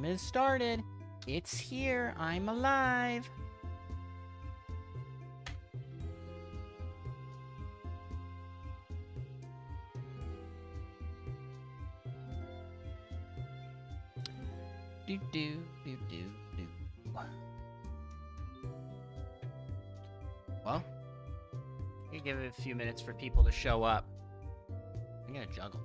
stream has started. It's here. I'm alive. Do do do do do. Well, you give it a few minutes for people to show up. I'm gonna juggle.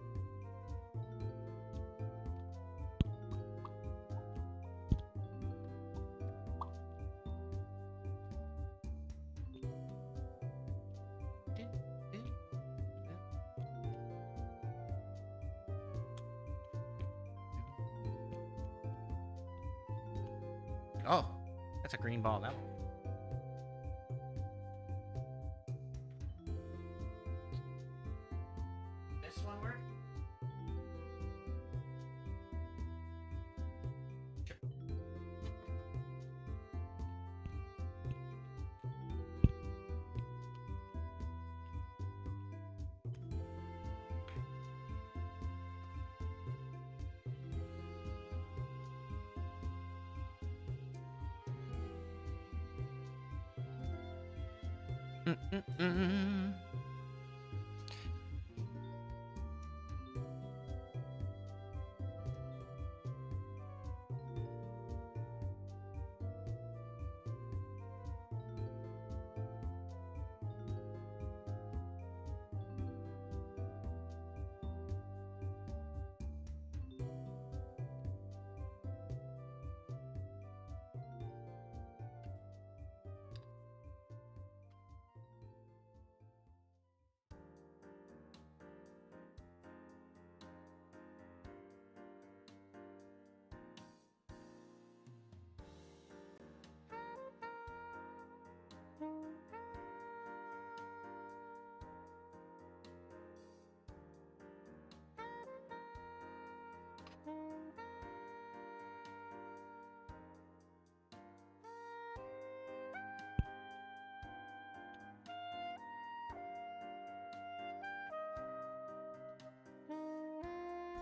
Oh, that's a green ball now. This one work? Sure. Mm-mm-mm.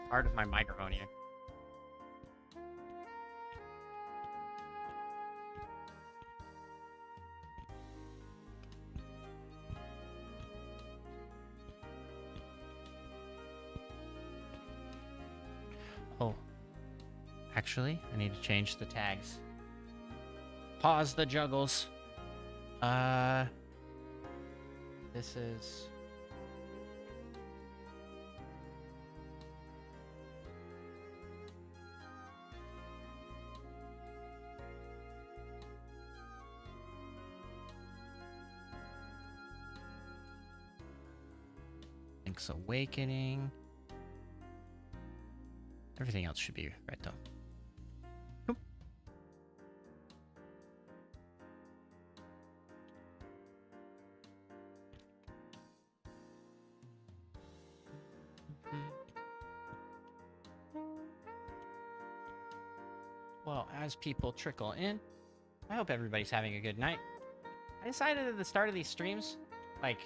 Part of my microphone here. Oh, actually, I need to change the tags. Pause the juggles. This is... Link's Awakening. Everything else should be right, though. Oop. Well, as people trickle in, I hope everybody's having a good night. I decided at the start of these streams, like,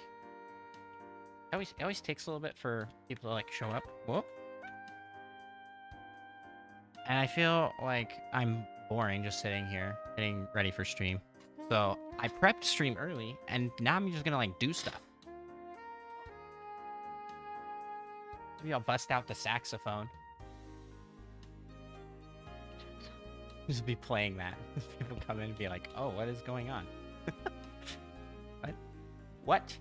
it always takes a little bit for people to, like, show up. Whoa. And I feel like I'm boring just sitting here, getting ready for stream. So I prepped stream early, and now I'm just gonna, like, do stuff. Maybe I'll bust out the saxophone. Just be playing that. People come in and be like, oh, what is going on? What? What?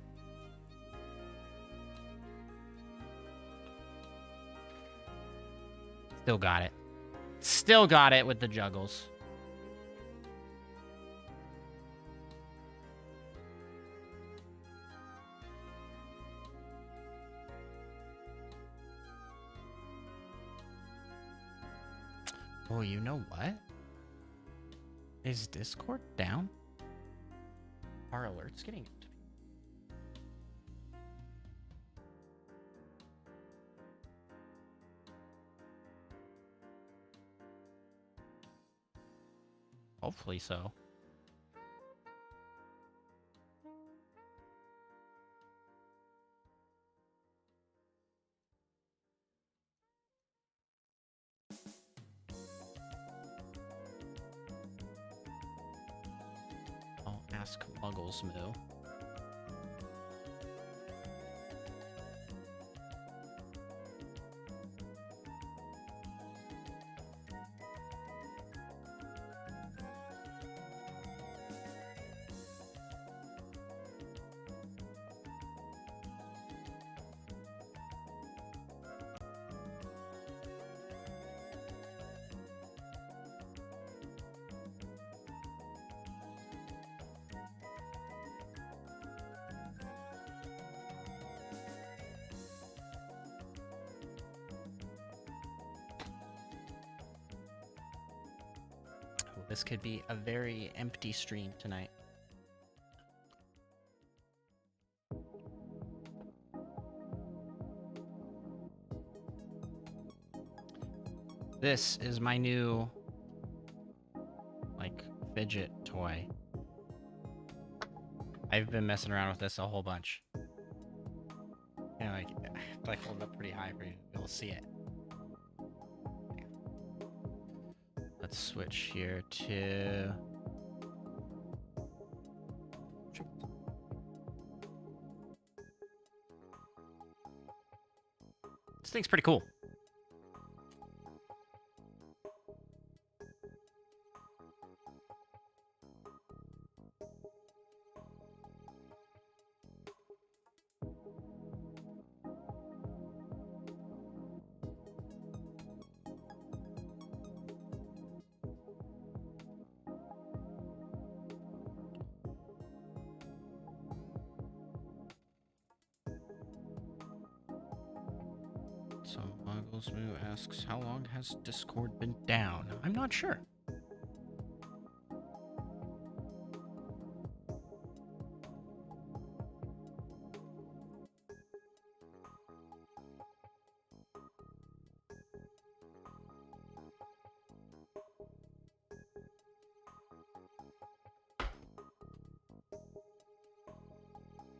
Still got it. Still got it with the juggles. Oh, you know what? Is Discord down? Are alerts getting up to me? Hopefully so. Ask Muggles Moo. This could be a very empty stream tonight. This is my new, like, fidget toy. I've been messing around with this a whole bunch. And like hold it up pretty high for you. You'll see it. Let's switch here to... This thing's pretty cool. So Muggles Moo asks, how long has Discord been down? I'm not sure.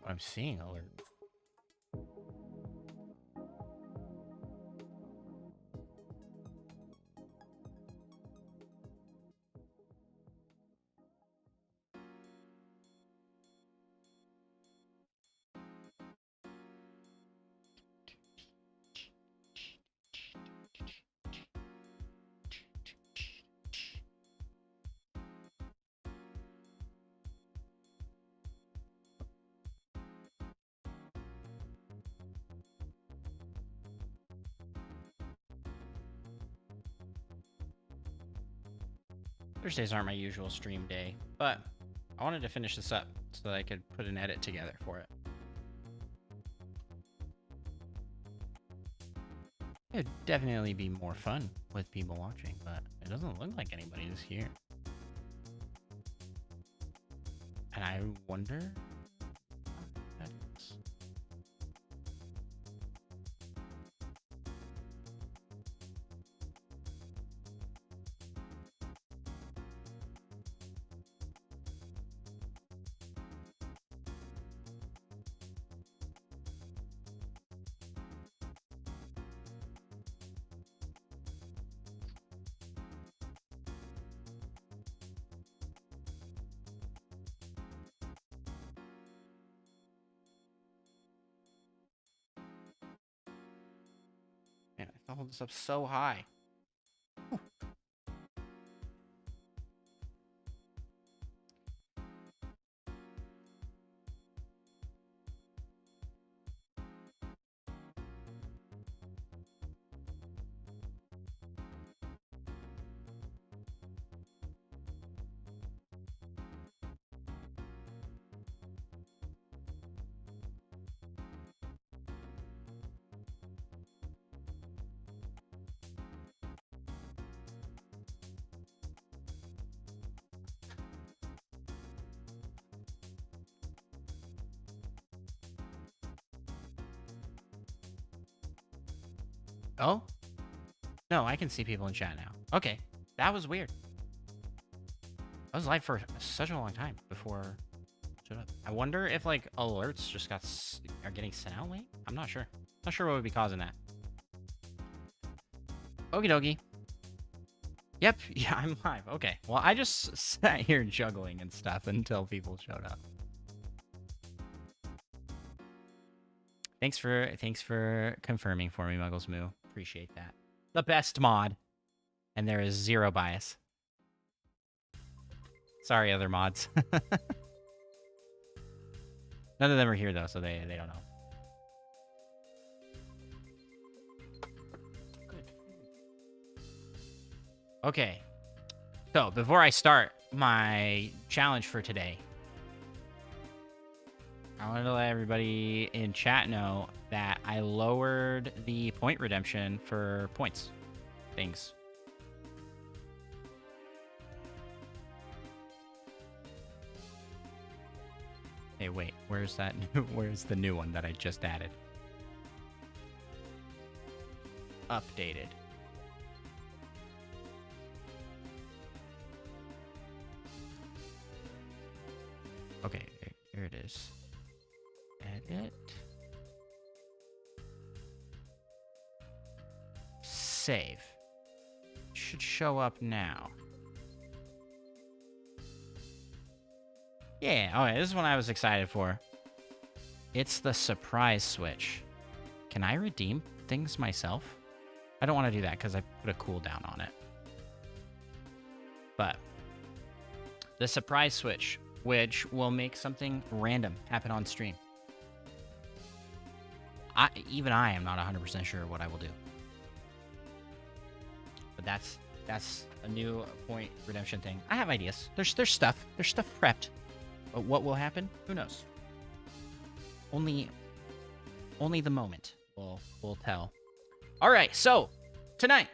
I'm seeing alerts. Thursdays aren't my usual stream day, but I wanted to finish this up so that I could put an edit together for it. It would definitely be more fun with people watching, but it doesn't look like anybody is here. And I wonder what that is. Man, I hold this up so high. Whew. Oh? No, I can see people in chat now. Okay, that was weird. I was live for such a long time before it showed up. I wonder if like alerts just are getting sent out late. I'm not sure. Not sure what would be causing that. Okie dokie. Yep, yeah, I'm live. Okay, well, I just sat here juggling and stuff until people showed up. Thanks for confirming for me, Muggles Moo. Appreciate that. The best mod, and there is zero bias. Sorry, other mods. None of them are here though, so they don't know. Good. Okay, so before I start my challenge for today, I wanted to let everybody in chat know that I lowered the point redemption for points things. Hey, wait, where's that new, where's the new one that I just added? Updated. Okay, here it is. Edit. Save. Should show up now. Yeah, okay, this is one I was excited for. It's the surprise switch. Can I redeem things myself? I don't want to do that because I put a cooldown on it. But the surprise switch, which will make something random happen on stream. Even I am not 100% sure what I will do. But that's a new point redemption thing. I have ideas. There's stuff. There's stuff prepped. But what will happen? Who knows? Only the moment will tell. All right, so tonight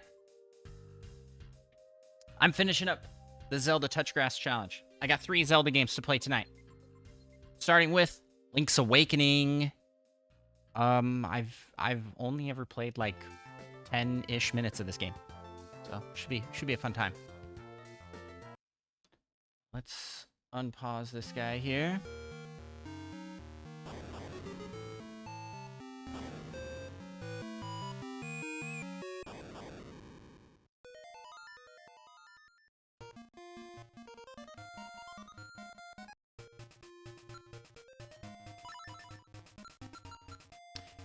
I'm finishing up the Zelda Touchgrass Challenge. I got 3 Zelda games to play tonight. Starting with Link's Awakening. I've only ever played like 10-ish minutes of this game. So should be a fun time. Let's unpause this guy here.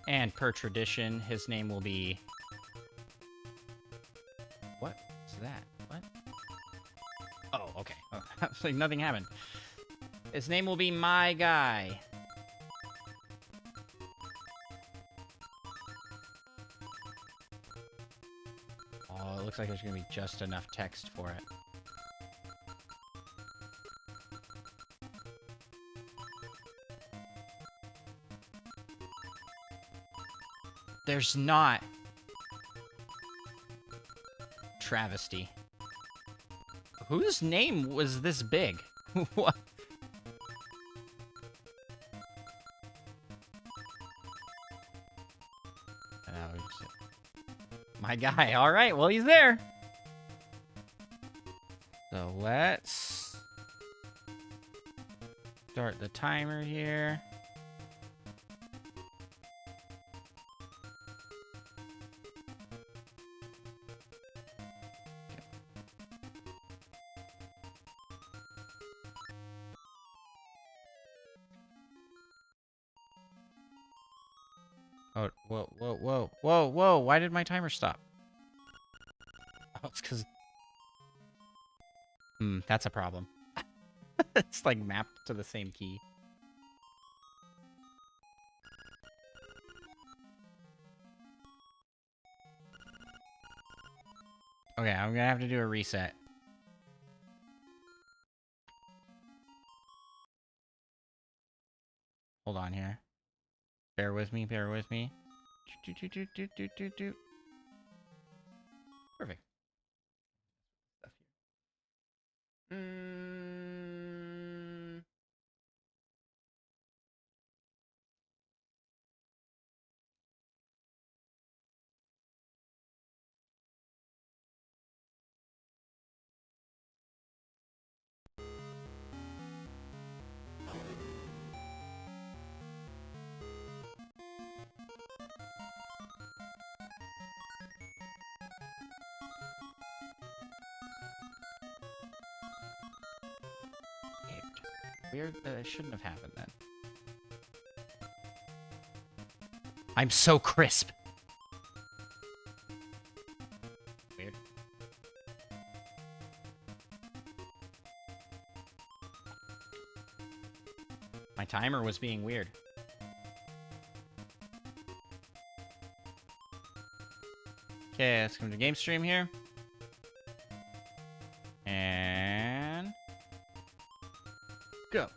And per tradition, his name will be... What is that? What? Oh, okay. Oh, like nothing happened. His name will be My Guy. Oh, it looks like there's going to be just enough text for it. There's not. Travesty. Whose name was this big? What? My guy. All right. Well, he's there. So let's start the timer here. Oh, whoa. Why did my timer stop? Oh, it's because... that's a problem. It's like mapped to the same key. Okay, I'm gonna have to do a reset. Hold on here. Bear with me, bear with me. Perfect. Weird that it shouldn't have happened then. I'm so crisp. Weird. My timer was being weird. Okay, let's come to game stream here. And go.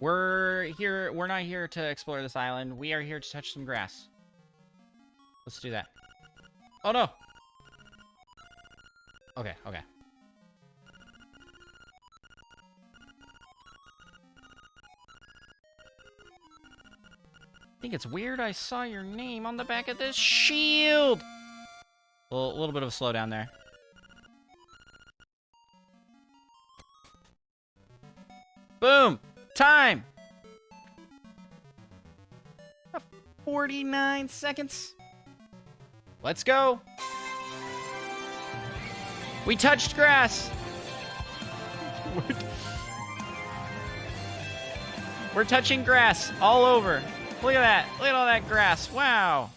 We're not here to explore this island. We are here to touch some grass. Let's do that. Oh no! Okay, okay. I think it's weird I saw your name on the back of this shield! A little bit of a slowdown there. Boom! Time! 49 seconds. Let's go. We touched grass. We're touching grass all over. Look at that. Look at all that grass. Wow.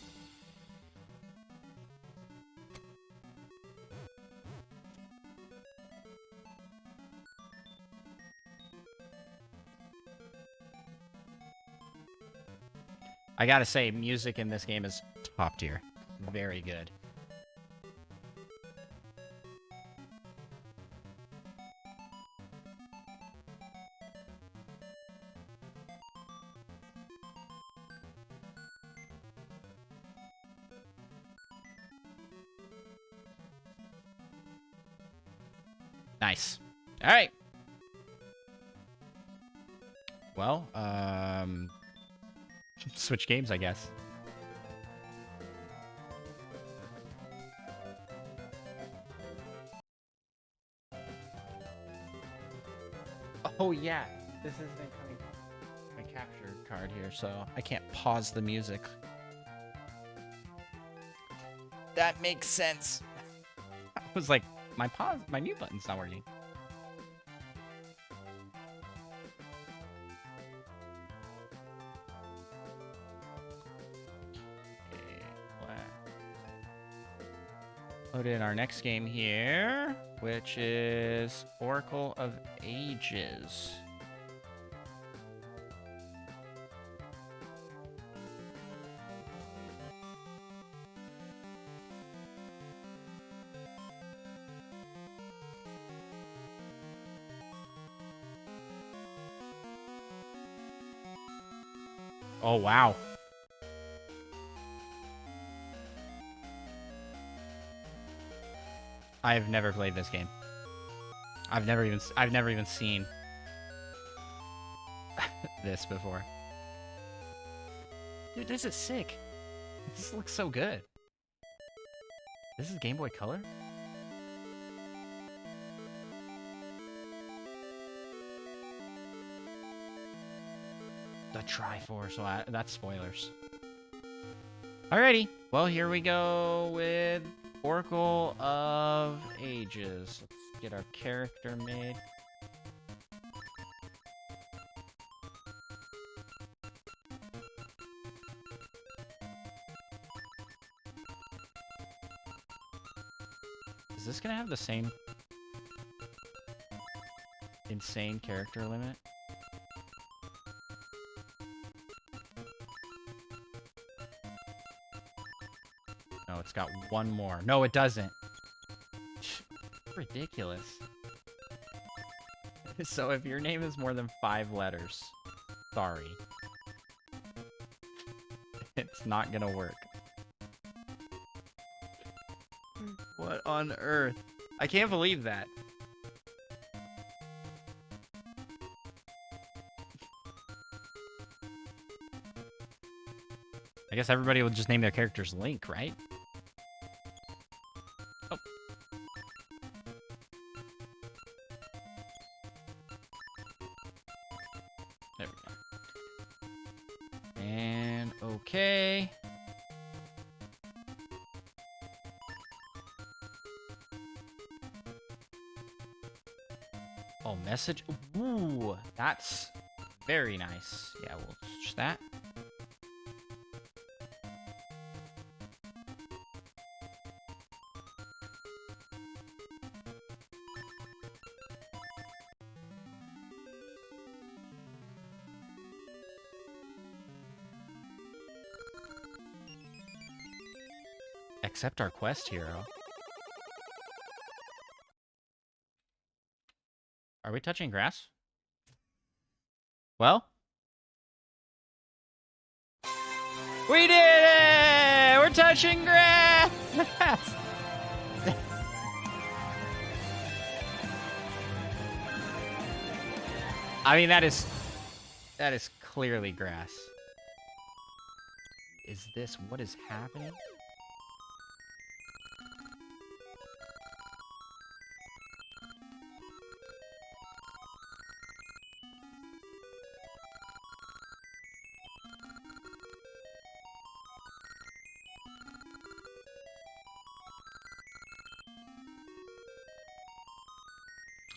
I gotta say, music in this game is top tier. Very good. Nice. All right. Well, switch games, I guess. Oh yeah, this is incoming my capture card here, so I can't pause the music. That makes sense. I was like, my mute button's not working. Load in our next game here, which is Oracle of Ages. Oh, wow. I've never played this game. I've never even seen this before. Dude, this is sick. This looks so good. This is Game Boy Color? The Triforce, so that's spoilers. Alrighty, well, here we go with Oracle of Ages. Let's get our character made. Is this gonna have the same insane character limit? No, it's got one more. No, it doesn't. Ridiculous. So if your name is more than 5 letters, sorry. It's not gonna work. What on earth? I can't believe that. I guess everybody will just name their characters Link, right? Oh. Okay. Oh, message. Ooh, that's very nice. Yeah, we'll switch that. Accept our quest, hero. Are we touching grass? Well? We did it! We're touching grass! I mean, that is clearly grass. Is this what is happening?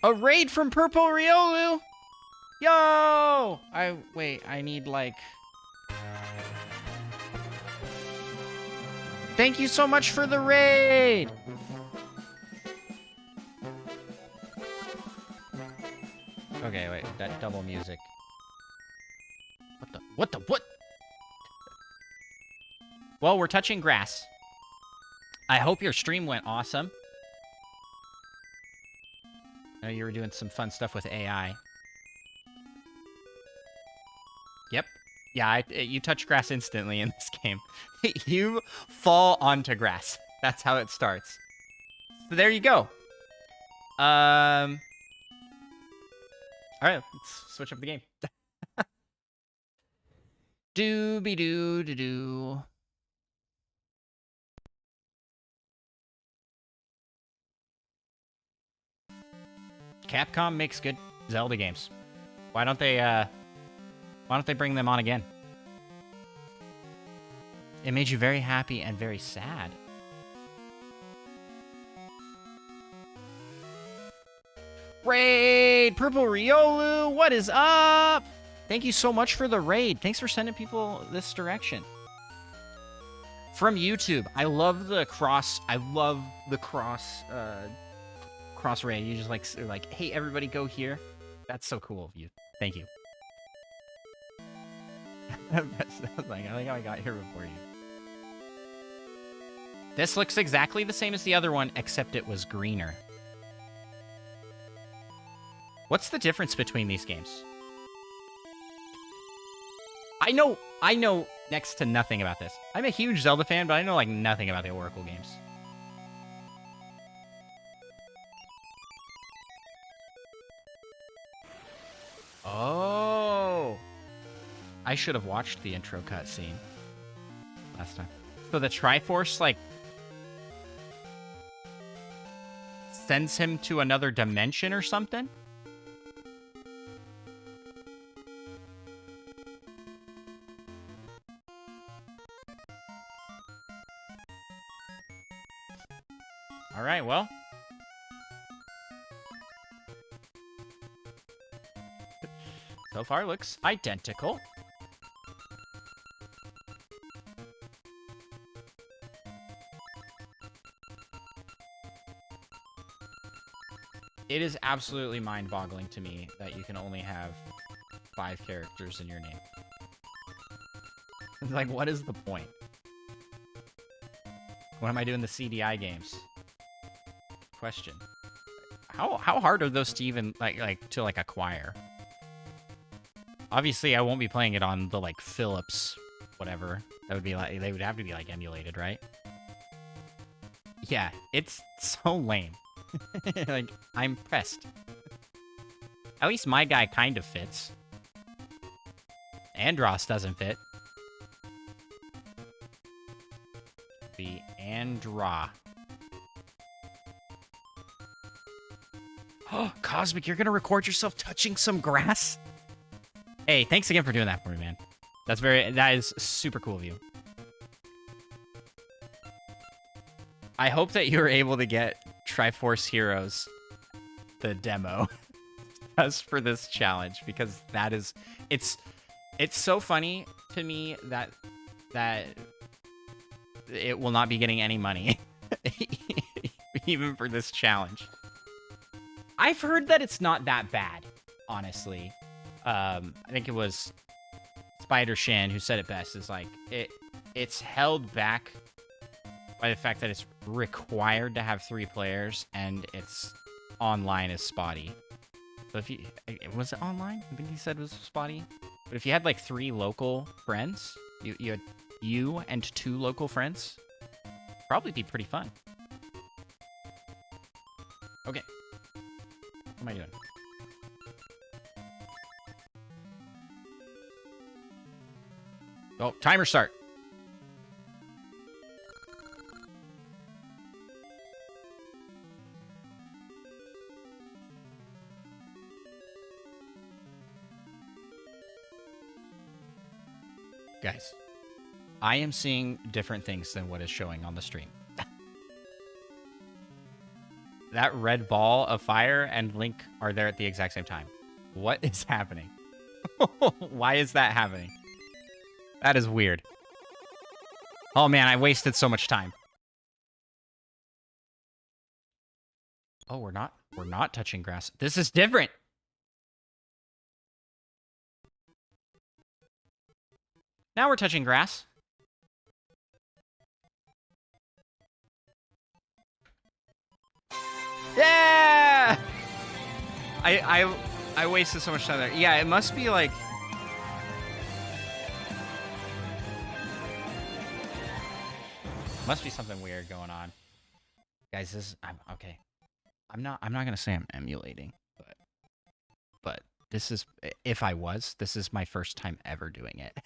A raid from Purple Riolu! Yo! Wait, I need, like... Thank you so much for the raid! Okay, wait, that double music. What? Well, we're touching grass. I hope your stream went awesome. I know you were doing some fun stuff with AI. Yep. Yeah, you touch grass instantly in this game. You fall onto grass. That's how it starts. So there you go. Alright, let's switch up the game. Doo-be-doo-doo-doo. Capcom makes good Zelda games. Why don't they bring them on again? It made you very happy and very sad. Raid! Purple Riolu, what is up? Thank you so much for the raid. Thanks for sending people this direction. From YouTube. I love the cross cross raid. You just like, hey, everybody go here. That's so cool of you. Thank you. I like how I got here before you. This looks exactly the same as the other one, except it was greener. What's the difference between these games? I know next to nothing about this. I'm a huge Zelda fan, but I know like nothing about the Oracle games. Oh. I should have watched the intro cutscene last time. So the Triforce, like, sends him to another dimension or something? Alright, well. So far looks identical. It is absolutely mind-boggling to me that you can only have 5 characters in your name. Like, what is the point? What am I doing the CDI games? Question. How hard are those to even to acquire? Obviously, I won't be playing it on the Philips whatever. That would be they would have to be emulated, right? Yeah, it's so lame. Like, I'm pressed. At least my guy kind of fits. Andros doesn't fit. The Andra. Oh, Cosmic, you're gonna record yourself touching some grass? Hey, thanks again for doing that for me, man. That is super cool of you. I hope that you're able to get Triforce Heroes, the demo, just for this challenge, because that is, it's so funny to me that it will not be getting any money, even for this challenge. I've heard that it's not that bad, honestly. I think it was Spider Shan who said it best. Is like it's held back by the fact that it's required to have 3 players and it's online is spotty. So if you was it online? I think he said it was spotty. But if you had like 3 local friends, you had you and 2 local friends, probably be pretty fun. Okay. What am I doing? Oh, timer start. Guys, I am seeing different things than what is showing on the stream. That red ball of fire and Link are there at the exact same time. What is happening? Why is that happening? That is weird. Oh man, I wasted so much time. Oh, we're not touching grass. This is different. Now we're touching grass. Yeah! I wasted so much time there. Yeah, it must be like must be something weird going on. Guys, I'm okay. I'm not gonna say I'm emulating, but this is, if I was, this is my first time ever doing it.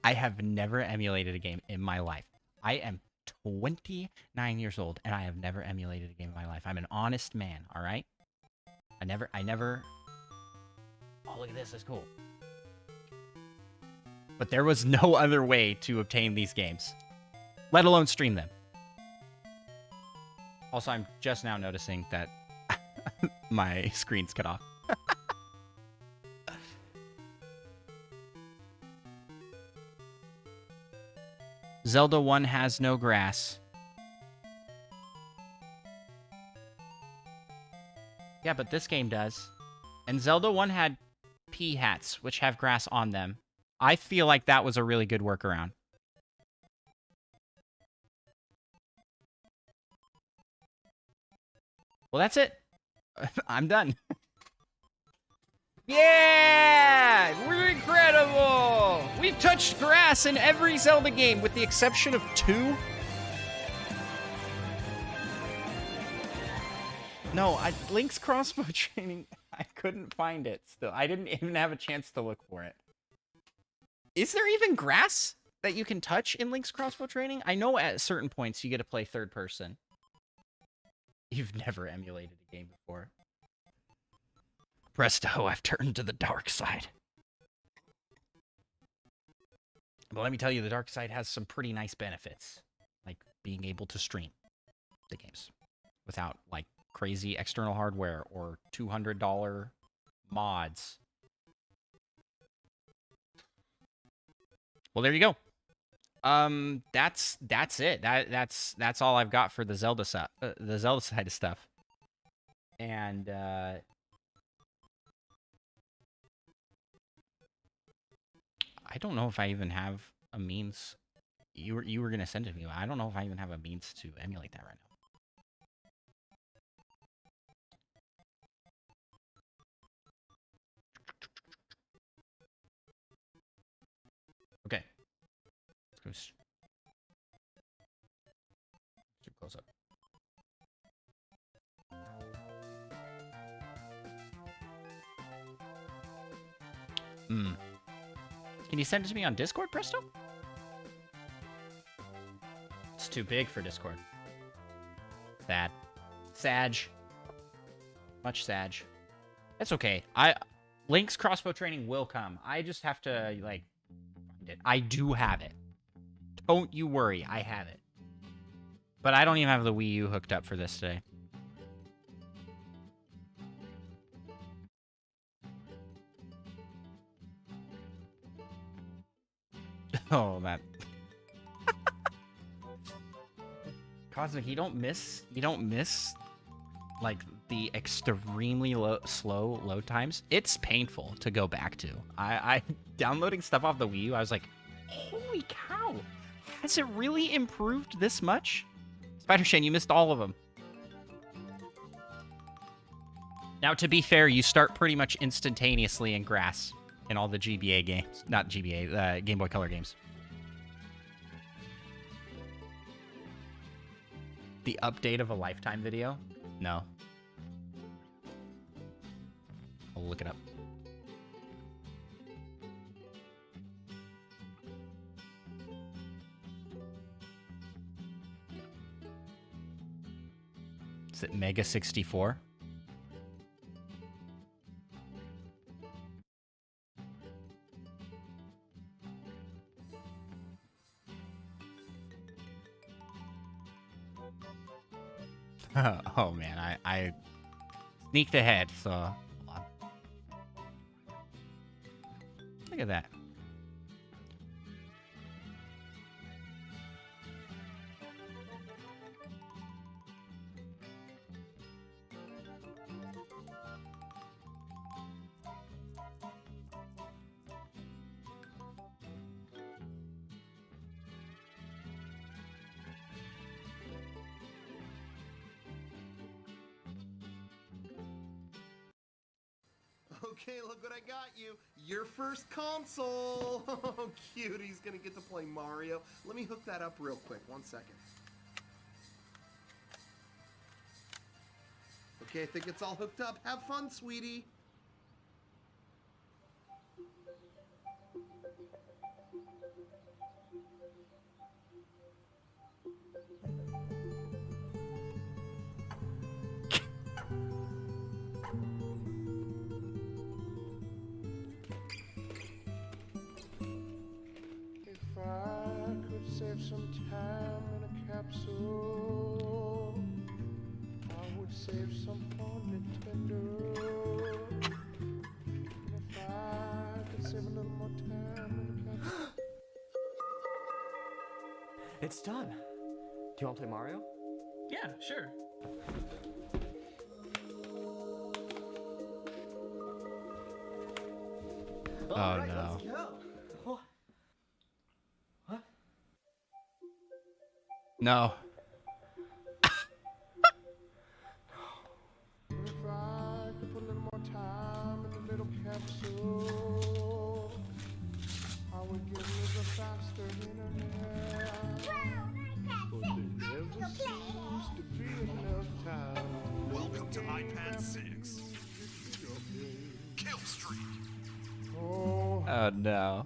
I have never emulated a game in my life. I am 29 years old, and I have never emulated a game in my life. I'm an honest man, all right? I never... Oh, look at this. That's cool. But there was no other way to obtain these games, let alone stream them. Also, I'm just now noticing that my screen's cut off. Zelda 1 has no grass. Yeah, but this game does. And Zelda 1 had pea hats, which have grass on them. I feel like that was a really good workaround. Well, that's it. I'm done. Yeah! We're incredible! We've touched grass in every Zelda game, with the exception of 2. No, Link's crossbow training, I couldn't find it still. I didn't even have a chance to look for it. Is there even grass that you can touch in Link's crossbow training? I know at certain points you get to play third person. You've never emulated a game before. Presto, I've turned to the dark side. But let me tell you, the dark side has some pretty nice benefits. Like being able to stream the games without, like, crazy external hardware or $200 mods. Well, there you go. That's it. That's all I've got for the Zelda side of stuff. And I don't know if I even have a means. You were gonna send it to me. I don't know if I even have a means to emulate that right now. Okay. Let's go. Too close up. Can you send it to me on Discord, Presto? It's too big for Discord. Sad. Sag. Much Sag. It's okay. Link's crossbow training will come. I just have to, like, find it. I do have it. Don't you worry, I have it. But I don't even have the Wii U hooked up for this today. Oh, man. Cosmic, you don't miss, like, the extremely slow load times. It's painful to go back to. I downloading stuff off the Wii U, I was like, holy cow. Has it really improved this much? Spider Shane, you missed all of them. Now, to be fair, you start pretty much instantaneously in grass in all the GBA games. Not GBA, Game Boy Color games. The update of a Lifetime video? No. I'll look it up. Is it Mega 64? Oh man, I sneaked ahead, so hold on. Look at that. Okay, look what I got you. Your first console. Oh, cute. He's gonna get to play Mario. Let me hook that up real quick. 1 second. Okay, I think it's all hooked up. Have fun, sweetie. Save some time in a capsule. I would save some for Nintendo. If I could save a little more time in a capsule. It's done. Do you want to play Mario? Yeah, sure. Oh Alright, no. Let's go. What? No. If I could put a little more time in the little capsule, I would get a little faster internet. But there never seems to be enough time. Welcome to iPad 6. Kill streak. Oh, Oh no.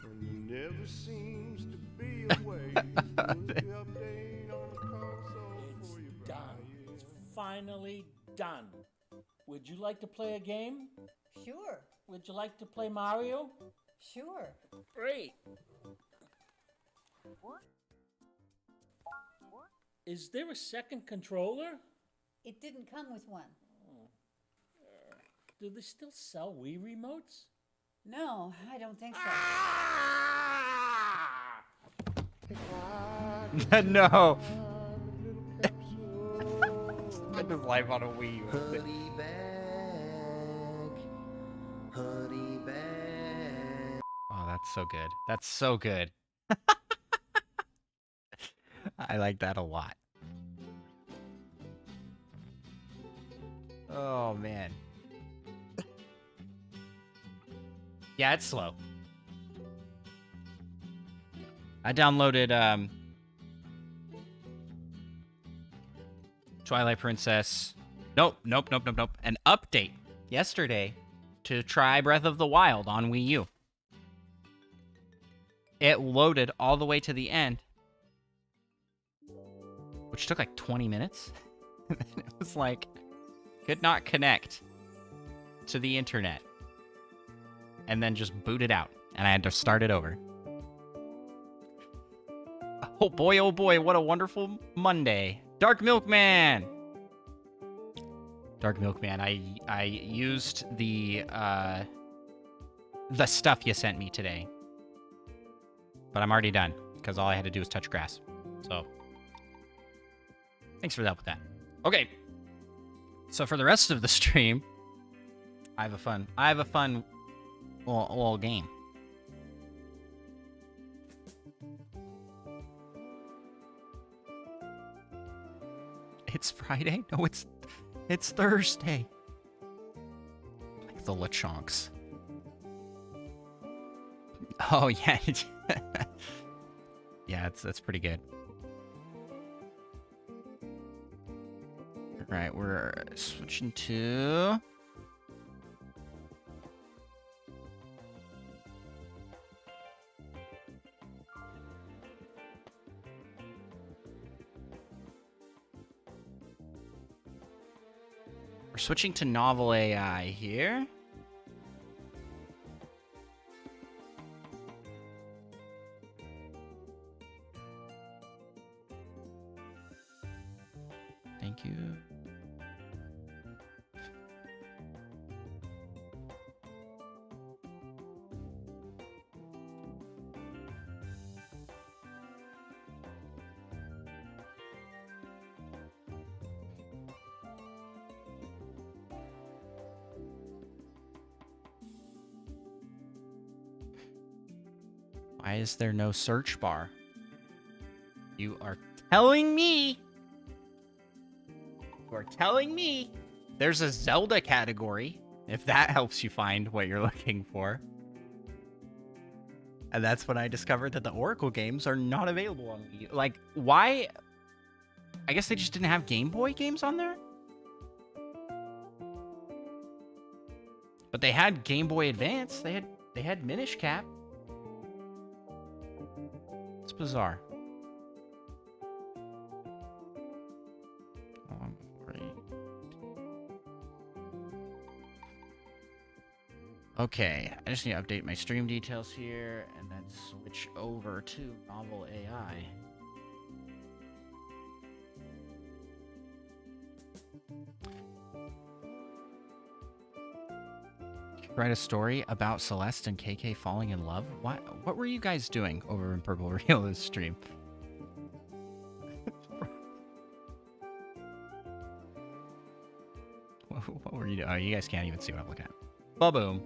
and there never seems to be a way to put the update on the console for you. It's done. It's finally done. Would you like to play a game? Sure, Would you like to play Mario? sure. Great. Is there a second controller? It didn't come with one. Do they still sell Wii remotes? No, I don't think so. No. Little capsule. Spend his life on a Wii U. Hoodie bag. Hoodie bag. Oh, that's so good. That's so good. I like that a lot. Oh, man. Yeah, it's slow. I downloaded Twilight Princess. Nope. An update yesterday to try Breath of the Wild on Wii U. It loaded all the way to the end, which took like 20 minutes. It was like, could not connect to the internet. and then just booted out, and I had to start it over. Oh boy, what a wonderful Monday. Dark Milkman! Dark Milkman, I used the stuff you sent me today. But I'm already done, because all I had to do was touch grass. So, thanks for the help with that. Okay. So for the rest of the stream, I have a fun little game. It's Friday? No, it's Thursday. Like the Lechonks. Oh yeah. Yeah, that's pretty good. All right, we're switching to novel AI here. Thank you. Why is there no search bar? You are telling me. You are telling me there's a Zelda category, if that helps you find what you're looking for. And that's when I discovered that the Oracle games are not available on Wii. Like, why? I guess they just didn't have Game Boy games on there? But they had Game Boy Advance. They had Minish Cap. It's bizarre. Okay, I just need to update my stream details here and then switch over to Novel AI. Write a story about Celeste and KK falling in love? What were you guys doing over in Purple Real's stream? What were you doing? Oh, you guys can't even see what I'm looking at. Ba-boom.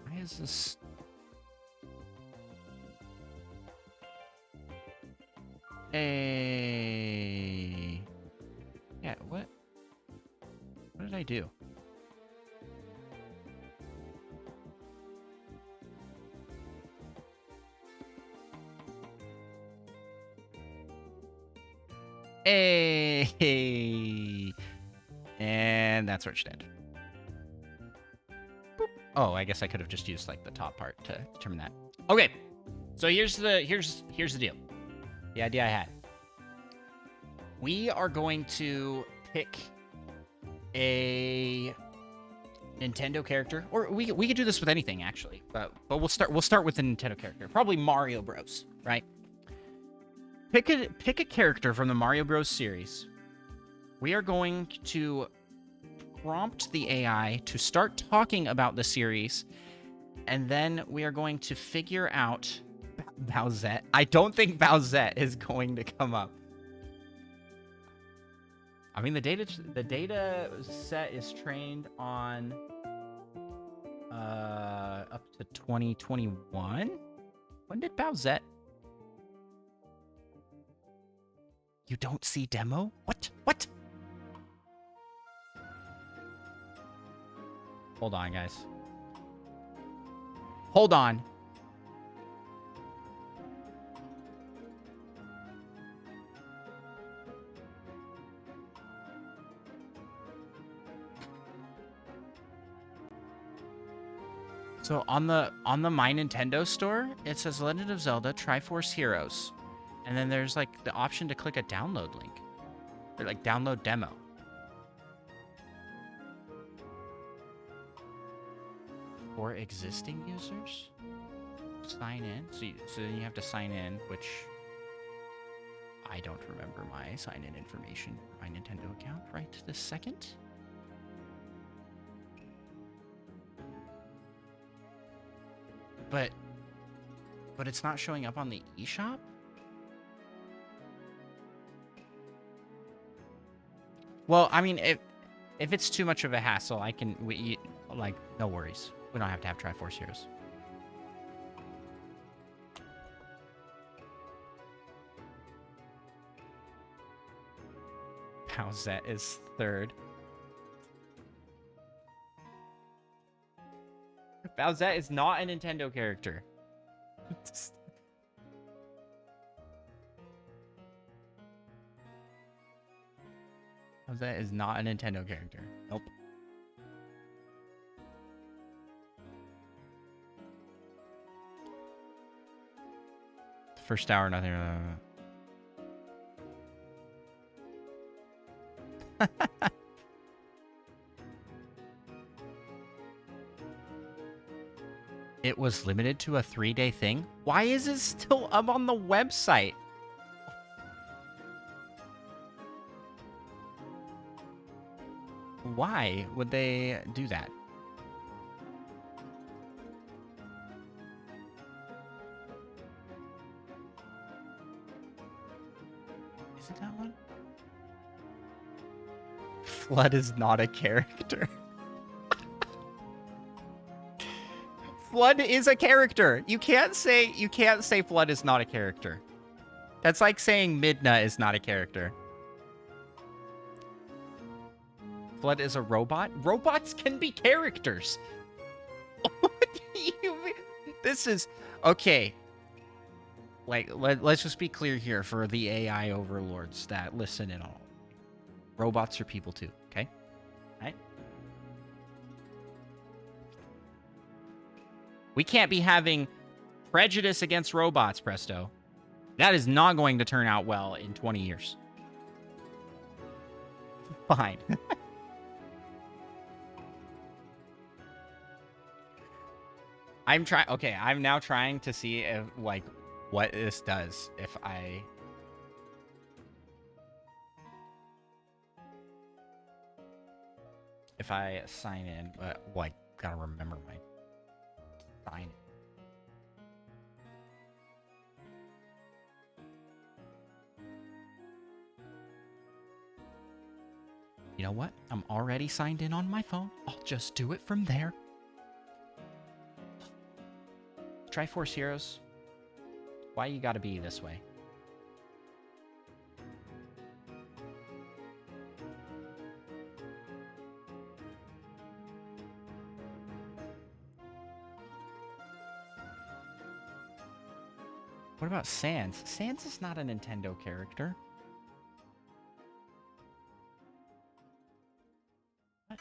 Why is this? Hey. Yeah, what? What did I do? Hey. And that's where it's dead. Boop. Oh, I guess I could have just used like the top part to determine that. Okay. So here's the deal. The idea I had. We are going to pick a Nintendo character, or we could do this with anything actually, but we'll start with the Nintendo character, probably Mario Bros. Right? Pick a character from the Mario Bros. Series. We are going to prompt the AI to start talking about the series, and then we are going to figure out Bowsette. I don't think Bowsette is going to come up. I mean, the data set is trained on up to 2021. When did Bowsette? You don't see demo? What? Hold on, guys. Hold on. So on the My Nintendo store, it says Legend of Zelda Triforce Heroes. And then there's like the option to click a download link. Or like download demo. For existing users? Sign in. So then you have to sign in, which I don't remember my sign-in information for my Nintendo account right this second. But it's not showing up on the eShop? Well, I mean, if it's too much of a hassle, like, no worries. We don't have to have Triforce Heroes. Bowsette is third. Bowsette is not a Nintendo character. Bowsette is not a Nintendo character. Nope. First hour, nothing. It was limited to a 3-day thing? Why is it still up on the website? Why would they do that? Is it that one? Flood is not a character. Flood is a character. You can't say Flood is not a character. That's like saying Midna is not a character. Flood is a robot? Robots can be characters. What do you mean? This is okay. Like, let's just be clear here for the AI overlords that listen and all. Robots are people too, okay? All right? We can't be having prejudice against robots, Presto. That is not going to turn out well in 20 years. Fine. I'm now trying to see if, like, what this does if I... If I sign in, well, I gotta remember my sign in. You know what? I'm already signed in on my phone. I'll just do it from there. Triforce Heroes. Why you gotta be this way? What about Sans? Sans is not a Nintendo character. What?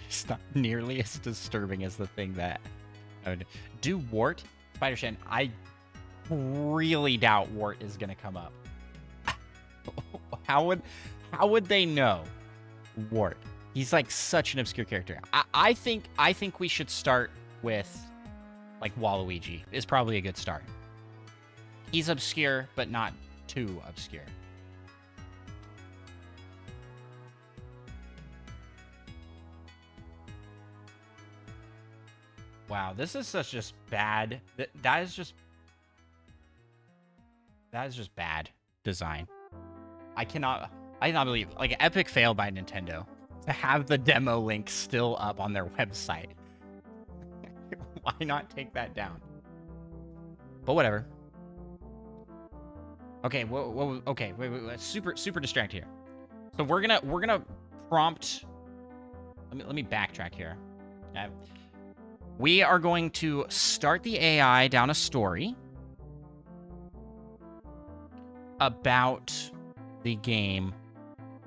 It's not nearly as disturbing as the thing that I would do. Wart? Spider-Shan, I really doubt Wart is gonna come up. How would they know Wart? He's like such an obscure character. I think we should start with like Waluigi is probably a good start. He's obscure, but not too obscure. Wow, this is such just bad. That is just bad design. I cannot believe, like, epic fail by Nintendo to have the demo link still up on their website. Why not take that down? But whatever. Okay, okay, wait, super distracted here. So we're gonna prompt. Let me backtrack here. Okay. We are going to start the AI down a story about the game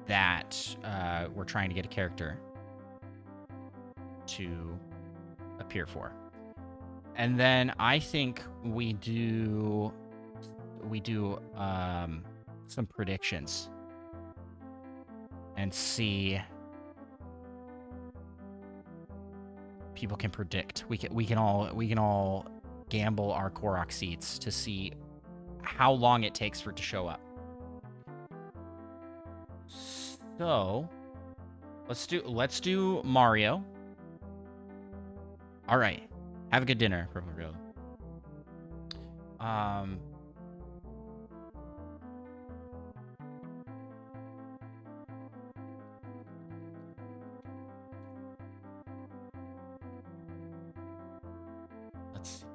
that we're trying to get a character to appear for. And then I think we do we do some predictions and see. People can predict. We can all gamble our Korok seeds to see how long it takes for it to show up. So let's do Mario. All right. Have a good dinner, Purple Grill. Let's see.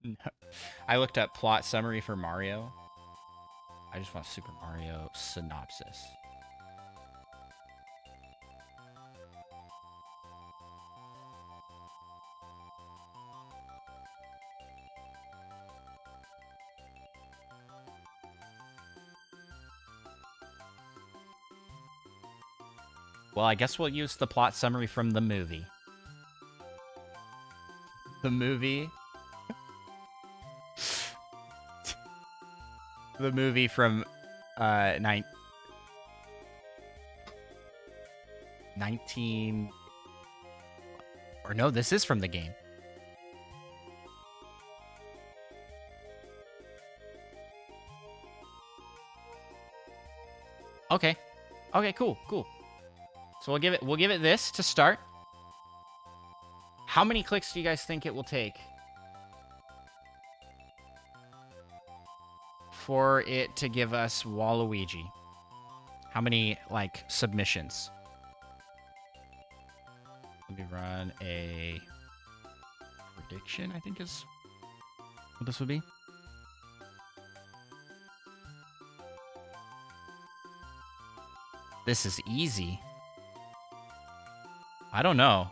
No. I looked up plot summary for Mario. I just want Super Mario synopsis. Well, I guess we'll use the plot summary from the movie. The movie. The movie from 19 or no, this is from the game. Okay. Okay, cool. So we'll give it this to start. How many clicks do you guys think it will take for it to give us Waluigi? How many, like, submissions? Let me run a prediction, I think is what this would be. This is easy. I don't know.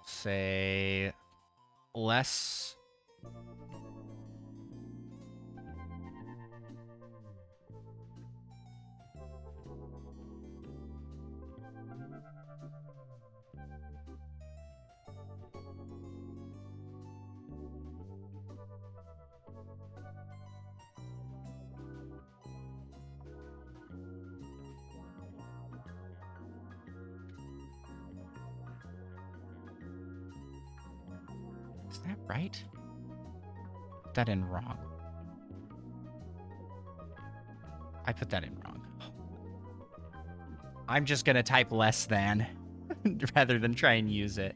Say less. Is that right? Put that in wrong. I put that in wrong. I'm just gonna type less than rather than try and use it.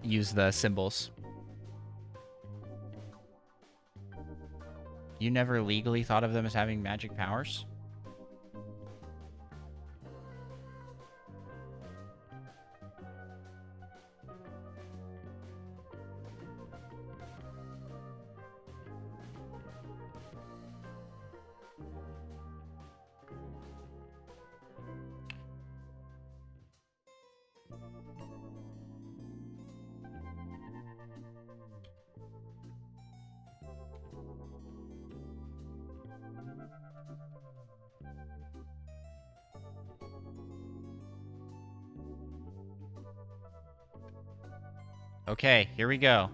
Use the symbols. You never legally thought of them as having magic powers? Okay, here we go.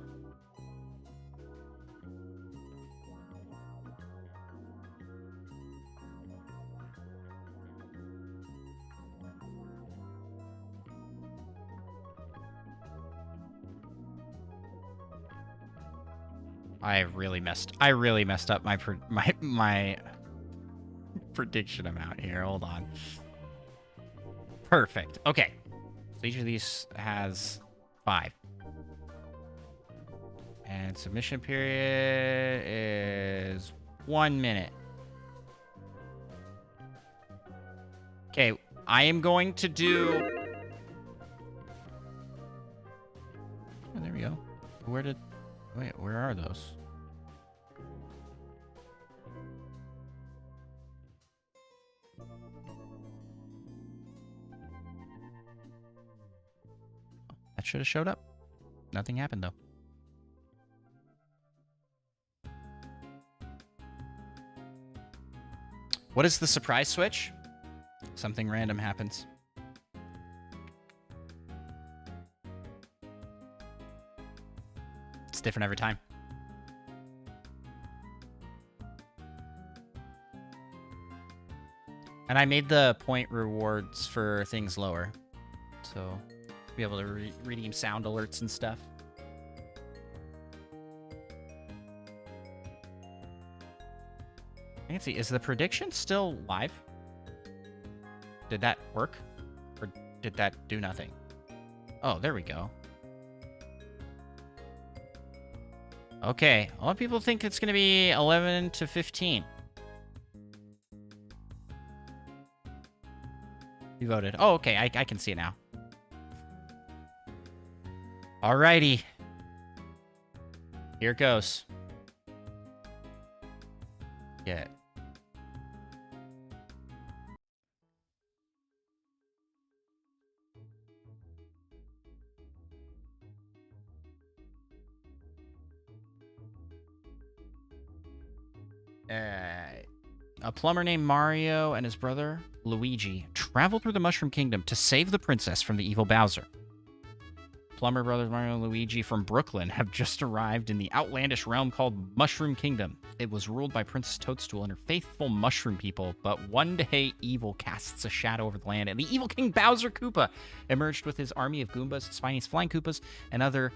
I really messed up my prediction amount here. Hold on. Perfect. Okay. So each of these has 5. And submission period is 1 minute. Okay, I am going to do... Oh, there we go. Where did... are those? That should have showed up. Nothing happened, though. What is the surprise switch? Something random happens. It's different every time. And I made the point rewards for things lower. So, be able to redeem sound alerts and stuff. I can see, is the prediction still live? Did that work? Or did that do nothing? Oh, there we go. Okay, a lot of people think it's going to be 11 to 15. You voted. Oh, okay, I can see it now. Alrighty. Here it goes. Yeah. A plumber named Mario and his brother, Luigi, travel through the Mushroom Kingdom to save the princess from the evil Bowser. Plumber brothers Mario and Luigi from Brooklyn have just arrived in the outlandish realm called Mushroom Kingdom. It was ruled by Princess Toadstool and her faithful mushroom people, but one day evil casts a shadow over the land, and the evil King Bowser Koopa emerged with his army of Goombas, Spinies Flying Koopas, and other...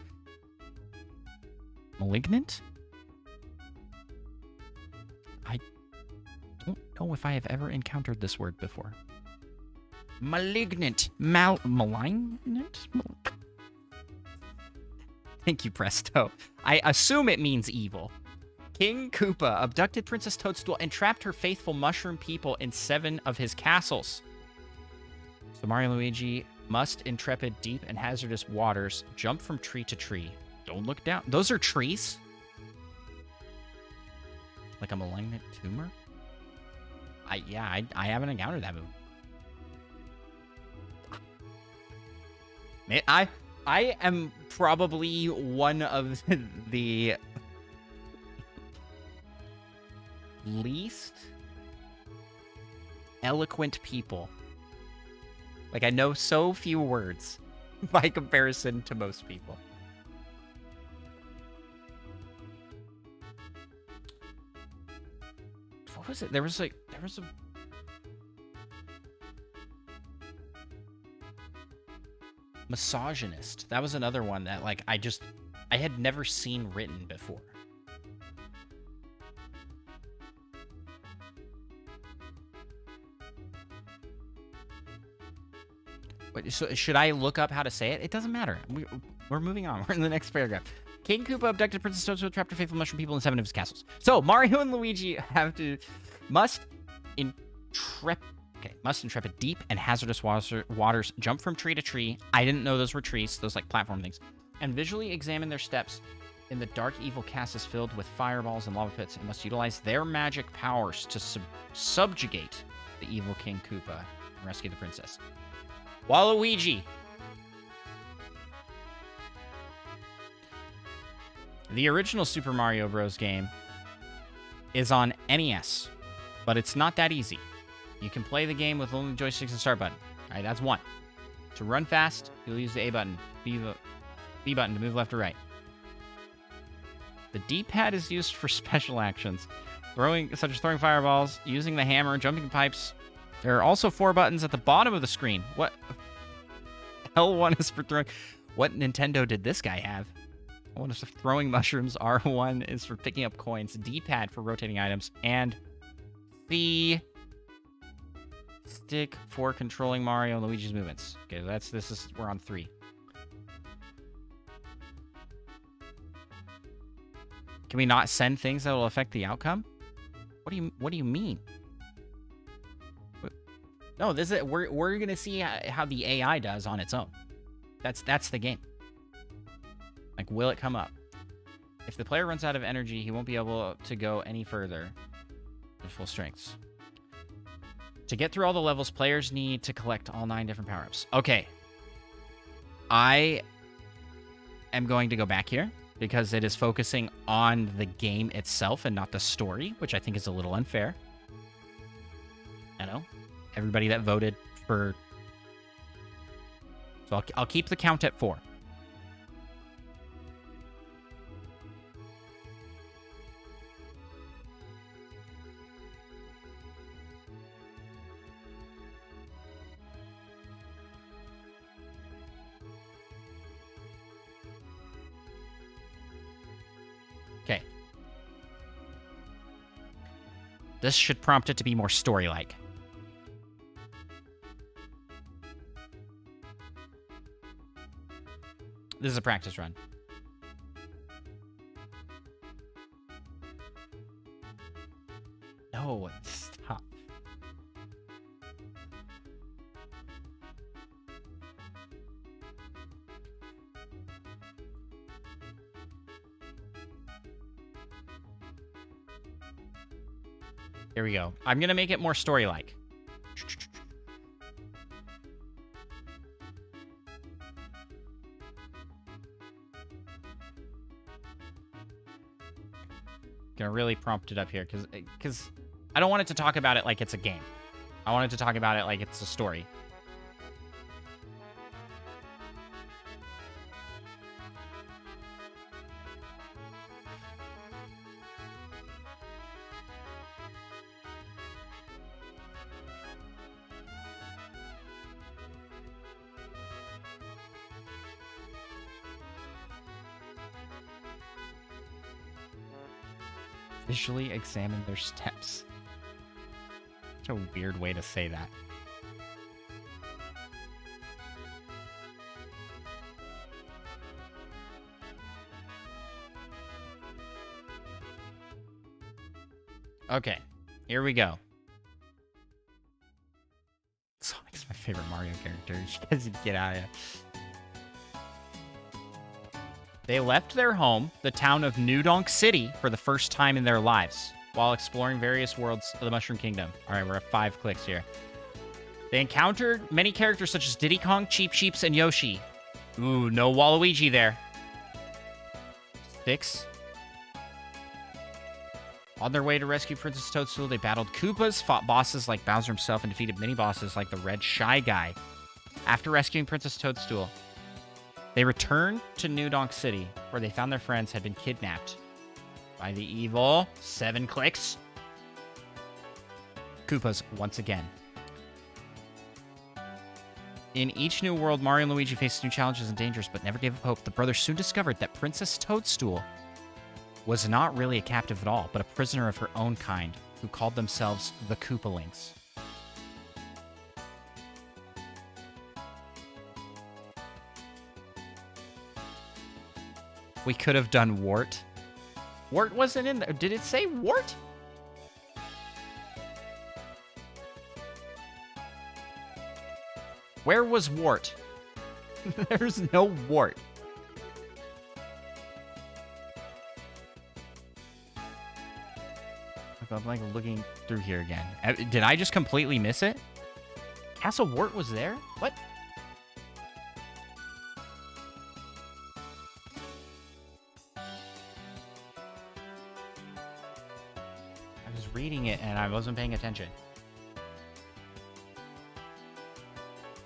malignant? I don't know if I have ever encountered this word before. Malignant. Malignant? Thank you, Presto. I assume it means evil. King Koopa abducted Princess Toadstool and trapped her faithful mushroom people in 7 of his castles. So Mario and Luigi must intrepid deep and hazardous waters jump from tree to tree. Don't look down. Those are trees? Like a malignant tumor? I haven't encountered that move. I am probably one of the least eloquent people. Like, I know so few words by comparison to most people. What was it? There was a misogynist. That was another one that, like, I had never seen written before. Wait, so should I look up how to say it? It doesn't matter. We're moving on. We're in the next paragraph. King Koopa abducted Princess Toadstool, trapped her faithful mushroom people in 7 of his castles. So Mario and Luigi must intrepid deep and hazardous waters, jump from tree to tree. I didn't know those were trees, those like platform things, and visually examine their steps in the dark evil castles filled with fireballs and lava pits, and must utilize their magic powers to subjugate the evil King Koopa and rescue the princess. Waluigi. The original Super Mario Bros. Game is on NES, but it's not that easy. You can play the game with only joysticks and start button. All right, that's one. To run fast, you'll use the A button, B button to move left or right. The D-pad is used for special actions, such as throwing fireballs, using the hammer, jumping pipes. There are also 4 buttons at the bottom of the screen. What? L1 is for throwing. What Nintendo did this guy have? L1 is for throwing mushrooms. R1 is for picking up coins. D-pad for rotating items. And C stick for controlling Mario and Luigi's movements. Okay, we're on 3. Can we not send things that will affect the outcome? What do you mean? No, we're gonna see how the AI does on its own. That's the game. Like, will it come up? If the player runs out of energy, he won't be able to go any further at full strengths. To get through all the levels, players need to collect all 9 different power-ups. Okay. I am going to go back here because it is focusing on the game itself and not the story, which I think is a little unfair. I know. Everybody that voted for... So I'll keep the count at 4. Okay. This should prompt it to be more story-like. This is a practice run. No, stop. Here we go. I'm going to make it more story-like. Gonna really prompt it up here because I don't want it to talk about it like it's a game. I want it to talk about it like it's a story. Visually examine their steps. Such a weird way to say that. Okay, here we go. Sonic's my favorite Mario character. You guys need to get out of here. They left their home, the town of New Donk City, for the first time in their lives, while exploring various worlds of the Mushroom Kingdom. All right, we're at 5 clicks here. They encountered many characters such as Diddy Kong, Cheep Cheeps, and Yoshi. Ooh, no Waluigi there. 6. On their way to rescue Princess Toadstool, they battled Koopas, fought bosses like Bowser himself, and defeated mini-bosses like the Red Shy Guy. After rescuing Princess Toadstool, they returned to New Donk City, where they found their friends had been kidnapped by the evil 7 clicks Koopas once again. In each new world, Mario and Luigi faced new challenges and dangers, but never gave up hope. The brothers soon discovered that Princess Toadstool was not really a captive at all, but a prisoner of her own kind, who called themselves the Koopalings. We could have done Wart. Wart wasn't in there. Did it say Wart? Where was Wart? There's no Wart. I'm like looking through here again. Did I just completely miss it? Castle Wart was there? What? I was reading it and I wasn't paying attention.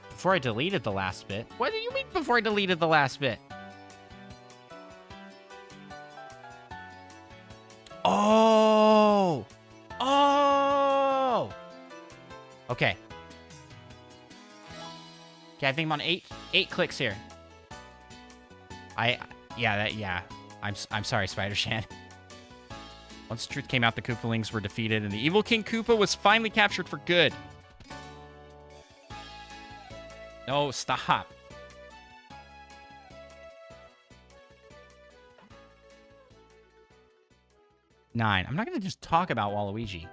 Before I deleted the last bit. What do you mean before I deleted the last bit? Oh! Oh! Okay. Okay, I think I'm on 8 clicks here. Yeah. I'm sorry, Spider-Shan. Once the truth came out, the Koopalings were defeated, and the evil King Koopa was finally captured for good. No, stop. Nine. I'm not going to just talk about Waluigi.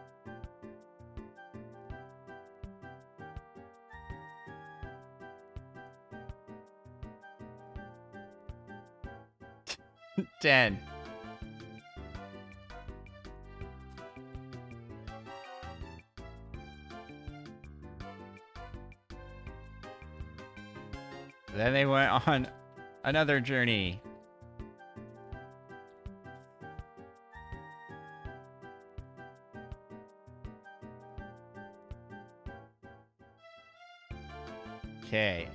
Ten. Then they went on another journey. Okay.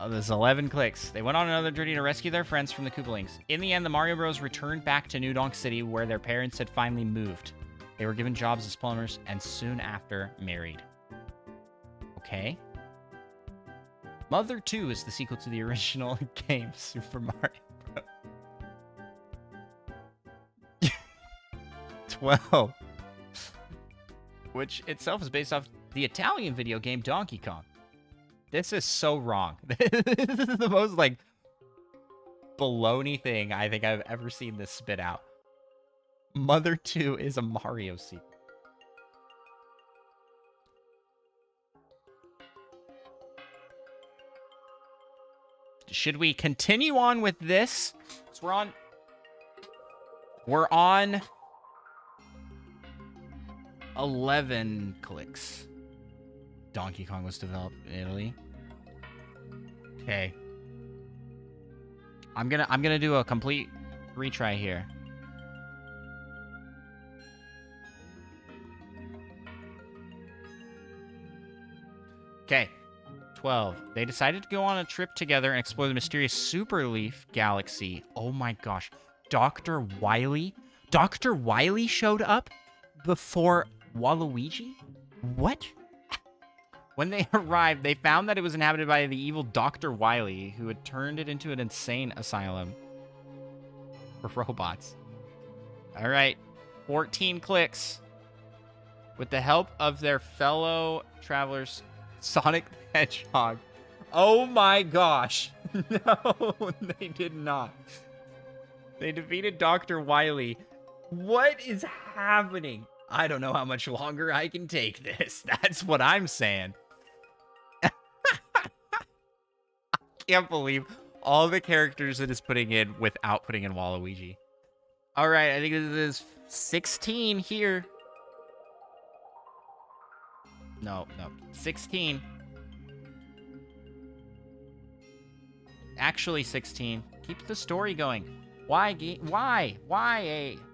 Oh, there's 11 clicks. They went on another journey to rescue their friends from the Koopalings. In the end, the Mario Bros. Returned back to New Donk City, where their parents had finally moved. They were given jobs as plumbers and soon after married. Okay. Mother 2 is the sequel to the original game, Super Mario Bros. 12. Which itself is based off the Italian video game Donkey Kong. This is so wrong. This is the most, like, baloney thing I think I've ever seen this spit out. Mother 2 is a Mario sequel. Should we continue on with this? So we're on 11 clicks. Donkey Kong was developed in Italy. Okay. I'm gonna do a complete retry here. Okay. 12. They decided to go on a trip together and explore the mysterious Superleaf Galaxy. Oh my gosh. Dr. Wily? Dr. Wily showed up before Waluigi? What? When they arrived, they found that it was inhabited by the evil Dr. Wily, who had turned it into an insane asylum for robots. All right. 14 clicks. With the help of their fellow travelers, Sonic the Hedgehog. Oh my gosh. No, they did not. They defeated Dr. Wily. What is happening? I don't know how much longer I can take this. That's what I'm saying. I can't believe all the characters it is putting in without putting in Waluigi. All right, I think this is 16 here. No, 16. Actually 16. Keep the story going. Why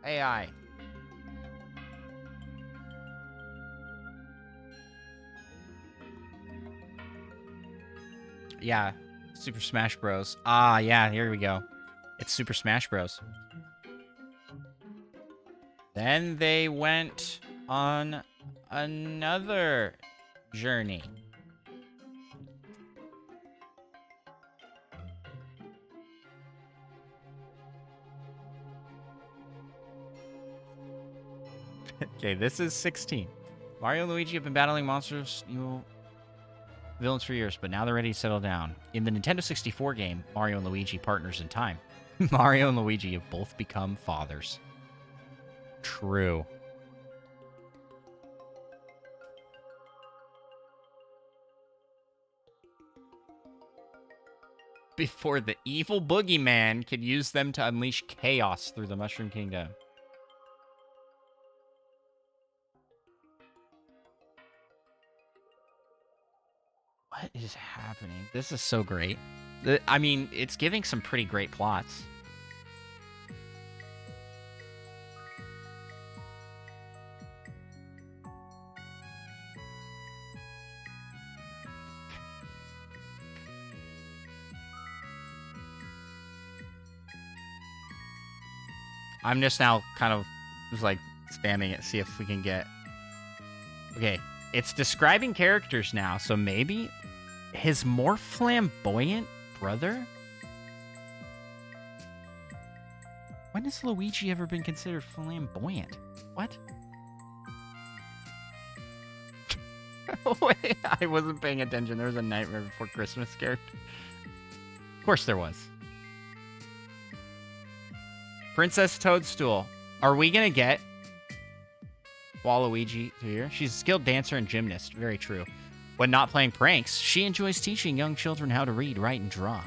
AI? Yeah, Super Smash Bros. Ah, yeah, here we go. It's Super Smash Bros. Then they went on another journey. Okay, this is 16. Mario and Luigi have been battling monsters, villains for years, but now they're ready to settle down. In the Nintendo 64 game, Mario and Luigi partners in time. Mario and Luigi have both become fathers. True. Before the evil boogeyman could use them to unleash chaos through the Mushroom Kingdom. What is happening? This is so great. I mean, it's giving some pretty great plots. I'm just now kind of just like spamming it, see if we can get... Okay, it's describing characters now, so maybe his more flamboyant brother? When has Luigi ever been considered flamboyant? What? Wait, I wasn't paying attention. There was a Nightmare Before Christmas character. Of course there was. Princess Toadstool. Are we gonna get Waluigi here? She's a skilled dancer and gymnast. Very true. When not playing pranks, she enjoys teaching young children how to read, write, and draw.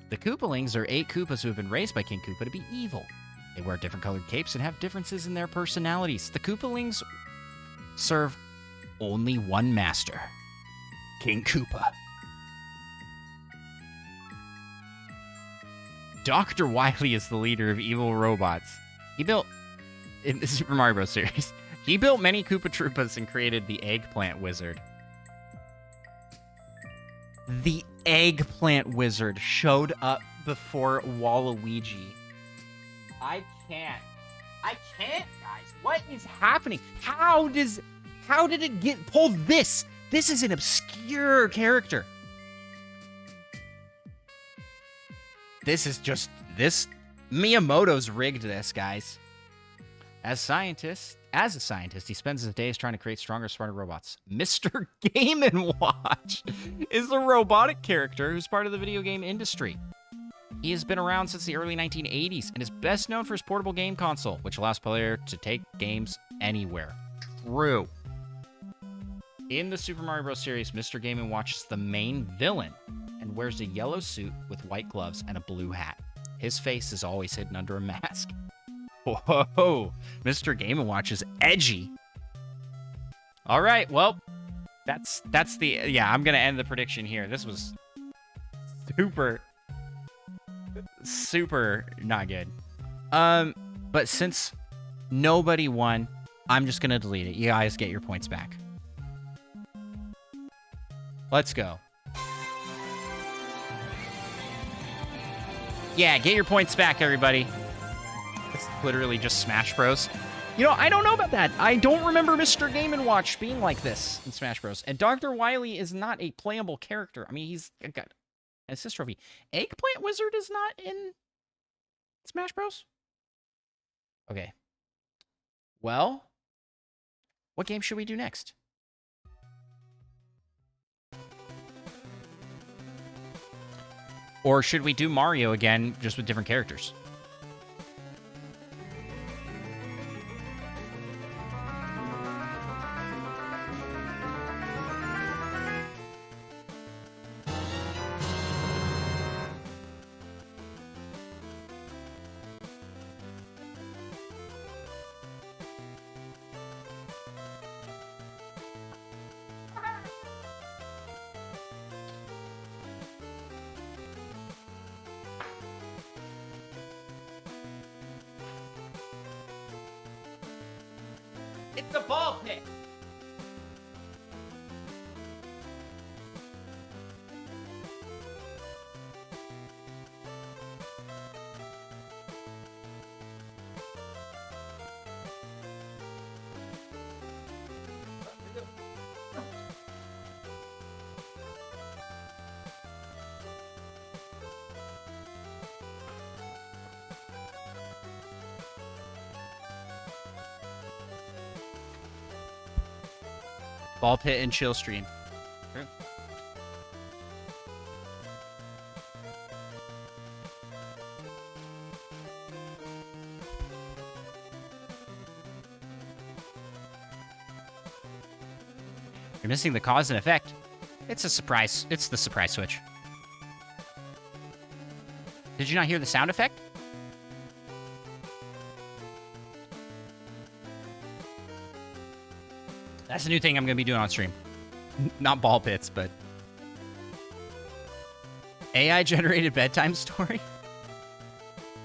The Koopalings are 8 Koopas who have been raised by King Koopa to be evil. They wear different colored capes and have differences in their personalities. The Koopalings serve only one master, King Koopa. Dr. Wily is the leader of evil robots. He built, in the Super Mario Bros. Series, he built many Koopa Troopas and created the Eggplant Wizard. The Eggplant Wizard showed up before Waluigi. I can't, guys. What is happening? How did it get pulled this? This is an obscure character. This Miyamoto's rigged this, guys. As a scientist, he spends his days trying to create stronger, smarter robots. Mr. Game & Watch is a robotic character who's part of the video game industry. He has been around since the early 1980s and is best known for his portable game console, which allows players to take games anywhere. True. In the Super Mario Bros. Series, Mr. Game & Watch is the main villain and wears a yellow suit with white gloves and a blue hat. His face is always hidden under a mask. Whoa, Mr. Game & Watch is edgy. All right, well, that's the, yeah, I'm going to end the prediction here. This was super not good. But since nobody won, I'm just going to delete it. You guys get your points back. Let's go. Yeah, get your points back, everybody. It's literally just Smash Bros. You know, I don't know about that. I don't remember Mr. Game & Watch being like this in Smash Bros. And Dr. Wily is not a playable character. I mean, he's got an assist trophy. Eggplant Wizard is not in Smash Bros. Okay. Well, what game should we do next? Or should we do Mario again, just with different characters? It's a ball pit. Ball pit and chill stream. Sure. You're missing the cause and effect. It's a surprise. It's the surprise switch. Did you not hear the sound effect? That's a new thing I'm going to be doing on stream. Not ball pits, but... AI-generated bedtime story?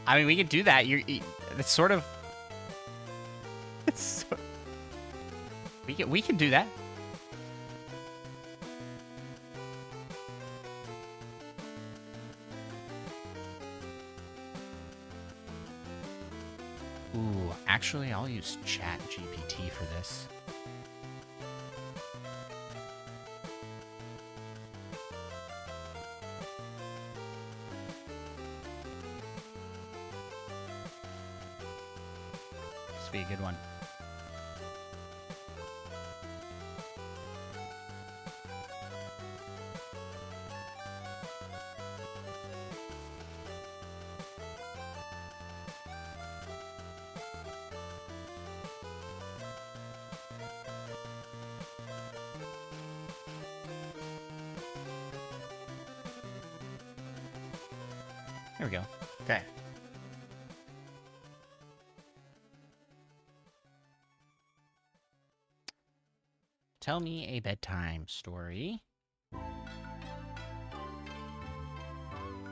I mean, we could do that. It's sort of... We can do that. Ooh, actually, I'll use Chat GPT for this. Be a good one. There we go. Okay. Tell me a bedtime story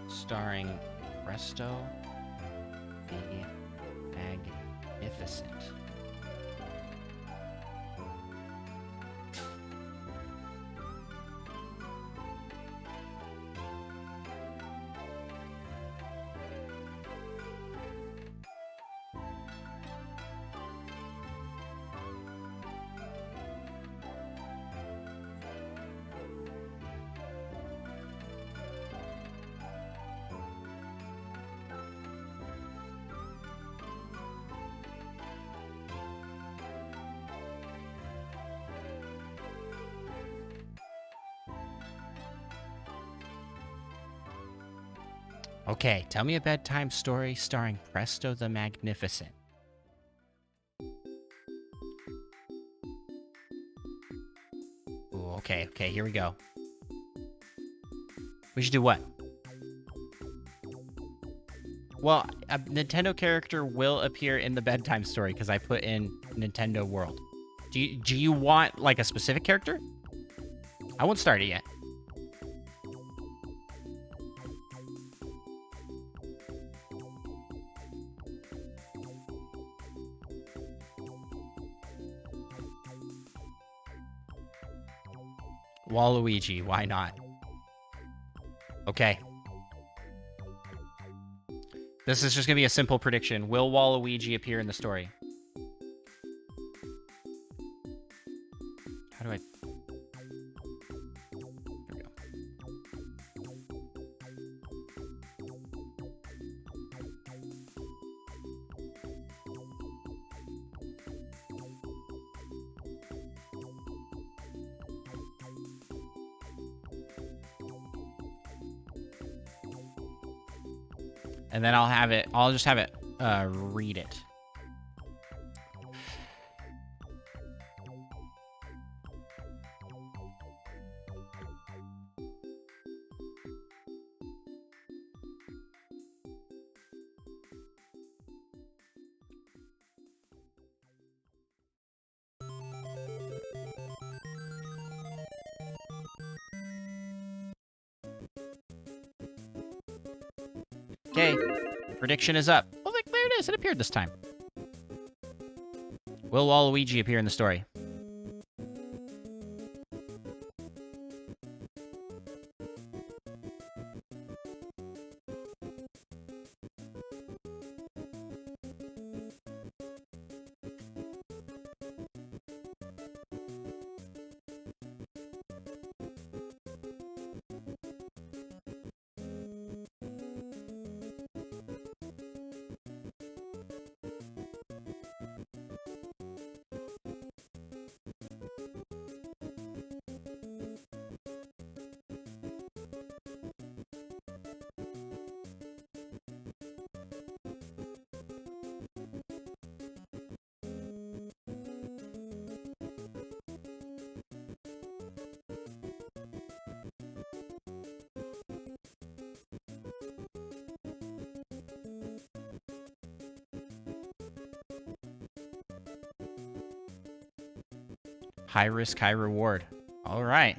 starring Presto the Magnificent. Okay, tell me a bedtime story starring Presto the Magnificent. Ooh, okay, here we go. We should do what? Well, a Nintendo character will appear in the bedtime story because I put in Nintendo World. Do you want like a specific character? I won't start it yet. Waluigi, why not? Okay. This is just gonna be a simple prediction. Will Waluigi appear in the story? How do I... There we go. And then I'll just have it read it. Okay, prediction is up. Oh, look, there it is. It appeared this time. Will Waluigi appear in the story? High risk, high reward. All right.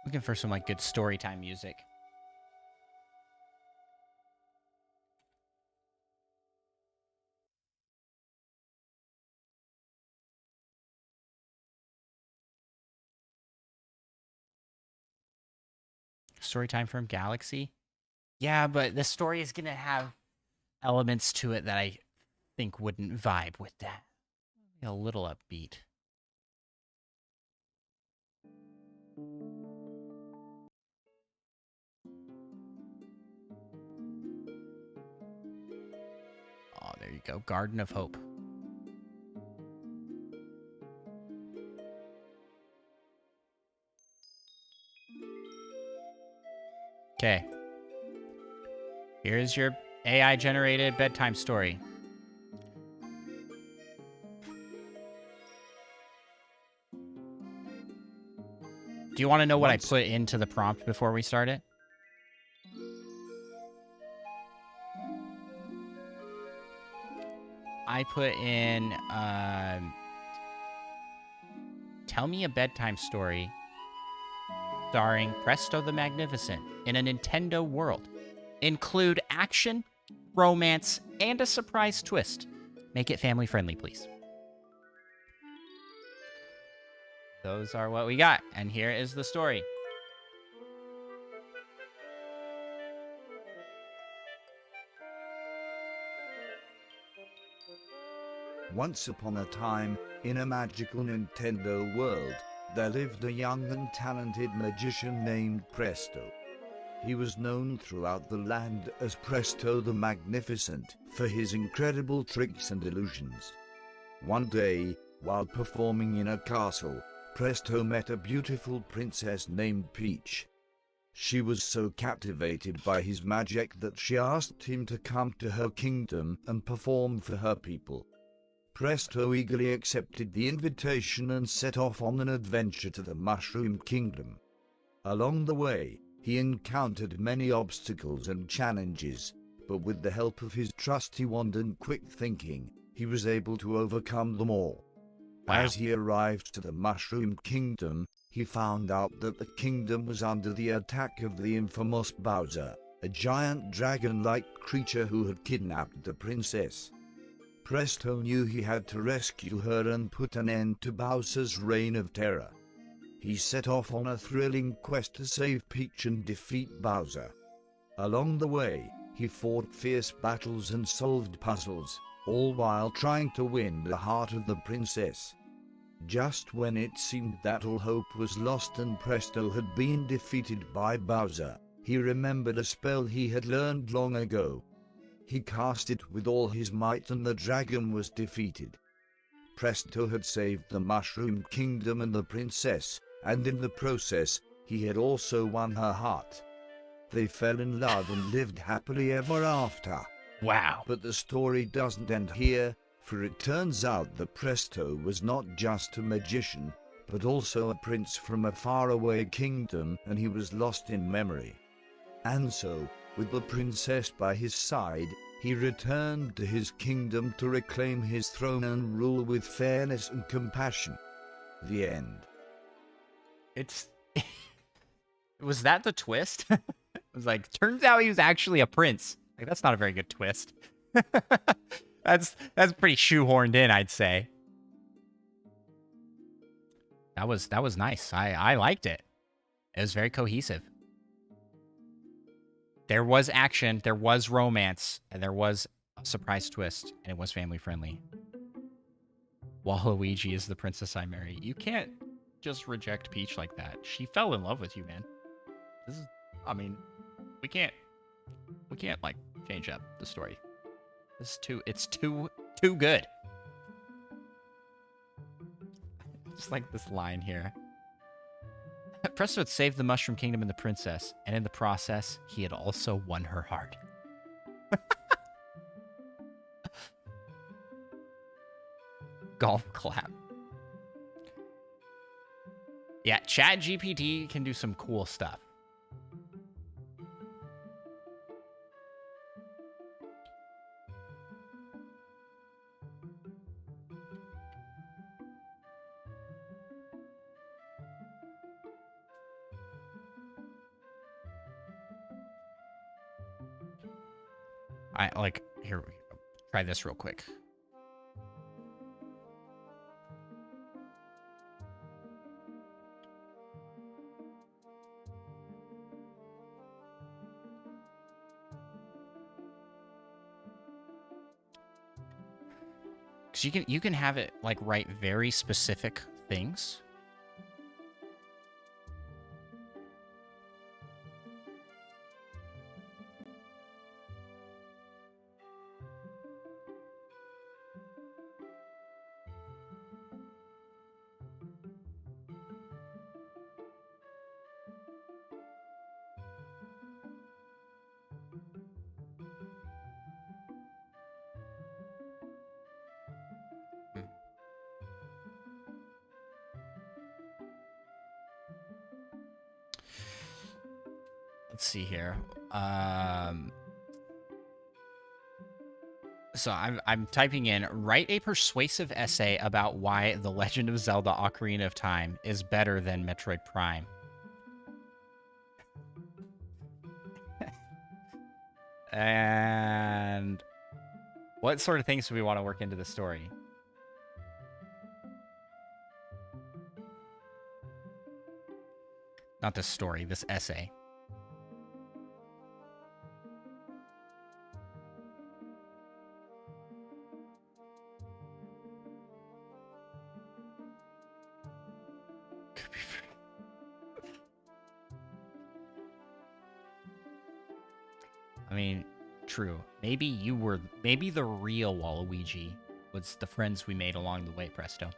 Looking for some like good story time music. Story time from Galaxy. Yeah, but the story is gonna have elements to it that I think wouldn't vibe with that. A little upbeat. Oh, there you go. Garden of Hope. Okay. Here's your AI-generated bedtime story. Do you want to know what I Once- put into the prompt before we start it? I put in, tell me a bedtime story starring Presto the Magnificent in a Nintendo world. Include action, romance, and a surprise twist. Make it family friendly, please. Those are what we got, and here is the story. Once upon a time, in a magical Nintendo world, there lived a young and talented magician named Presto. He was known throughout the land as Presto the Magnificent for his incredible tricks and illusions. One day, while performing in a castle, Presto met a beautiful princess named Peach. She was so captivated by his magic that she asked him to come to her kingdom and perform for her people. Presto eagerly accepted the invitation and set off on an adventure to the Mushroom Kingdom. Along the way, he encountered many obstacles and challenges, but with the help of his trusty wand and quick thinking, he was able to overcome them all. Wow. As he arrived to the Mushroom Kingdom, he found out that the kingdom was under the attack of the infamous Bowser, a giant dragon-like creature who had kidnapped the princess. Presto knew he had to rescue her and put an end to Bowser's reign of terror. He set off on a thrilling quest to save Peach and defeat Bowser. Along the way, he fought fierce battles and solved puzzles, all while trying to win the heart of the princess. Just when it seemed that all hope was lost and Presto had been defeated by Bowser, he remembered a spell he had learned long ago. He cast it with all his might and the dragon was defeated. Presto had saved the Mushroom Kingdom and the princess, and in the process, he had also won her heart. They fell in love and lived happily ever after. Wow. But the story doesn't end here, for it turns out that Presto was not just a magician, but also a prince from a faraway kingdom, and he was lost in memory. And so, with the princess by his side, he returned to his kingdom to reclaim his throne and rule with fairness and compassion. The end. It's... Was that the twist? It was like, turns out he was actually a prince. Like, that's not a very good twist. That's pretty shoehorned in, I'd say. That was nice. I liked it. It was very cohesive. There was action, there was romance, and there was a surprise twist, and it was family friendly. Waluigi is the princess I marry. You can't just reject Peach like that. She fell in love with you, man. This is, I mean, we can't like change up the story. It's too good. Just like this line here. Presto had saved the Mushroom Kingdom and the princess, and in the process, he had also won her heart. Golf clap. Yeah, ChatGPT can do some cool stuff. Here, try this real quick. Because you can have it like write very specific things. let's see here. So I'm typing in, write a persuasive essay about why The Legend of Zelda Ocarina of Time is better than Metroid Prime. And what sort of things do we want to work into the story? Not this story, this essay. I mean, true. Maybe the real Waluigi was the friends we made along the way, Presto.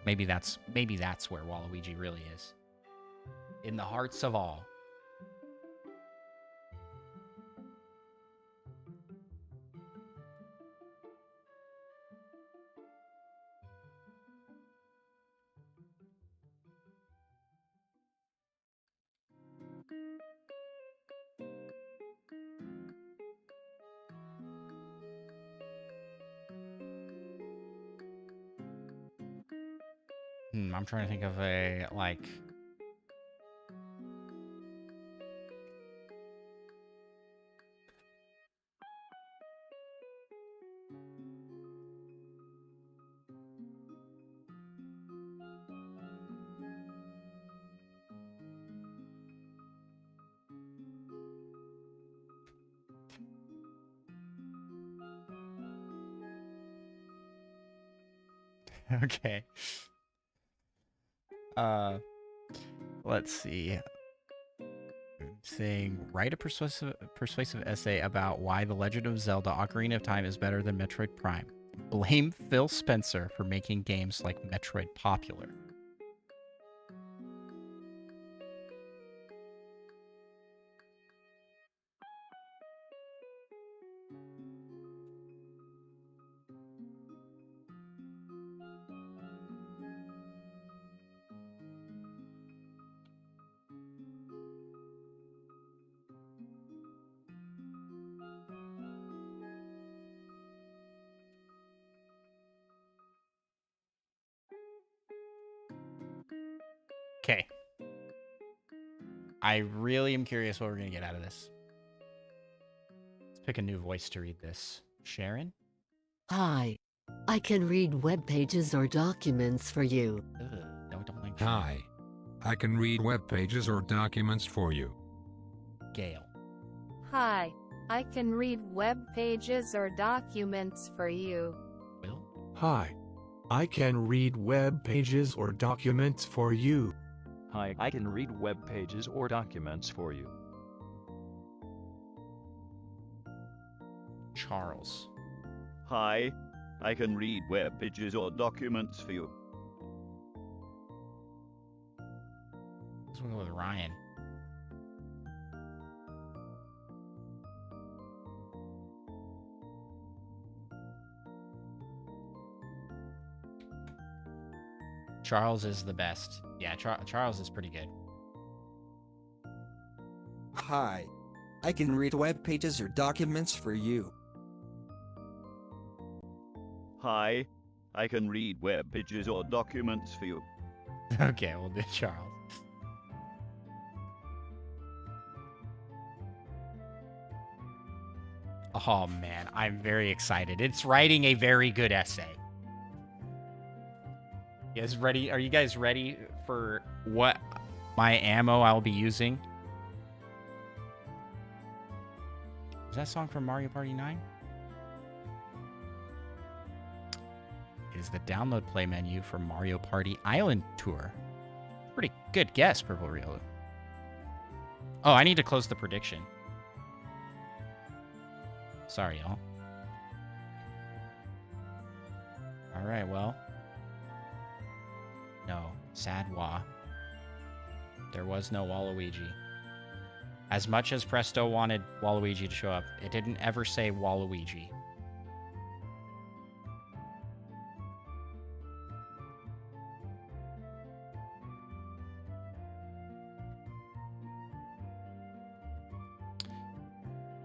Maybe that's where Waluigi really is. In the hearts of all. I'm trying to think of a, like... Okay. Let's see. Saying, write a persuasive essay about why The Legend of Zelda Ocarina of Time is better than Metroid Prime. Blame Phil Spencer for making games like Metroid popular. Okay. I really am curious what we're going to get out of this. Let's pick a new voice to read this. Sharon? Hi. I can read web pages or documents for you. Ugh, don't like Sharon. Hi. I can read web pages or documents for you. Gail. Hi. I can read web pages or documents for you. Will? Hi. I can read web pages or documents for you. Hi, I can read web pages or documents for you. Charles. Hi. I can read web pages or documents for you. Let's go with Ryan. Charles is the best. Yeah, Charles is pretty good. Hi. I can read web pages or documents for you. Hi. I can read web pages or documents for you. Okay, we'll do Charles. Oh man, I'm very excited. It's writing a very good essay. You guys ready? Are you guys ready for what my ammo I'll be using? Is that song from Mario Party 9? It is the download play menu for Mario Party Island Tour. Pretty good guess, Purple Real. Oh, I need to close the prediction. Sorry, y'all. Alright, well. No. Sad wah. There was no Waluigi. As much as Presto wanted Waluigi to show up, it didn't ever say Waluigi.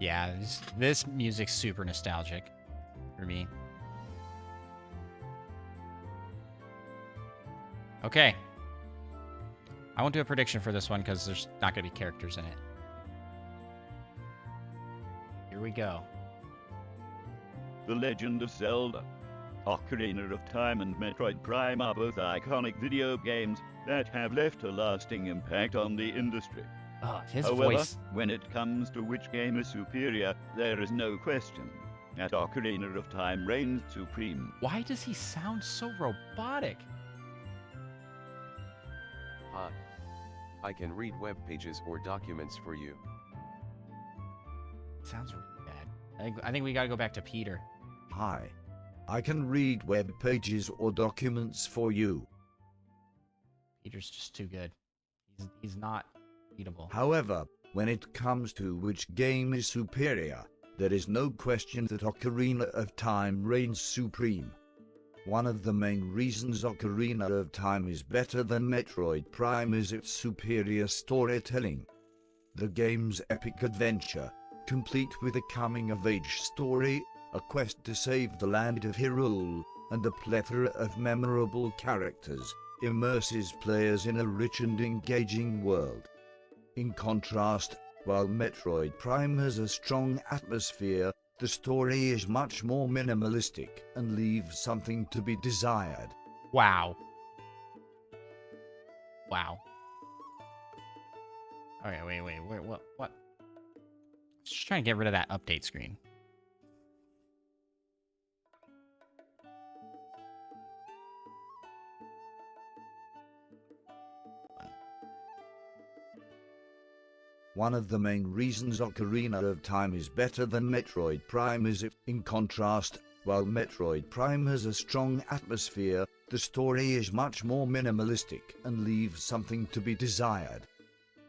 Yeah, this music's super nostalgic for me. Okay. I won't do a prediction for this one because there's not going to be characters in it. Here we go. The Legend of Zelda, Ocarina of Time and Metroid Prime are both iconic video games that have left a lasting impact on the industry. Oh, his However, voice. when it comes to which game is superior, there is no question that Ocarina of Time reigns supreme. Why does he sound so robotic? Hi. I can read web pages or documents for you. Sounds really bad. I think we gotta go back to Peter. Hi. I can read web pages or documents for you. Peter's just too good. He's not readable. However, when it comes to which game is superior, there is no question that Ocarina of Time reigns supreme. One of the main reasons Ocarina of Time is better than Metroid Prime is its superior storytelling. The game's epic adventure, complete with a coming-of-age story, a quest to save the land of Hyrule, and a plethora of memorable characters, immerses players in a rich and engaging world. In contrast, while Metroid Prime has a strong atmosphere, the story is much more minimalistic and leaves something to be desired. Wow. Wow. Okay, wait. What? Just trying to get rid of that update screen. One of the main reasons Ocarina of Time is better than Metroid Prime is it, in contrast, while Metroid Prime has a strong atmosphere, the story is much more minimalistic and leaves something to be desired.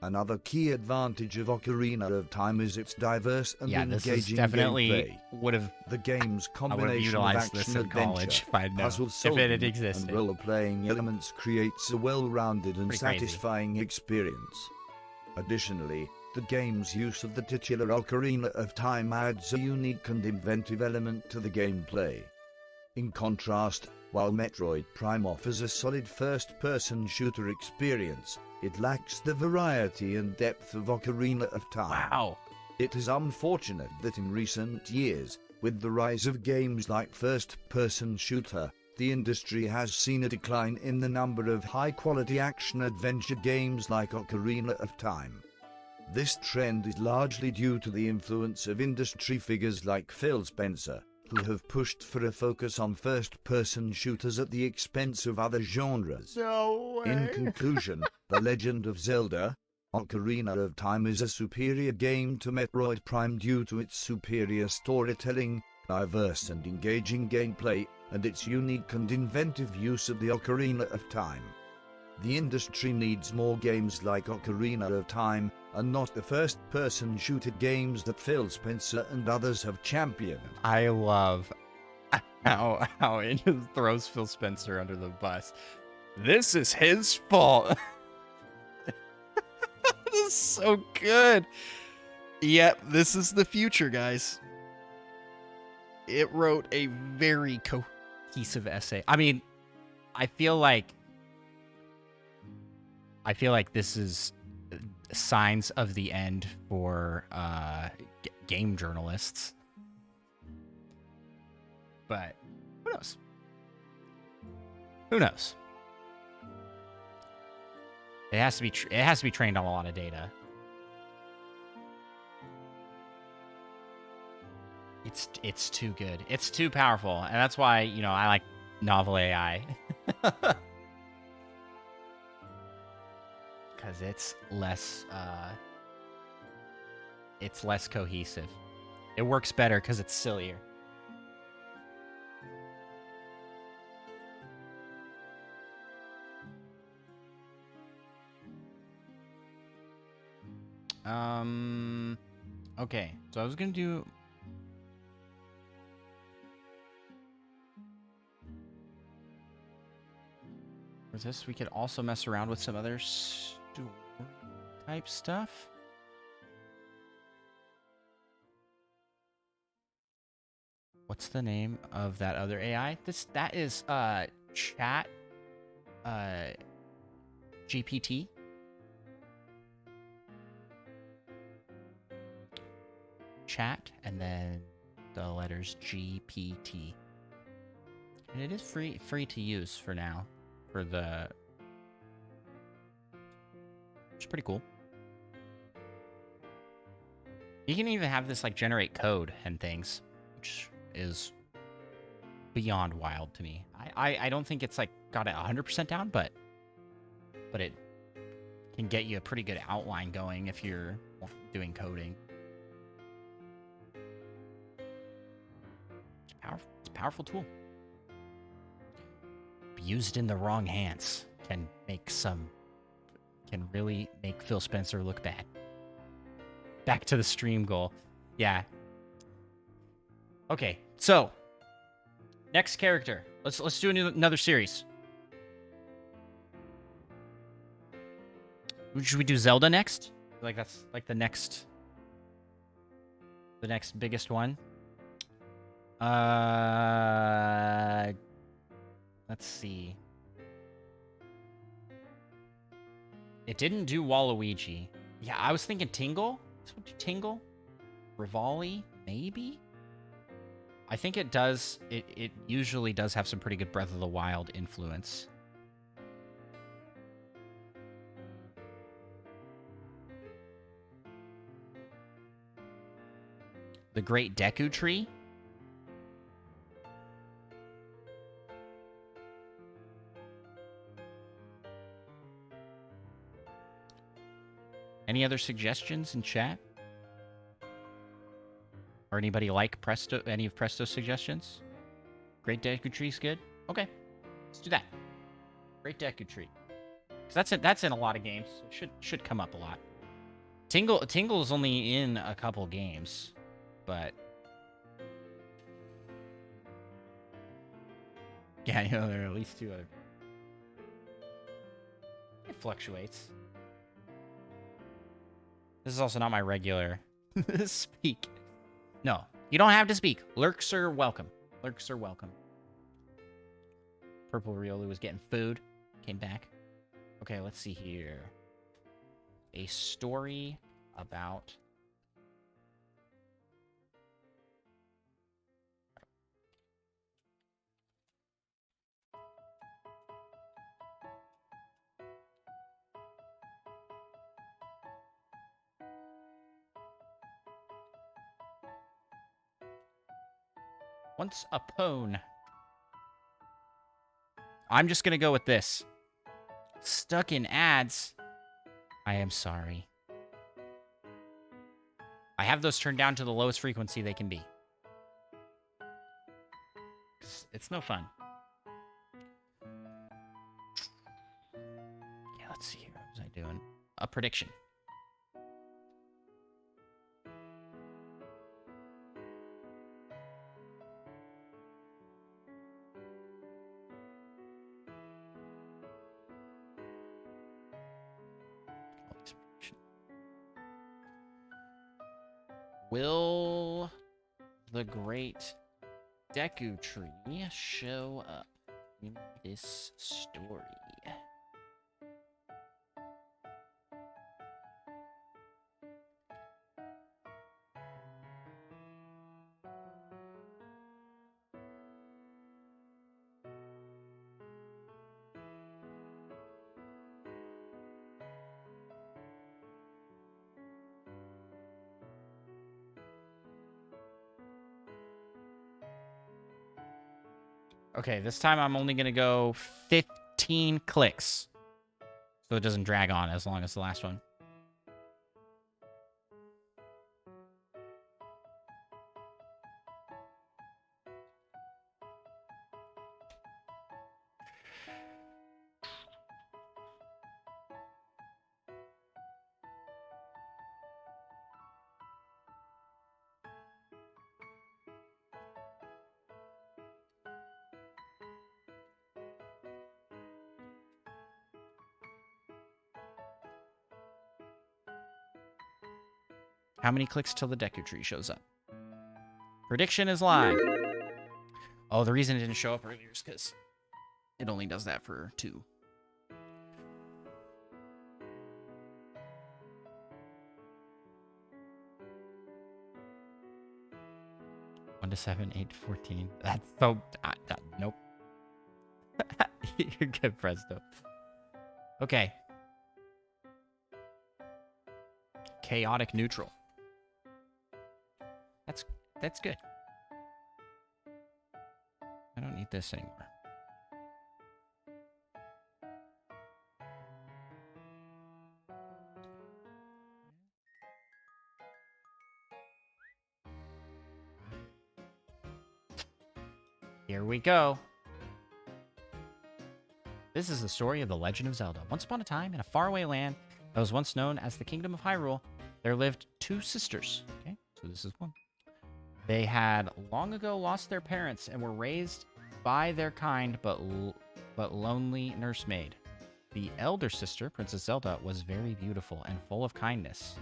Another key advantage of Ocarina of Time is its diverse and engaging this is definitely gameplay. The game's combination of action, adventure, puzzle if solving, it had existed. and role-playing elements creates a well-rounded and Pretty crazy. satisfying experience. Additionally, the game's use of the titular Ocarina of Time adds a unique and inventive element to the gameplay. In contrast, while Metroid Prime offers a solid first-person shooter experience, it lacks the variety and depth of Ocarina of Time. Wow. It is unfortunate that in recent years, with the rise of games like first-person shooter, the industry has seen a decline in the number of high-quality action-adventure games like Ocarina of Time. This trend is largely due to the influence of industry figures like Phil Spencer, who have pushed for a focus on first-person shooters at the expense of other genres. No way. In conclusion, The Legend of Zelda, Ocarina of Time is a superior game to Metroid Prime due to its superior storytelling, diverse and engaging gameplay, and its unique and inventive use of the Ocarina of Time. The industry needs more games like Ocarina of Time, and not the first-person shooter games that Phil Spencer and others have championed. I love how it just throws Phil Spencer under the bus. This is his fault. This is so good. Yep, this is the future, guys. It wrote a very cohesive essay. I mean, I feel like this is signs of the end for game journalists. But who knows? Who knows? It has to be trained on a lot of data. It's too good. It's too powerful, and that's why, you know, I like novel AI. Because it's less cohesive. It works better because it's sillier. Okay, so I was gonna do. With this, we could also mess around with some other store type stuff. What's the name of that other AI? That is chat GPT. Chat and then the letters GPT. And it is free to use for now. For the... It's pretty cool. You can even have this like generate code and things, which is beyond wild to me. I don't think it's like got it 100% down, but it can get you a pretty good outline going if you're doing coding. It's a powerful tool. Used in the wrong hands can really make Phil Spencer look bad. Back to the stream goal. Yeah. Okay, so next character. Let's do another series. Should we do Zelda next? Like that's like the next biggest one. Let's see. It didn't do Waluigi. Yeah, I was thinking Tingle. This would do Tingle. Rivali, maybe? I think it does. It usually does have some pretty good Breath of the Wild influence. The Great Deku Tree. Any other suggestions in chat? Or anybody like Presto? Any of Presto's suggestions? Great Deku Tree's good. Okay, let's do that. Great Deku Tree. Cause that's in a lot of games. It should come up a lot. Tingle is only in a couple games, but yeah, you know there are at least 2 other. It fluctuates. This is also not my regular speak. No, you don't have to speak. Lurks are welcome. Lurks are welcome. Purple Riolu was getting food. Came back. Okay, let's see here. A story about... Once upon. I'm just gonna go with this. Stuck in ads. I am sorry. I have those turned down to the lowest frequency they can be. It's no fun. Yeah, let's see here. What was I doing? A prediction. Will the Great Deku Tree show up in this story? Okay, this time I'm only going to go 15 clicks. So it doesn't drag on as long as the last one. How many clicks till the Deku Tree shows up? Prediction is live. Oh, the reason it didn't show up earlier is because it only does that for 2. One to 7, 8 to 14. That's so... nope. You're good, Presto. Okay. Chaotic neutral. That's good. I don't need this anymore. Here we go. This is the story of the Legend of Zelda. Once upon a time, in a faraway land that was once known as the Kingdom of Hyrule, there lived 2 sisters. Okay, so this is one. They had long ago lost their parents and were raised by their kind but lonely nursemaid. The elder sister, Princess Zelda, was very beautiful and full of kindness.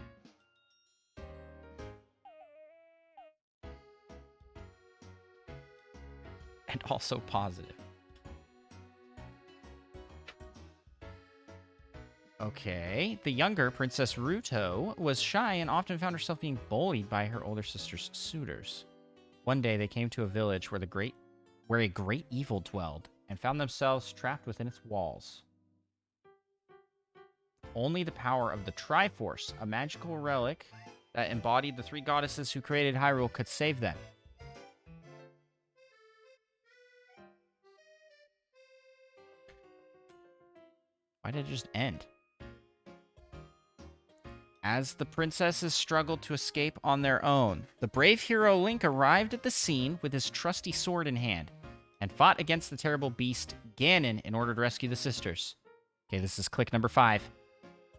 And also positive. Okay. The younger, Princess Ruto, was shy and often found herself being bullied by her older sister's suitors. One day, they came to a village where a great evil dwelled and found themselves trapped within its walls. Only the power of the Triforce, a magical relic that embodied the 3 goddesses who created Hyrule, could save them. Why did it just end? As the princesses struggled to escape on their own, the brave hero Link arrived at the scene with his trusty sword in hand and fought against the terrible beast Ganon in order to rescue the sisters. Okay, this is click number 5.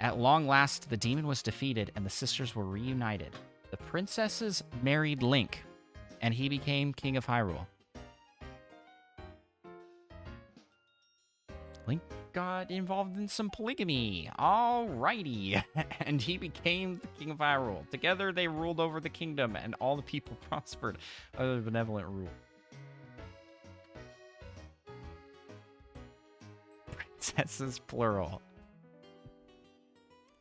At long last, the demon was defeated and the sisters were reunited. The princesses married Link, and he became King of Hyrule. Link got involved in some polygamy. Alrighty. And he became the King of Hyrule. Together they ruled over the kingdom, and all the people prospered under the benevolent rule. Princesses, plural.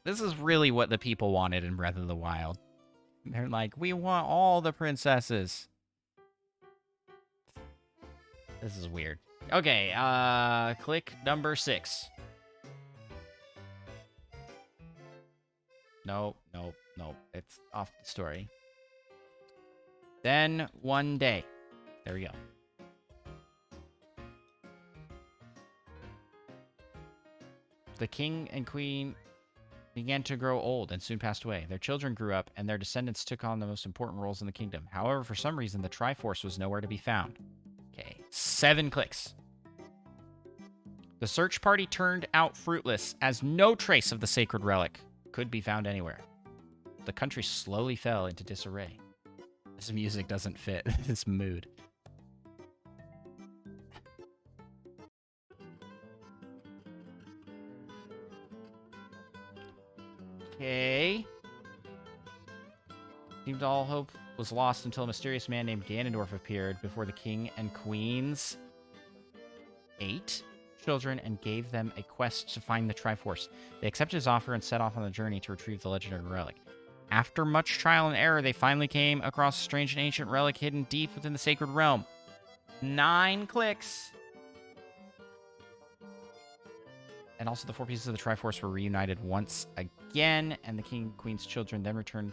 This is really what the people wanted in Breath of the Wild. They're like, we want all the princesses. This is weird. Okay, click number 6. Nope. It's off the story. Then one day. There we go. The king and queen began to grow old and soon passed away. Their children grew up, and their descendants took on the most important roles in the kingdom. However, for some reason, the Triforce was nowhere to be found. Okay, 7 clicks. The search party turned out fruitless, as no trace of the sacred relic could be found anywhere. The country slowly fell into disarray. This music doesn't fit this mood. Okay. Seemed all hope was lost until a mysterious man named Ganondorf appeared before the king and queen's 8 children and gave them a quest to find the Triforce. They accepted his offer and set off on the journey to retrieve the legendary relic. After much trial and error, they finally came across a strange and ancient relic hidden deep within the sacred realm. 9 clicks. And also the 4 pieces of the Triforce were reunited once again, and the king and queen's children then returned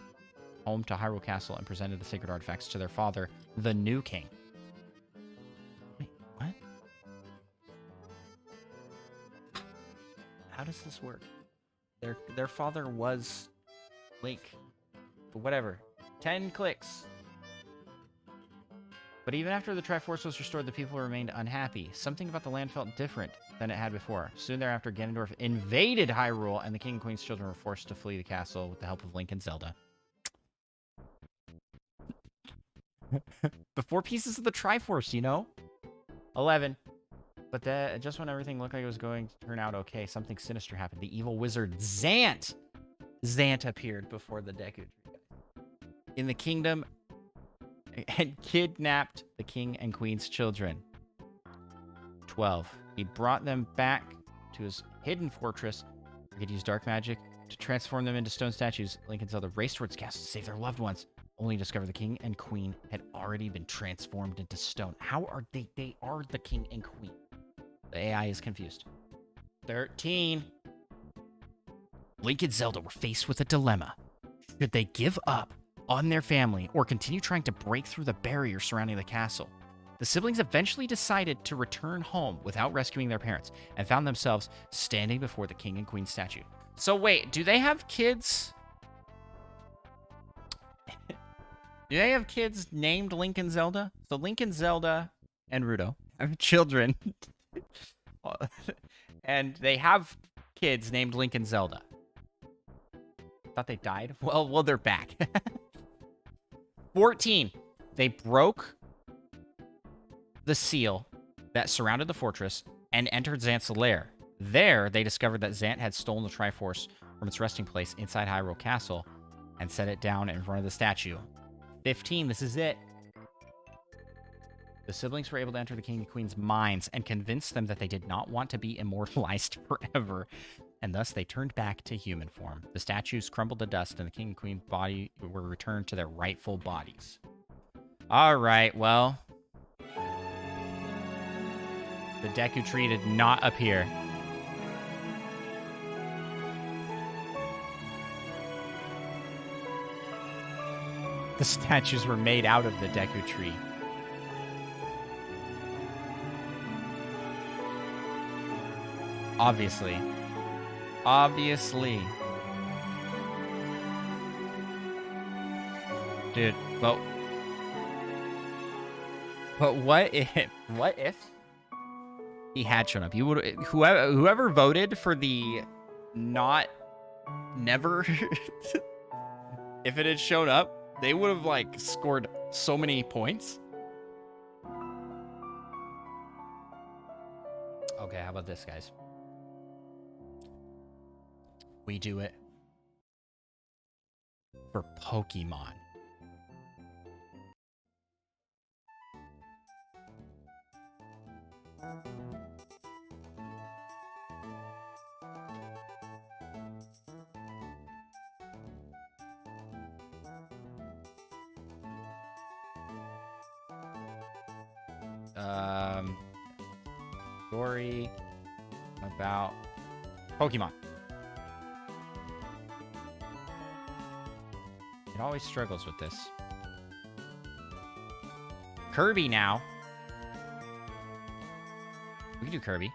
home to Hyrule Castle and presented the sacred artifacts to their father, the new king. Wait, what? How does this work? Their father was Link. But whatever. 10 clicks. But even after the Triforce was restored, the people remained unhappy. Something about the land felt different than it had before. Soon thereafter, Ganondorf invaded Hyrule, and the king and queen's children were forced to flee the castle with the help of Link and Zelda. The 4 pieces of the Triforce, you know? 11. But just when everything looked like it was going to turn out okay, something sinister happened. The evil wizard Zant appeared before the Deku Tree. In the kingdom, and kidnapped the king and queen's children. 12. He brought them back to his hidden fortress. He could use dark magic to transform them into stone statues. Link and Zelda raced towards the castle to save their loved ones, only to discover the king and queen had already been transformed into stone. How are they? They are the king and queen. The AI is confused. 13. Link and Zelda were faced with a dilemma. Should they give up on their family or continue trying to break through the barrier surrounding the castle? The siblings eventually decided to return home without rescuing their parents and found themselves standing before the king and queen statue. So wait, do they have kids? Do they have kids named Link and Zelda? So Link and Zelda and Ruto have children. And they have kids named Link and Zelda. Thought they died? Well, they're back. 14. They broke the seal that surrounded the fortress and entered Xant's lair. There, they discovered that Xant had stolen the Triforce from its resting place inside Hyrule Castle and set it down in front of the statue. 15. This is it. The siblings were able to enter the king and queen's minds and convince them that they did not want to be immortalized forever, and thus they turned back to human form. The statues crumbled to dust, and the king and queen body were returned to their rightful bodies. All right, well, the Deku Tree did not appear. The statues were made out of the Deku Tree. Obviously. Dude, but what if he had shown up? You would whoever voted for the never if it had shown up, they would have like scored so many points. Okay, how about this, guys? We do it for Pokemon. Story about Pokemon. It always struggles with this. Kirby now. We can do Kirby.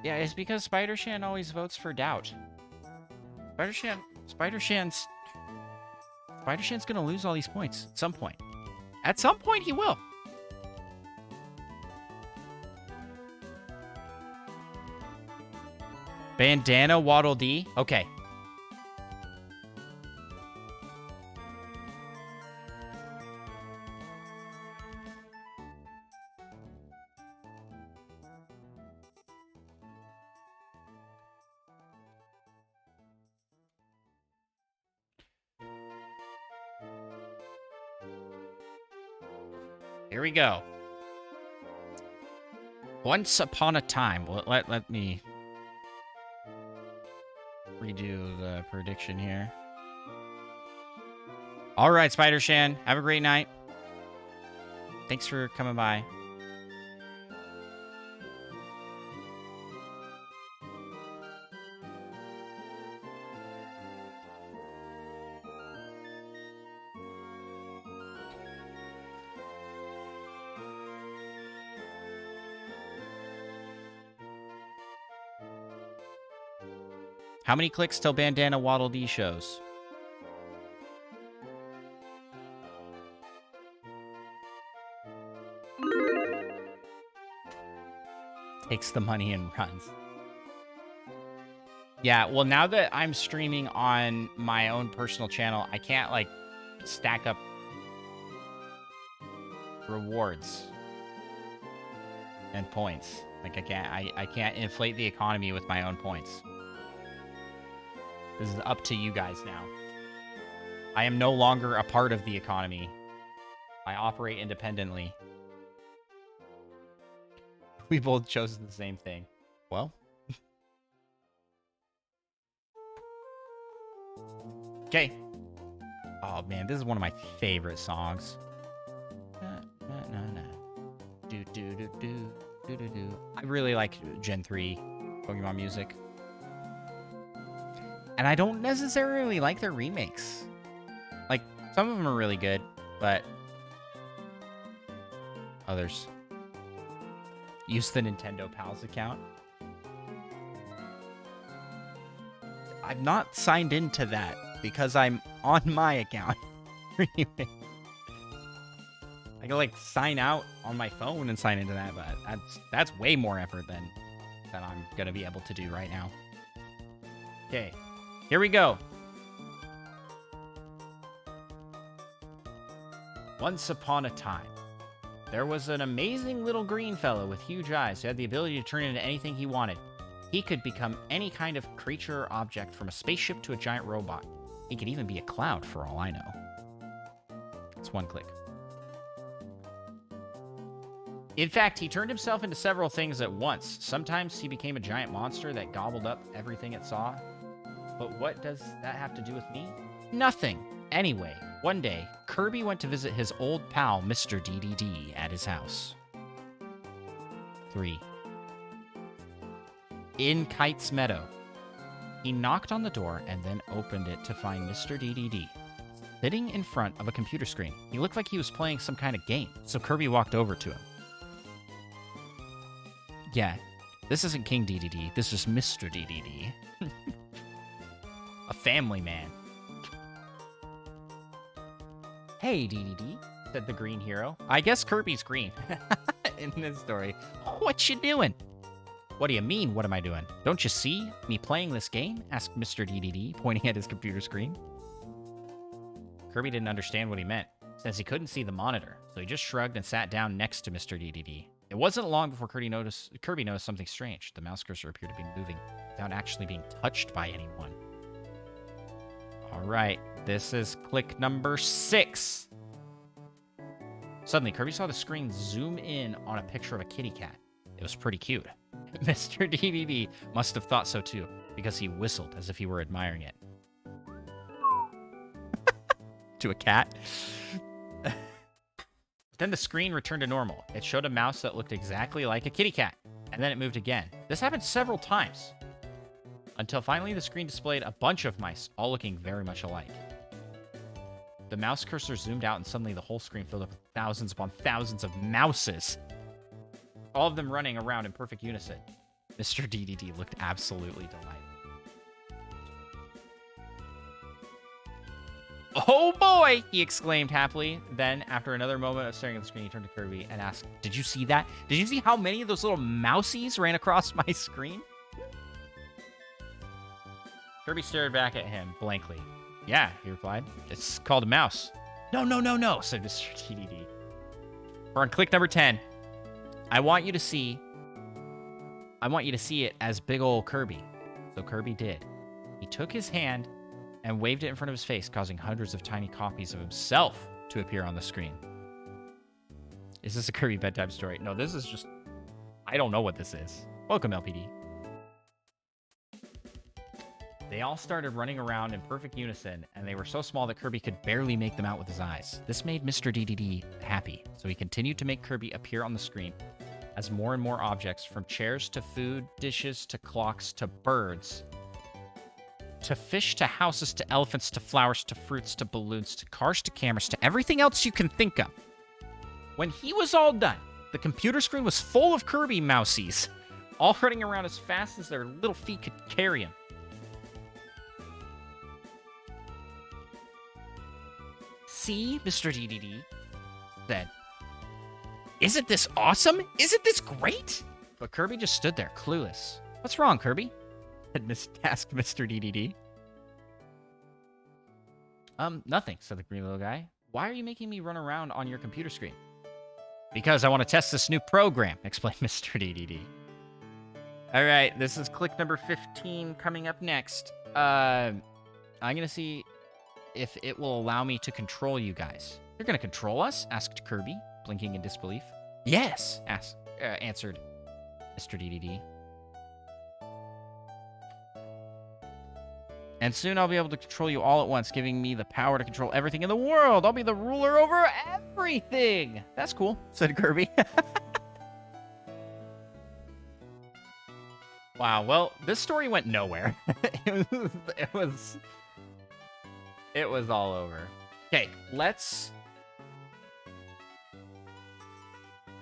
Yeah, it's because Spider-Shan always votes for doubt. Spider-Shan's gonna lose all these points at some point. At some point, he will. Bandana Waddle Dee. Okay. Here we go. Once upon a time. Well, let me redo the prediction here. All right, Spider-Shan. Have a great night. Thanks for coming by. How many clicks till Bandana Waddle Dee shows? Takes the money and runs. Yeah, well, now that I'm streaming on my own personal channel, I can't, like, stack up rewards and points. Like, I can't inflate the economy with my own points. This is up to you guys now. I am no longer a part of the economy. I operate independently. We both chose the same thing. Well. Okay. Oh, man, this is one of my favorite songs. I really like Gen 3 Pokemon music. And I don't necessarily like their remakes. Like, some of them are really good, but others. Use the Nintendo Pals account. I'm not signed into that because I'm on my account. Anyway. I can like sign out on my phone and sign into that, but that's way more effort than I'm gonna be able to do right now. Okay, here we go. Once upon a time, there was an amazing little green fellow with huge eyes who had the ability to turn into anything he wanted. He could become any kind of creature or object, from a spaceship to a giant robot. He could even be a cloud for all I know. It's one click. In fact, he turned himself into several things at once. Sometimes he became a giant monster that gobbled up everything it saw. But what does that have to do with me? Nothing. Anyway, one day, Kirby went to visit his old pal, Mr. DDD, at his house. 3. In Kite's Meadow. He knocked on the door and then opened it to find Mr. DDD sitting in front of a computer screen. He looked like he was playing some kind of game, so Kirby walked over to him. Yeah, this isn't King DDD, this is Mr. DDD. A family man. Hey, DDD, said the green hero. I guess Kirby's green in this story. What you doing? What do you mean, what am I doing? Don't you see me playing this game? Asked Mr. DDD, pointing at his computer screen. Kirby didn't understand what he meant, since he couldn't see the monitor, so he just shrugged and sat down next to Mr. DDD. It wasn't long before Kirby noticed something strange. The mouse cursor appeared to be moving without actually being touched by anyone. All right, this is click number 6. Suddenly, Kirby saw the screen zoom in on a picture of a kitty cat. It was pretty cute. Mr. DDD must have thought so too, because he whistled as if he were admiring it. To a cat. Then the screen returned to normal. It showed a mouse that looked exactly like a kitty cat, and then it moved again. This happened several times, until finally the screen displayed a bunch of mice, all looking very much alike. The mouse cursor zoomed out, and suddenly the whole screen filled up with thousands upon thousands of mouses, all of them running around in perfect unison. Mr. DDD looked absolutely delighted. Oh boy, he exclaimed happily. Then, after another moment of staring at the screen, he turned to Kirby and asked, did you see that? Did you see how many of those little mousies ran across my screen? Kirby stared back at him blankly. Yeah, he replied. It's called a mouse. No, said Mr. DDD. We're on click number 10. I want you to see it as big ol' Kirby. So Kirby did. He took his hand and waved it in front of his face, causing hundreds of tiny copies of himself to appear on the screen. Is this a Kirby bedtime story? No, this is just... I don't know what this is. Welcome, LPD. They all started running around in perfect unison, and they were so small that Kirby could barely make them out with his eyes. This made Mr. DDD happy, so he continued to make Kirby appear on the screen as more and more objects, from chairs to food, dishes to clocks to birds, to fish to houses to elephants to flowers to fruits to balloons to cars to cameras to everything else you can think of. When he was all done, the computer screen was full of Kirby mousies, all running around as fast as their little feet could carry him. See, Mr. DDD said, isn't this awesome? Isn't this great? But Kirby just stood there, clueless. What's wrong, Kirby? Asked Mr. DDD. Nothing, said the green little guy. Why are you making me run around on your computer screen? Because I want to test this new program, explained Mr. DDD. All right, this is click number 15 coming up next. I'm gonna see if it will allow me to control you guys. You're gonna control us? Asked Kirby, blinking in disbelief. Yes, answered Mr. DDD. And soon I'll be able to control you all at once, giving me the power to control everything in the world. I'll be the ruler over everything. That's cool, said Kirby. Wow, well, this story went nowhere. It was all over. Okay, let's...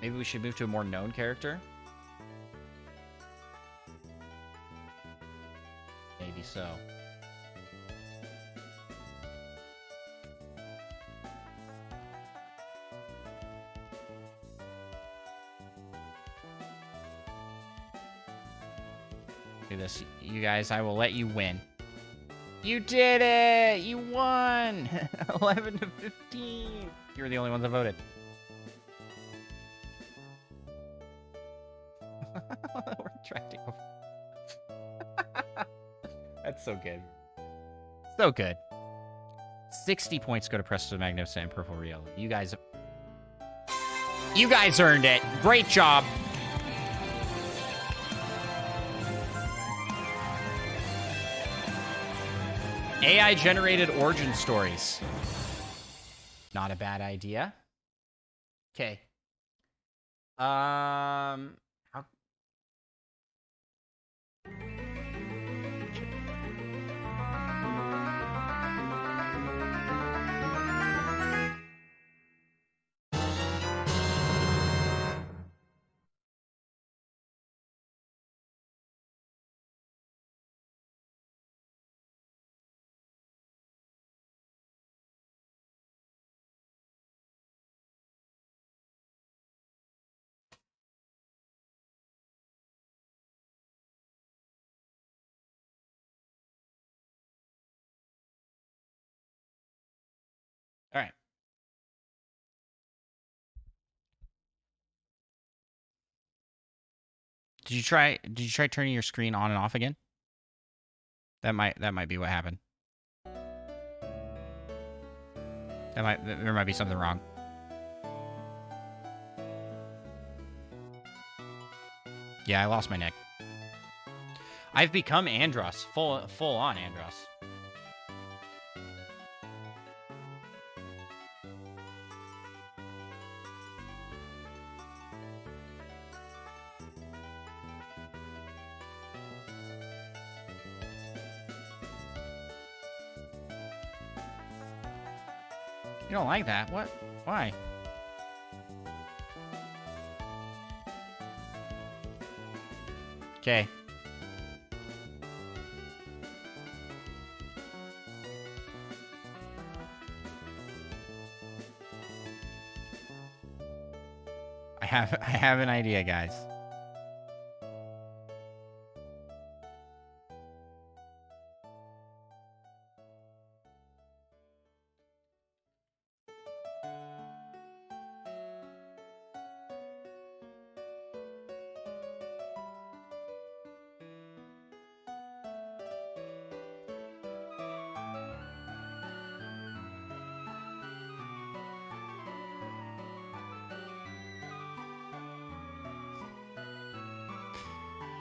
Maybe we should move to a more known character. Maybe so. Do this, you guys. I will let you win. You did it! You won! 11 to 15. You were the only ones that voted. We're attracting. That's so good. So good. 60 points go to Presto the Magnificent and Purple Rio. You guys earned it. Great job. AI-generated origin stories. Not a bad idea. Okay. How... All right. Did you try turning your screen on and off again? That might be what happened. There might be something wrong. Yeah, I lost my neck. I've become Andros, full on Andros. You don't like that? What? Why? Okay. I have an idea, guys.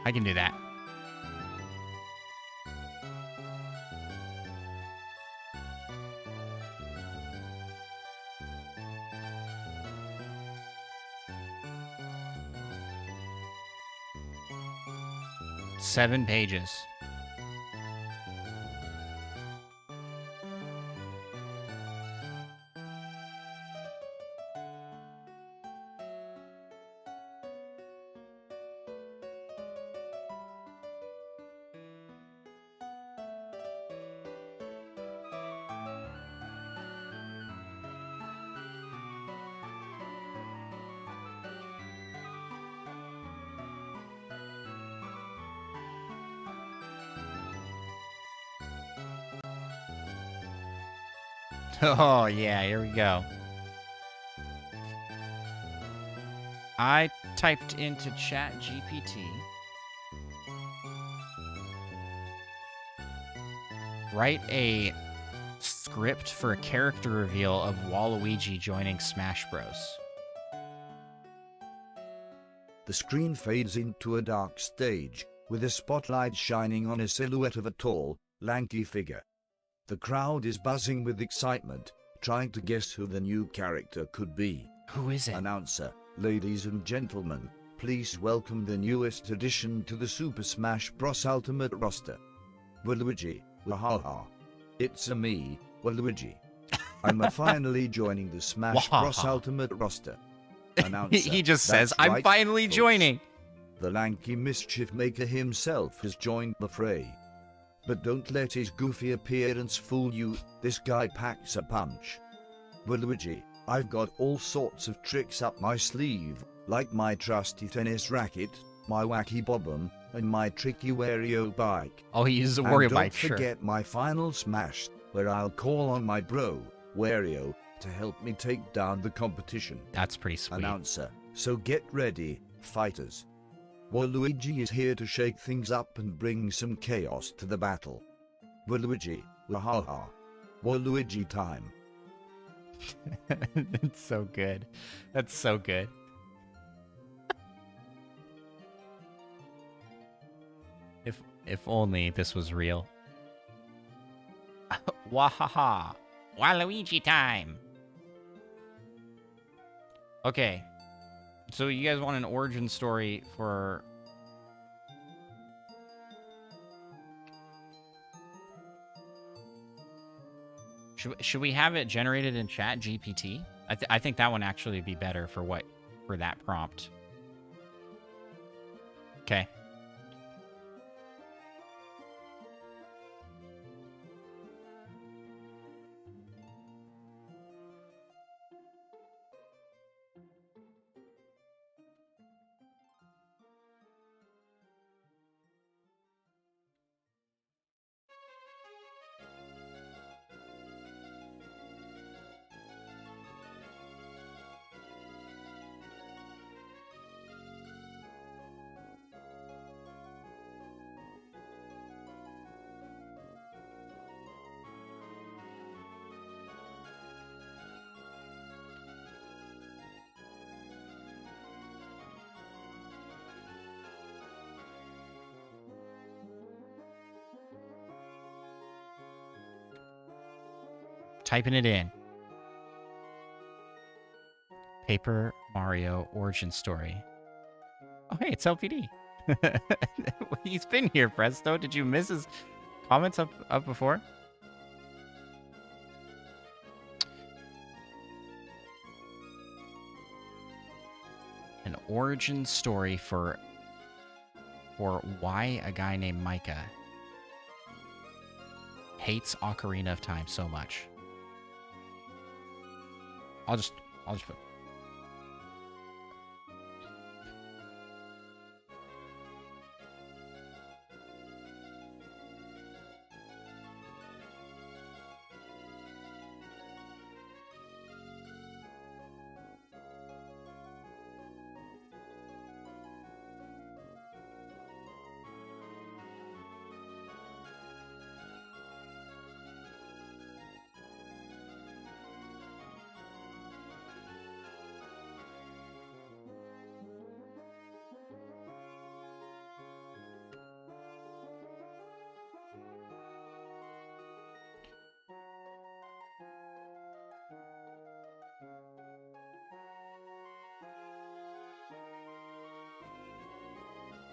I can do that. Seven pages. Oh, yeah, here we go. I typed into ChatGPT. Write a script for a character reveal of Waluigi joining Smash Bros. The screen fades into a dark stage, with a spotlight shining on a silhouette of a tall, lanky figure. The crowd is buzzing with excitement, trying to guess who the new character could be. Who is it? Announcer, ladies and gentlemen, please welcome the newest addition to the Super Smash Bros. Ultimate roster. Waluigi, wahaha. It's me, Waluigi. I'm finally joining the Smash Bros. Ultimate roster. Announcer, He just says, "That's I'm right, finally folks. joining." The lanky mischief maker himself has joined the fray. But don't let his goofy appearance fool you, this guy packs a punch. Waluigi, I've got all sorts of tricks up my sleeve, like my trusty tennis racket, my wacky bob-omb, and my tricky Wario bike. Oh, he uses a And Wario don't bike, sure. forget my final smash, where I'll call on my bro, Wario, to help me take down the competition. That's pretty sweet. Announcer, so get ready, fighters. Waluigi is here to shake things up and bring some chaos to the battle. Waluigi, wahaha. Waluigi time. That's so good. That's so good. If only this was real. Wahaha. Waluigi time. Okay. So you guys want an origin story for... Should we have it generated in Chat GPT? I think that one actually be better for that prompt. Okay. Typing it in. Paper Mario origin story. Oh, hey, it's LPD. He's been here, Presto. Did you miss his comments up before? An origin story for why a guy named Micah hates Ocarina of Time so much. I'll just put.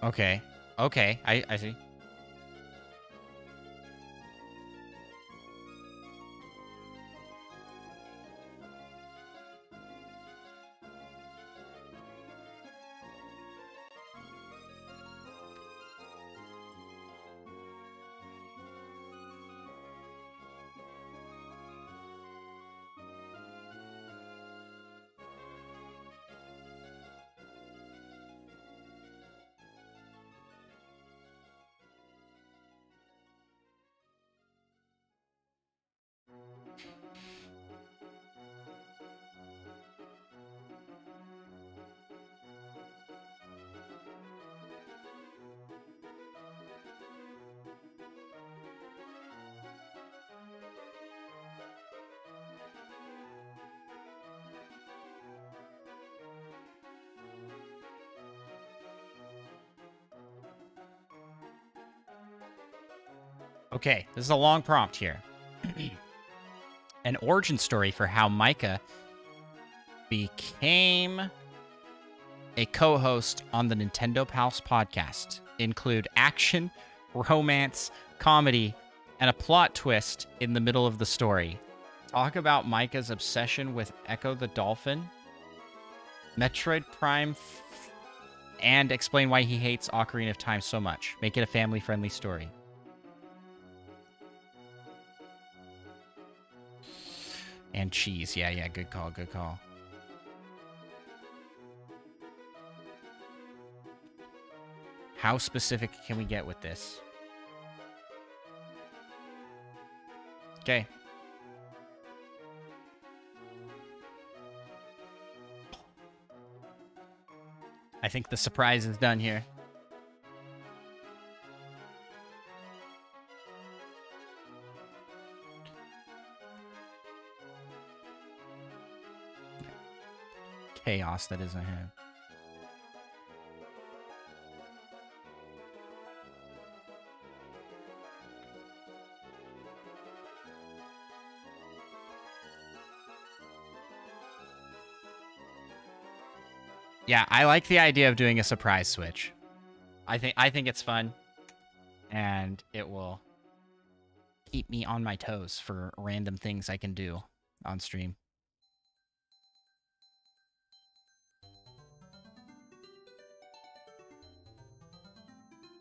Okay. Okay. I see. Okay, this is a long prompt here. An origin story for how Micah became a co-host on the Nintendo Pals podcast include action, romance, comedy, and a plot twist in the middle of the story. Talk about Micah's obsession with Echo the Dolphin, Metroid Prime, and explain why he hates Ocarina of Time so much. Make it a family-friendly story. And cheese. Yeah, good call, good call. How specific can we get with this? Okay. I think the surprise is done here. Chaos that is ahead. Yeah, I like the idea of doing a surprise switch. I think it's fun, and it will keep me on my toes for random things I can do on stream.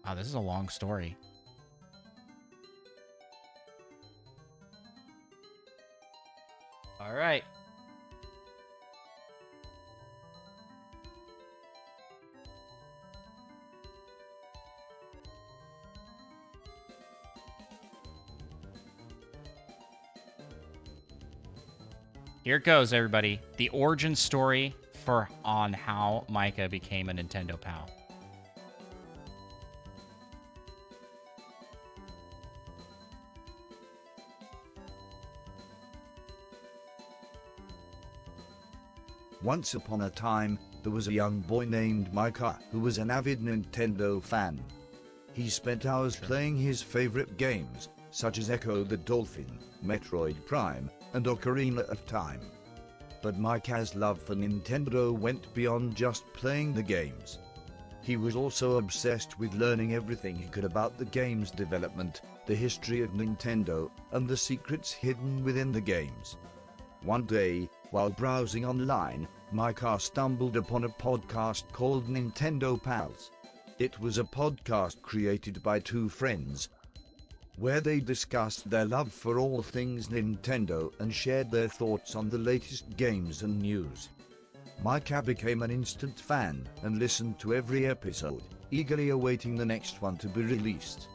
Wow, this is a long story. All right. Here it goes, everybody. The origin story on how Micah became a Nintendo pal. Once upon a time, there was a young boy named Micah who was an avid Nintendo fan. He spent hours playing his favorite games, such as Echo the Dolphin, Metroid Prime, and Ocarina of Time. But Micah's love for Nintendo went beyond just playing the games. He was also obsessed with learning everything he could about the game's development, the history of Nintendo, and the secrets hidden within the games. One day, while browsing online, Micah stumbled upon a podcast called Nintendo Pals. It was a podcast created by two friends, where they discussed their love for all things Nintendo and shared their thoughts on the latest games and news. Micah became an instant fan and listened to every episode, eagerly awaiting the next one to be released.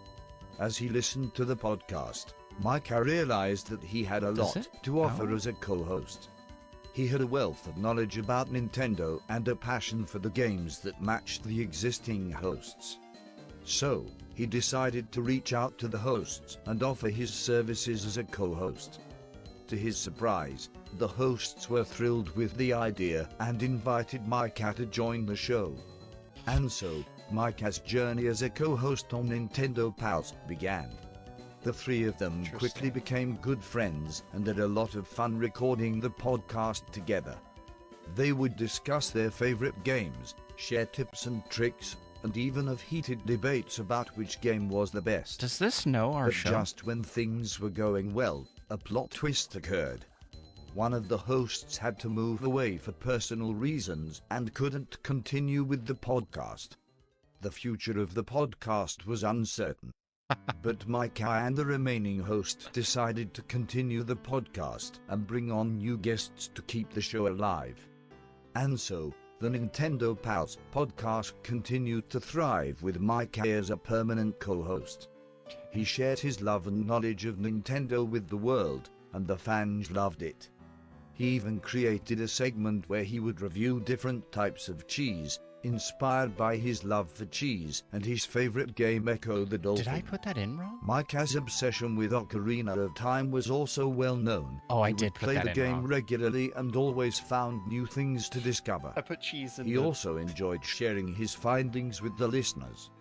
As he listened to the podcast, Micah realized that he had a lot to offer as a co-host. He had a wealth of knowledge about Nintendo and a passion for the games that matched the existing hosts. So, he decided to reach out to the hosts and offer his services as a co-host. To his surprise, the hosts were thrilled with the idea and invited Micah to join the show. And so, Micah's journey as a co-host on Nintendo Pals began. The three of them quickly became good friends and had a lot of fun recording the podcast together. They would discuss their favorite games, share tips and tricks, and even have heated debates about which game was the best. Does this know our show? But just when things were going well, a plot twist occurred. One of the hosts had to move away for personal reasons and couldn't continue with the podcast. The future of the podcast was uncertain. But Micah and the remaining host decided to continue the podcast and bring on new guests to keep the show alive. And so, the Nintendo Pals podcast continued to thrive with Micah as a permanent co-host. He shared his love and knowledge of Nintendo with the world, and the fans loved it. He even created a segment where he would review different types of cheese, inspired by his love for cheese and his favorite game Echo the Dolphin. Did I put that in wrong? Micah's obsession with Ocarina of Time was also well known. Oh, I did put that in wrong. He would play the game regularly and always found new things to discover. I put cheese in He also enjoyed sharing his findings with the listeners.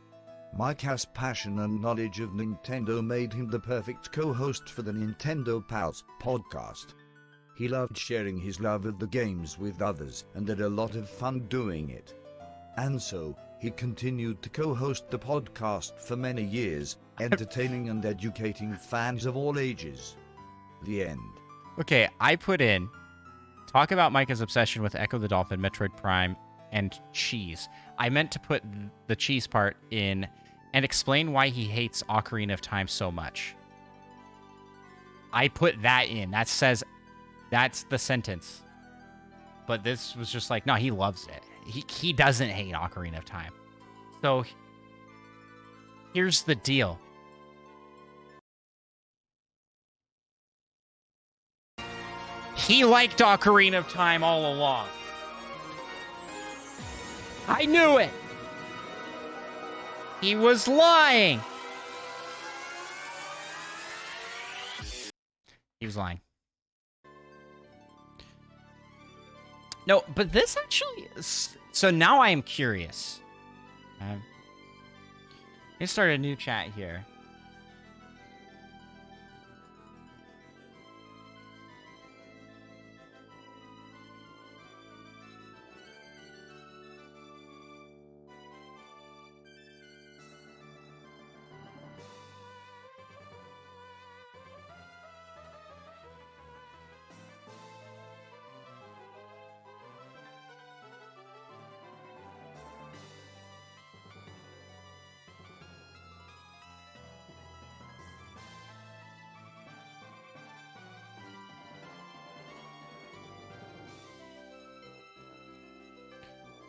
Mike's passion and knowledge of Nintendo made him the perfect co-host for the Nintendo Pals podcast. He loved sharing his love of the games with others and had a lot of fun doing it. And so, he continued to co-host the podcast for many years, entertaining and educating fans of all ages. The end. Okay, I put in, talk about Micah's obsession with Echo the Dolphin, Metroid Prime, and cheese. I meant to put the cheese part in and explain why he hates Ocarina of Time so much. I put that in. That says, that's the sentence. But this was just like, no, he loves it. He doesn't hate Ocarina of Time. So, here's the deal. He liked Ocarina of Time all along. I knew it! He was lying! He was lying. No, but this actually is... So now I am curious. Let's start a new chat here.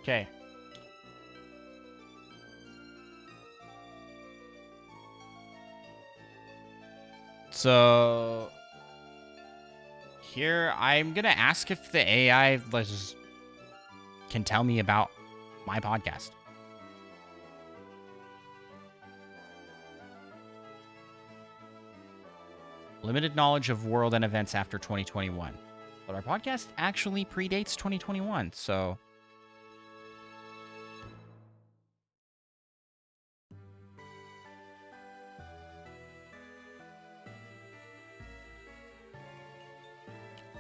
Okay. So here I'm gonna ask if the AI can tell me about my podcast. Limited knowledge of world and events after 2021. But our podcast actually predates 2021, so...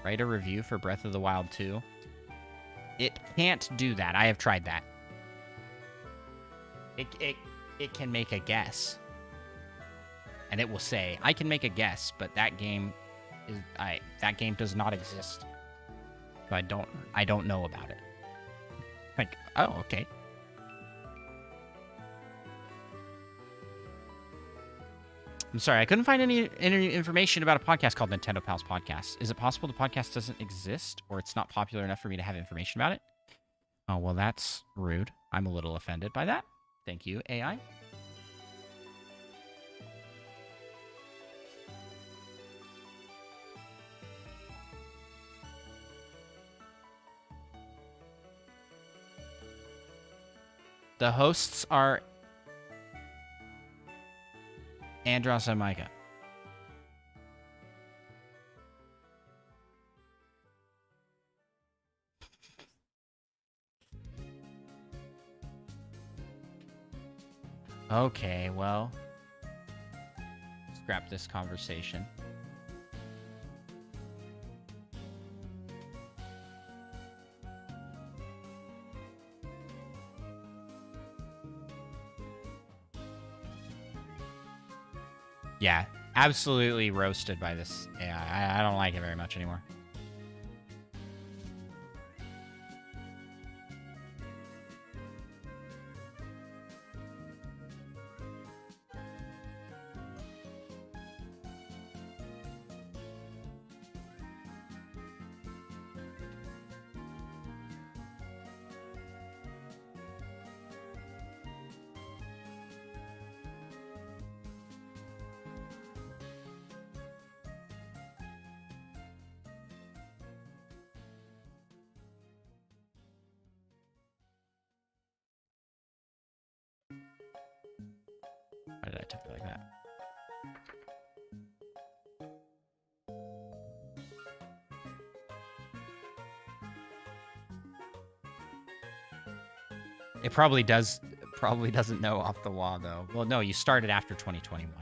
Write a review for Breath of the Wild 2. It can't do that. I have tried that. It can make a guess. And it will say, I can make a guess, but that game does not exist. So I don't know about it. Like, oh, okay. I'm sorry, I couldn't find any information about a podcast called Nintendo Pals Podcast. Is it possible the podcast doesn't exist, or it's not popular enough for me to have information about it? Oh, well, that's rude. I'm a little offended by that. Thank you, AI. The hosts are Andros and Micah. Okay, well, scrap this conversation. Yeah, absolutely roasted by this AI. I don't like it very much anymore. Why did I type it like that? It probably does Probably doesn't know off the wall, though. Well, no, you started after 2021.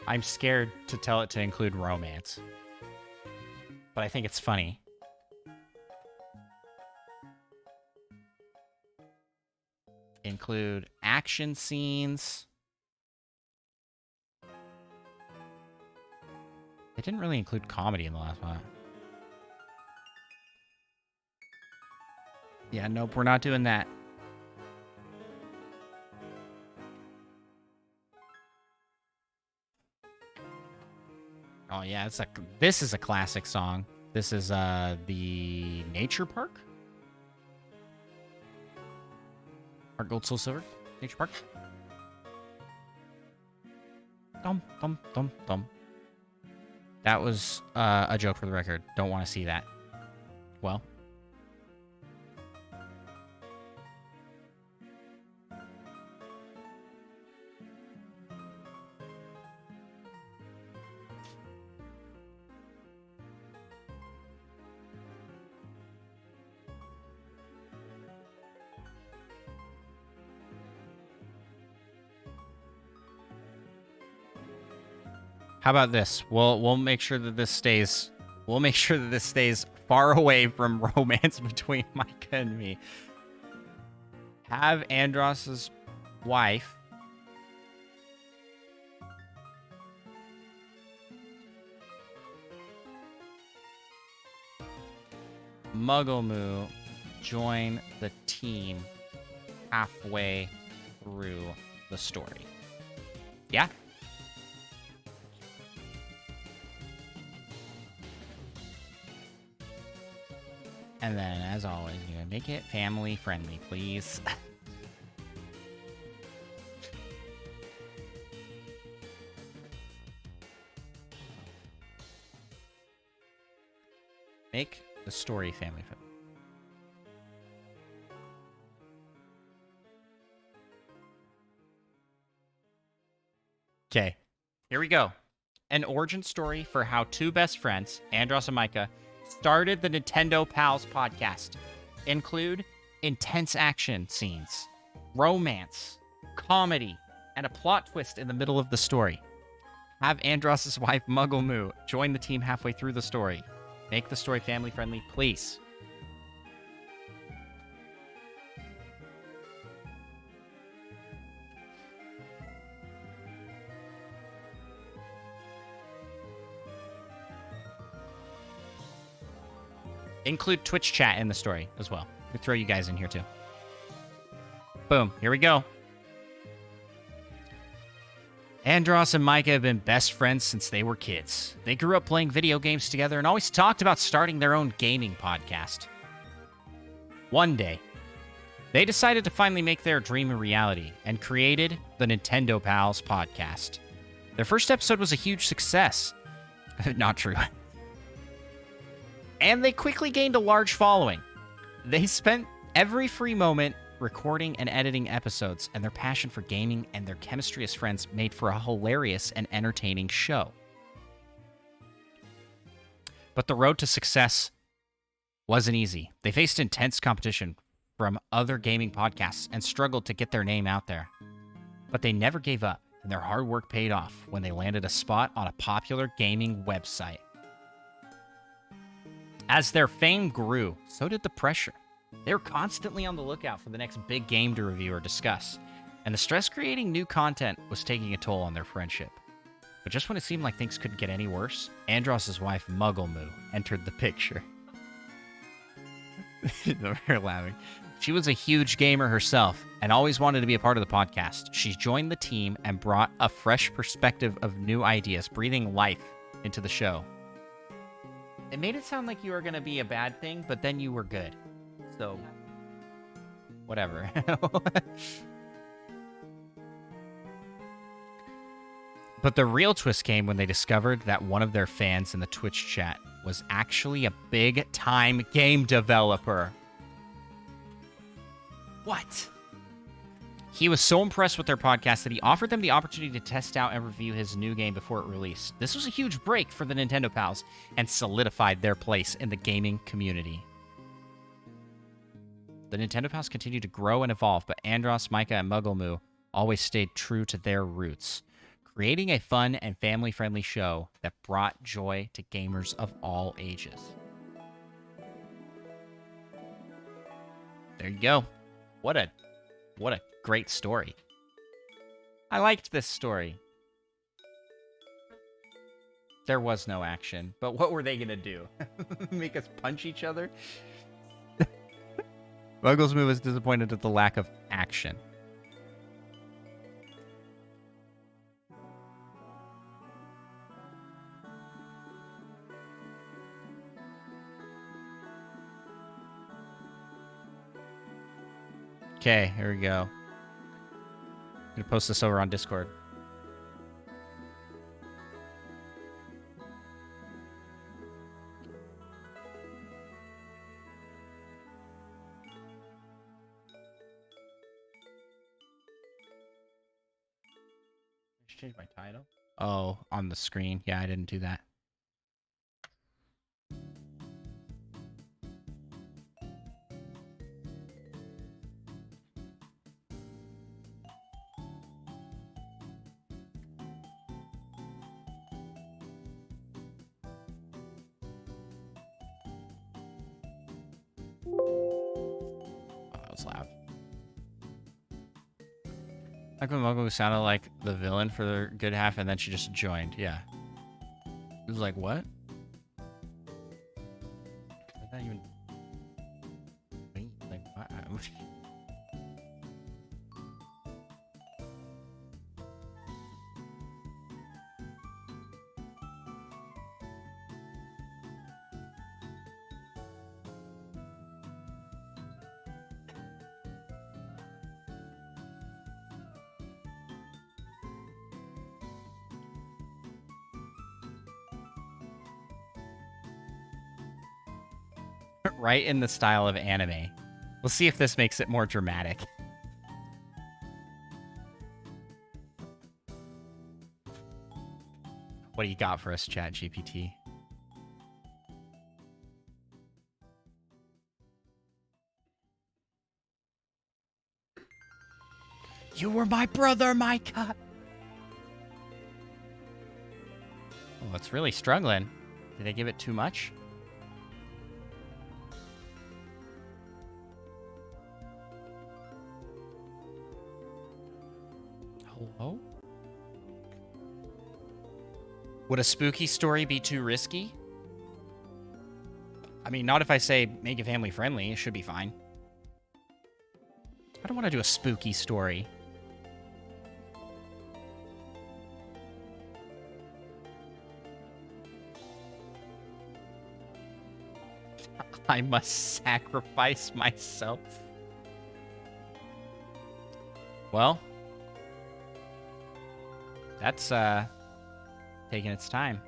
I'm scared to tell it to include romance. But I think it's funny. Include action scenes. They didn't really include comedy in the last one. Yeah, nope, we're not doing that. Oh yeah, this is a classic song. This is the Nature Park? Heart Gold Soul Silver? Nature Park? Dum dum dum dum. That was a joke for the record. Don't want to see that. Well. How about this? We'll make sure that this stays. We'll make sure that this stays far away from romance between Micah and me. Have Andros's wife Mugglemoo join the team halfway through the story. Yeah? And then, as always, you know, make it family friendly, please. Make the story family friendly. Okay, here we go. An origin story for how two best friends, Andros and Micah, started the Nintendo Pals podcast. Include intense action scenes, romance, comedy, and a plot twist in the middle of the story. Have Andros' wife, Mugglemoo, join the team halfway through the story. Make the story family friendly, please. Include Twitch chat in the story as well. We'll throw you guys in here too. Boom. Here we go. Andros and Micah have been best friends since they were kids. They grew up playing video games together and always talked about starting their own gaming podcast. One day, they decided to finally make their dream a reality and created the Nintendo Pals podcast. Their first episode was a huge success. Not true. And they quickly gained a large following. They spent every free moment recording and editing episodes, and their passion for gaming and their chemistry as friends made for a hilarious and entertaining show. But the road to success wasn't easy. They faced intense competition from other gaming podcasts and struggled to get their name out there. But they never gave up, and their hard work paid off when they landed a spot on a popular gaming website. As their fame grew, so did the pressure. They were constantly on the lookout for the next big game to review or discuss, and the stress creating new content was taking a toll on their friendship. But just when it seemed like things couldn't get any worse, Andros' wife, Mugglemoo, entered the picture. They're laughing. She was a huge gamer herself and always wanted to be a part of the podcast. She joined the team and brought a fresh perspective of new ideas, breathing life into the show. It made it sound like you were going to be a bad thing, but then you were good. So, whatever. But the real twist came when they discovered that one of their fans in the Twitch chat was actually a big-time game developer. What? He was so impressed with their podcast that he offered them the opportunity to test out and review his new game before it released. This was a huge break for the Nintendo pals and solidified their place in the gaming community. The Nintendo pals continued to grow and evolve, but Andros, Micah, and Mugglemoo always stayed true to their roots, creating a fun and family-friendly show that brought joy to gamers of all ages. There you go. What a great story. I liked this story. There was no action, but what were they gonna do? Make us punch each other? Mugglesmoo was disappointed at the lack of action. Okay, here we go. I'm gonna post this over on Discord. Just change my title. Oh, on the screen. Yeah, I didn't do that. Loud. Michael Muggle sounded like the villain for the good half, and then she just joined. Yeah. It was like, what? Did that even... Wait, like, what? Right in the style of anime. We'll see if this makes it more dramatic. What do you got for us, ChatGPT? You were my brother, Micah! Oh, it's really struggling. Did I give it too much? Hello? Would a spooky story be too risky? I mean, not if I say make it family friendly. It should be fine. I don't want to do a spooky story. I must sacrifice myself. Well, that's taking its time.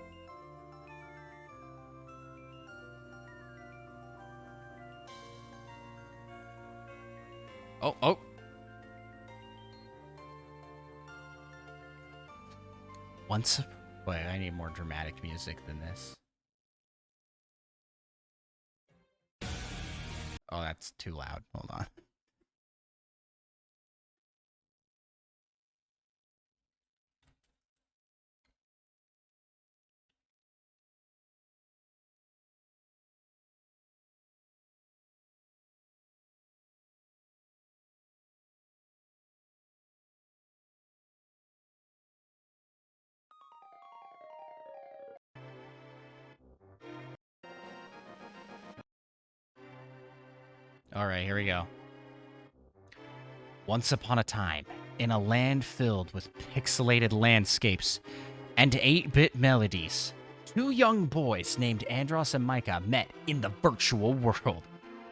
Oh. Wait, I need more dramatic music than this. Oh, that's too loud. Hold on. All right, here we go. Once upon a time, in a land filled with pixelated landscapes and 8-bit melodies, two young boys named Andros and Micah met in the virtual world.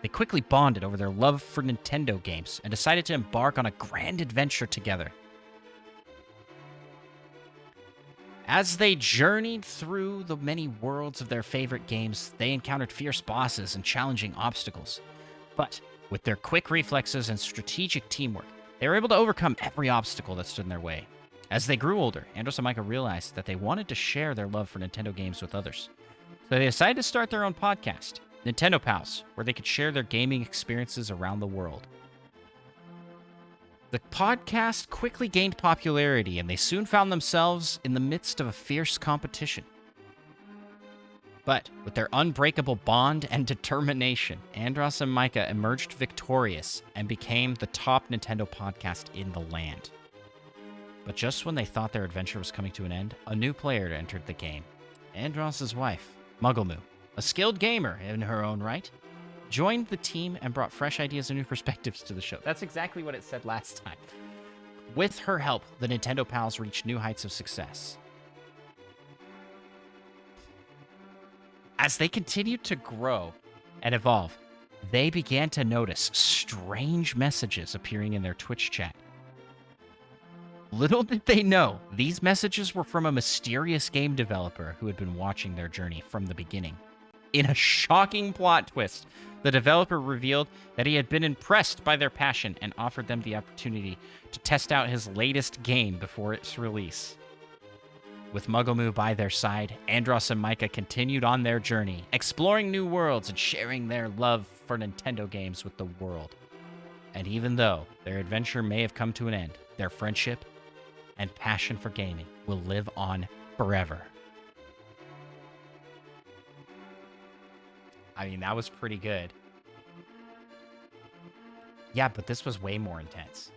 They quickly bonded over their love for Nintendo games and decided to embark on a grand adventure together. As they journeyed through the many worlds of their favorite games, they encountered fierce bosses and challenging obstacles. But with their quick reflexes and strategic teamwork, They were able to overcome every obstacle that stood in their way. As they grew older, Andros and Micah realized that they wanted to share their love for Nintendo games with others. So they decided to start their own podcast, Nintendo Pals, where they could share their gaming experiences around the world. The podcast quickly gained popularity, and they soon found themselves in the midst of a fierce competition. But with their unbreakable bond and determination, Andros and Micah emerged victorious and became the top Nintendo podcast in the land. But just when they thought their adventure was coming to an end, a new player entered the game. Andros' wife, Mugglemoo, a skilled gamer in her own right, joined the team and brought fresh ideas and new perspectives to the show. That's exactly what it said last time. With her help, the Nintendo Pals reached new heights of success. As they continued to grow and evolve, they began to notice strange messages appearing in their Twitch chat. Little did they know, these messages were from a mysterious game developer who had been watching their journey from the beginning. In a shocking plot twist, the developer revealed that he had been impressed by their passion and offered them the opportunity to test out his latest game before its release. With Mugglemoo by their side, Andros and Micah continued on their journey, exploring new worlds and sharing their love for Nintendo games with the world. And even though their adventure may have come to an end, their friendship and passion for gaming will live on forever. I mean, that was pretty good. Yeah, but this was way more intense.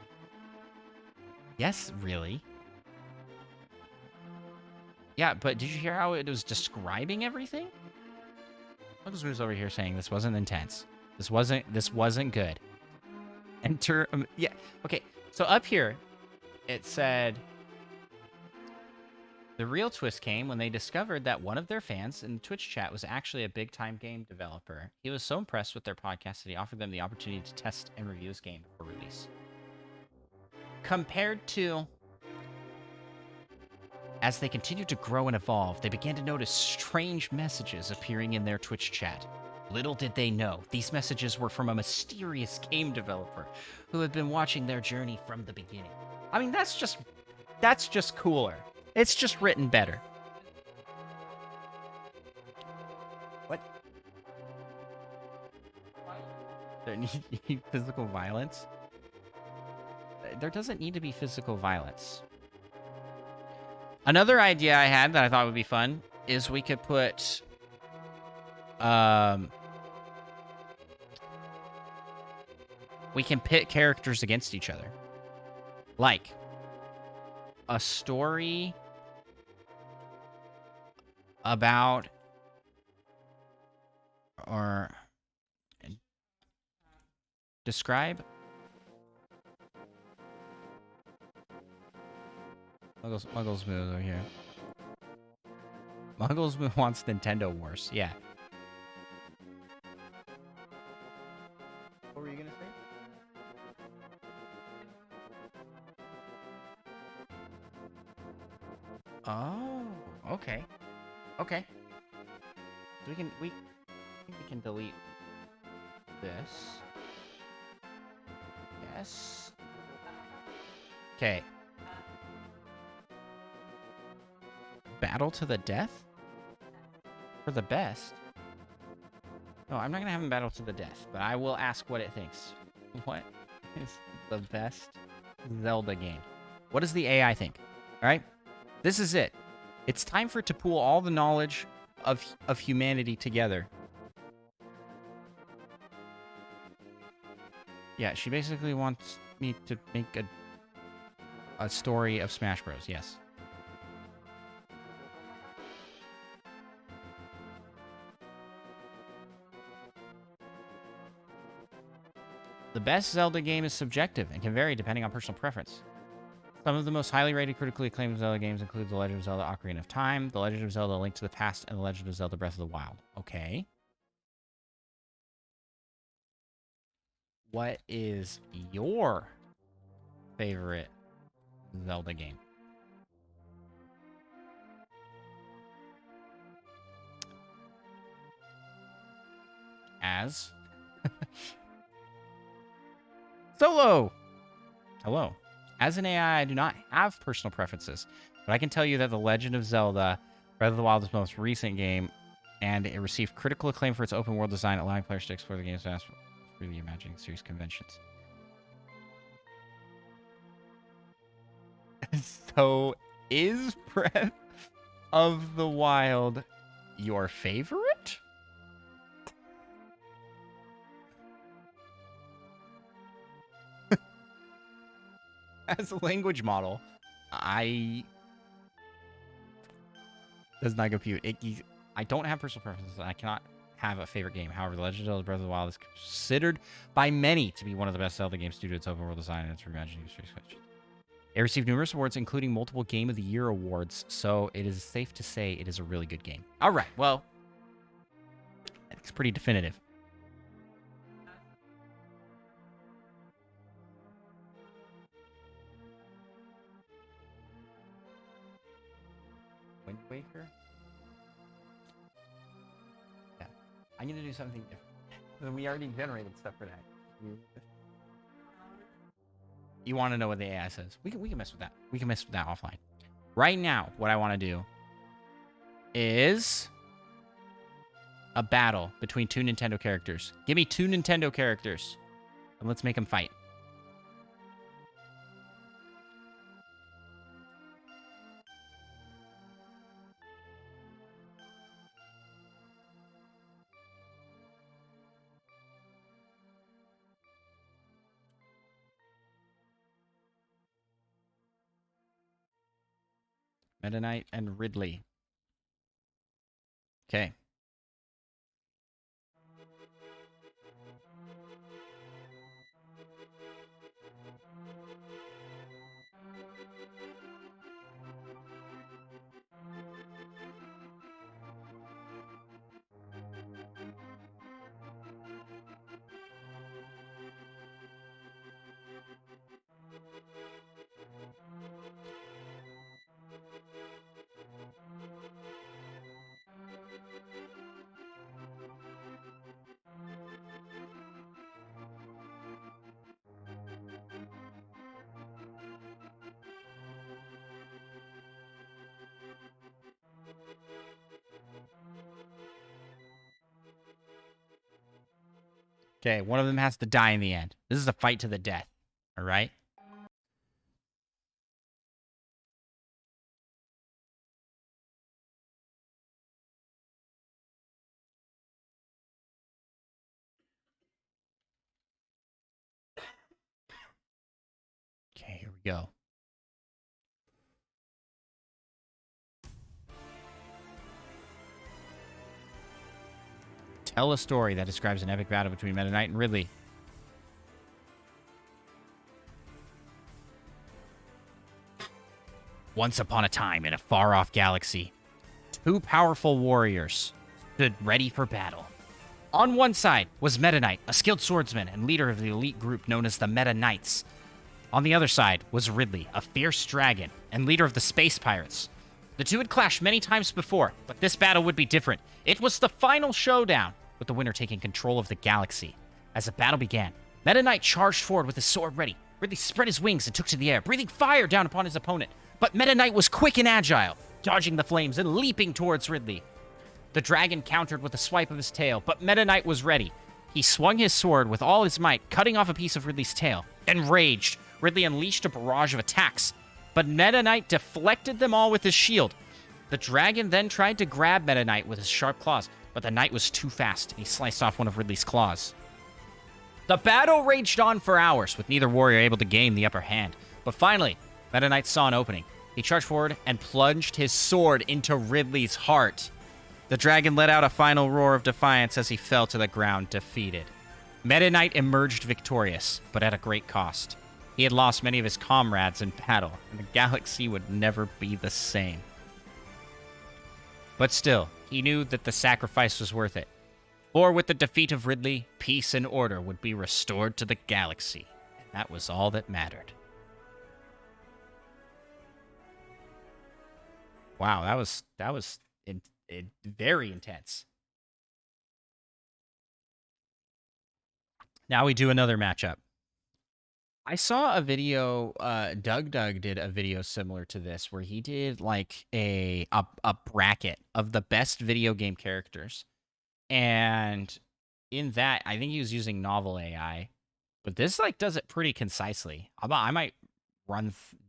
Yes, really? Yeah, but did you hear how it was describing everything? Lucas was over here saying this wasn't intense. This wasn't good. Enter, yeah, okay. So up here, it said, the real twist came when they discovered that one of their fans in the Twitch chat was actually a big-time game developer. He was so impressed with their podcast that he offered them the opportunity to test and review his game before release. Compared to, as they continued to grow and evolve, they began to notice strange messages appearing in their Twitch chat. Little did they know, these messages were from a mysterious game developer who had been watching their journey from the beginning. I mean, that's just cooler. It's just written better. What? There need physical violence? There doesn't need to be physical violence. Another idea I had that I thought would be fun is we could put we can pit characters against each other. Like a story about or describe Muggles move over here. Muggles move wants Nintendo Wars. Yeah. What were you gonna say? Oh, okay. Okay. So we can delete this. Yes. Okay. Battle to the death? For the best? No, I'm not gonna have him battle to the death, but I will ask what it thinks. What is the best Zelda game? What does the AI think? Alright? This is it. It's time for it to pool all the knowledge of humanity together. Yeah, she basically wants me to make a story of Smash Bros. Yes. The best Zelda game is subjective and can vary depending on personal preference. Some of the most highly rated, critically acclaimed Zelda games include The Legend of Zelda Ocarina of Time, The Legend of Zelda A Link to the Past, and The Legend of Zelda Breath of the Wild. Okay. What is your favorite Zelda game? As Solo! Hello. As an AI, I do not have personal preferences, but I can tell you that The Legend of Zelda, Breath of the Wild is the most recent game, and it received critical acclaim for its open world design, allowing players to explore the game's vast, really imagining series conventions. So, is Breath of the Wild your favorite? As a language model, does not compute. I don't have personal preferences, and I cannot have a favorite game. However, The Legend of Zelda: Breath of the Wild is considered by many to be one of the best Zelda games due to its open world design and its reimagining series. It received numerous awards, including multiple Game of the Year awards, so it is safe to say it is a really good game. All right, well, I think it's pretty definitive. Wind Waker? Yeah. I'm going to do something different. We already generated stuff for that. You want to know what the AI says? We can mess with that. We can mess with that offline. Right now, what I want to do is a battle between two Nintendo characters. Give me two Nintendo characters, and let's make them fight. Meta Knight and Ridley. Okay. Okay, one of them has to die in the end. This is a fight to the death. All right? Okay, here we go. Tell a story that describes an epic battle between Meta Knight and Ridley. Once upon a time in a far-off galaxy, two powerful warriors stood ready for battle. On one side was Meta Knight, a skilled swordsman and leader of the elite group known as the Meta Knights. On the other side was Ridley, a fierce dragon and leader of the Space Pirates. The two had clashed many times before, but this battle would be different. It was the final showdown, with the winner taking control of the galaxy. As the battle began, Meta Knight charged forward with his sword ready. Ridley spread his wings and took to the air, breathing fire down upon his opponent. But Meta Knight was quick and agile, dodging the flames and leaping towards Ridley. The dragon countered with a swipe of his tail, but Meta Knight was ready. He swung his sword with all his might, cutting off a piece of Ridley's tail. Enraged, Ridley unleashed a barrage of attacks, but Meta Knight deflected them all with his shield. The dragon then tried to grab Meta Knight with his sharp claws, but the knight was too fast, and he sliced off one of Ridley's claws. The battle raged on for hours, with neither warrior able to gain the upper hand. But finally, Meta Knight saw an opening. He charged forward and plunged his sword into Ridley's heart. The dragon let out a final roar of defiance as he fell to the ground, defeated. Meta Knight emerged victorious, but at a great cost. He had lost many of his comrades in battle, and the galaxy would never be the same. But still, he knew that the sacrifice was worth it. For with the defeat of Ridley, peace and order would be restored to the galaxy. And that was all that mattered. Wow, that was very intense. Now we do another matchup. I saw a video, Doug did a video similar to this where he did like a bracket of the best video game characters. And in that, I think he was using novel AI, but this like does it pretty concisely. I might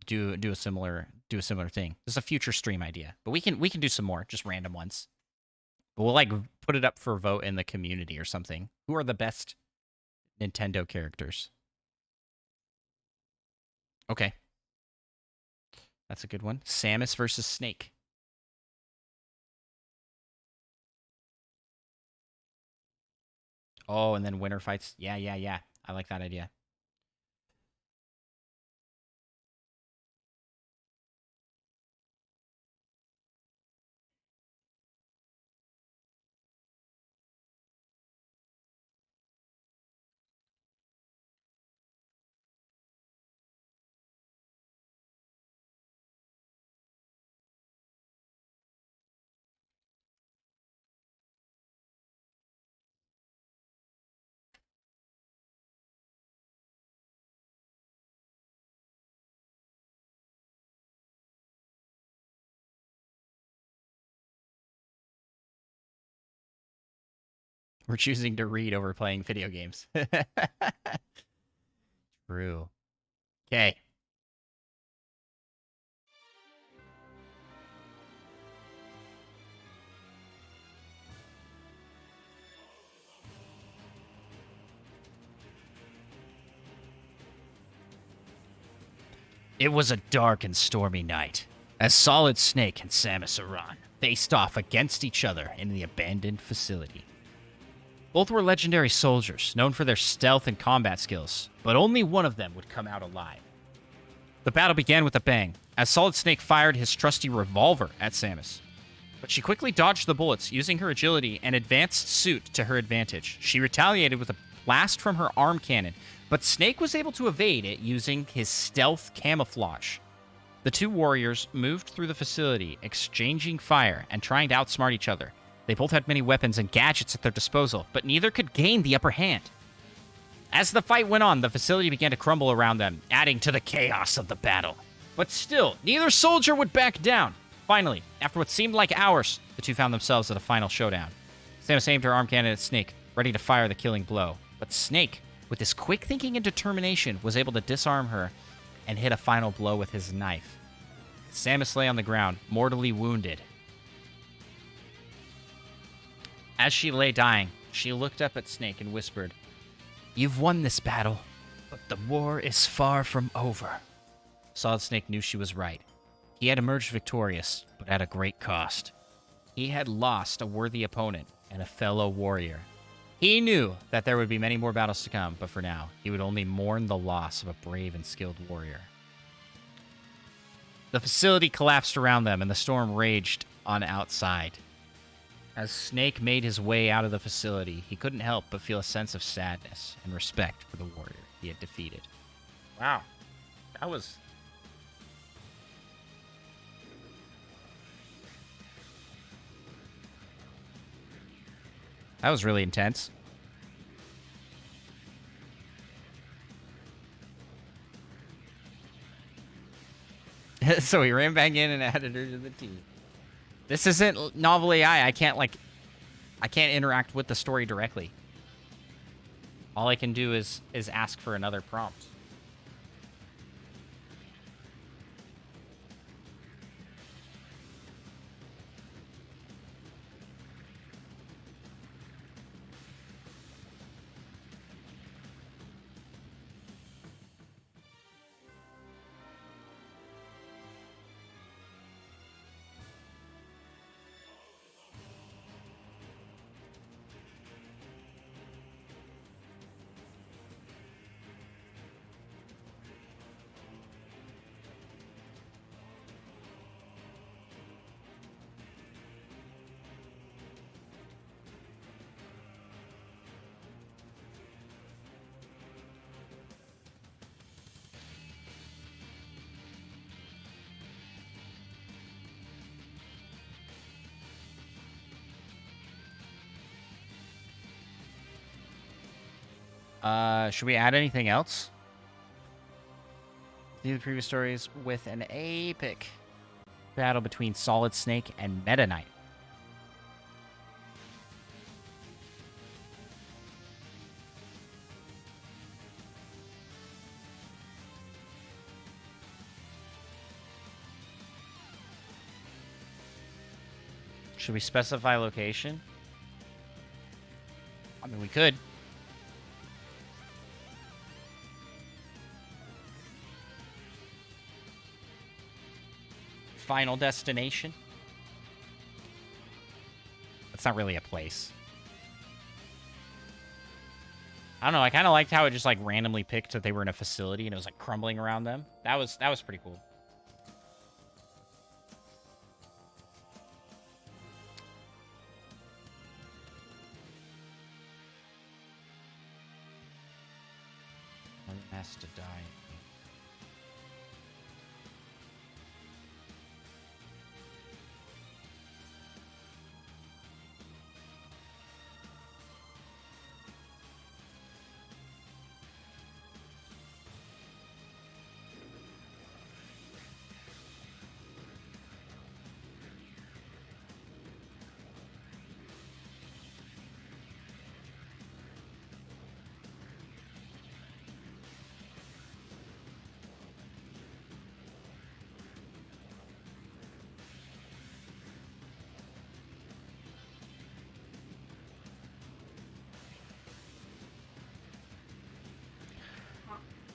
do a similar thing. This is a future stream idea, but we can do some more, just random ones. But we'll like put it up for vote in the community or something. Who are the best Nintendo characters? Okay. That's a good one. Samus versus Snake. Oh, and then winner fights. Yeah. I like that idea. We're choosing to read over playing video games. True. Okay. It was a dark and stormy night as Solid Snake and Samus Aran faced off against each other in the abandoned facility. Both were legendary soldiers, known for their stealth and combat skills, but only one of them would come out alive. The battle began with a bang, as Solid Snake fired his trusty revolver at Samus. But she quickly dodged the bullets, using her agility and advanced suit to her advantage. She retaliated with a blast from her arm cannon, but Snake was able to evade it using his stealth camouflage. The two warriors moved through the facility, exchanging fire and trying to outsmart each other. They both had many weapons and gadgets at their disposal, but neither could gain the upper hand. As the fight went on, the facility began to crumble around them, adding to the chaos of the battle. But still, neither soldier would back down. Finally, after what seemed like hours, the two found themselves at a final showdown. Samus aimed her arm cannon at Snake, ready to fire the killing blow. But Snake, with his quick thinking and determination, was able to disarm her and hit a final blow with his knife. Samus lay on the ground, mortally wounded. As she lay dying, she looked up at Snake and whispered, "You've won this battle, but the war is far from over." Solid Snake knew she was right. He had emerged victorious, but at a great cost. He had lost a worthy opponent and a fellow warrior. He knew that there would be many more battles to come, but for now, he would only mourn the loss of a brave and skilled warrior. The facility collapsed around them, and the storm raged on outside. As Snake made his way out of the facility, he couldn't help but feel a sense of sadness and respect for the warrior he had defeated. Wow. That was really intense. So he ran back in and added her to the team. This isn't novel AI. I can't interact with the story directly. All I can do is ask for another prompt. Should we add anything else? Do the previous stories with an epic battle between Solid Snake and Meta Knight. Should we specify location? I mean, we could. Final destination? That's not really a place. I don't know. I kind of liked how it just like randomly picked that they were in a facility and it was like crumbling around them. That was pretty cool. One has to die.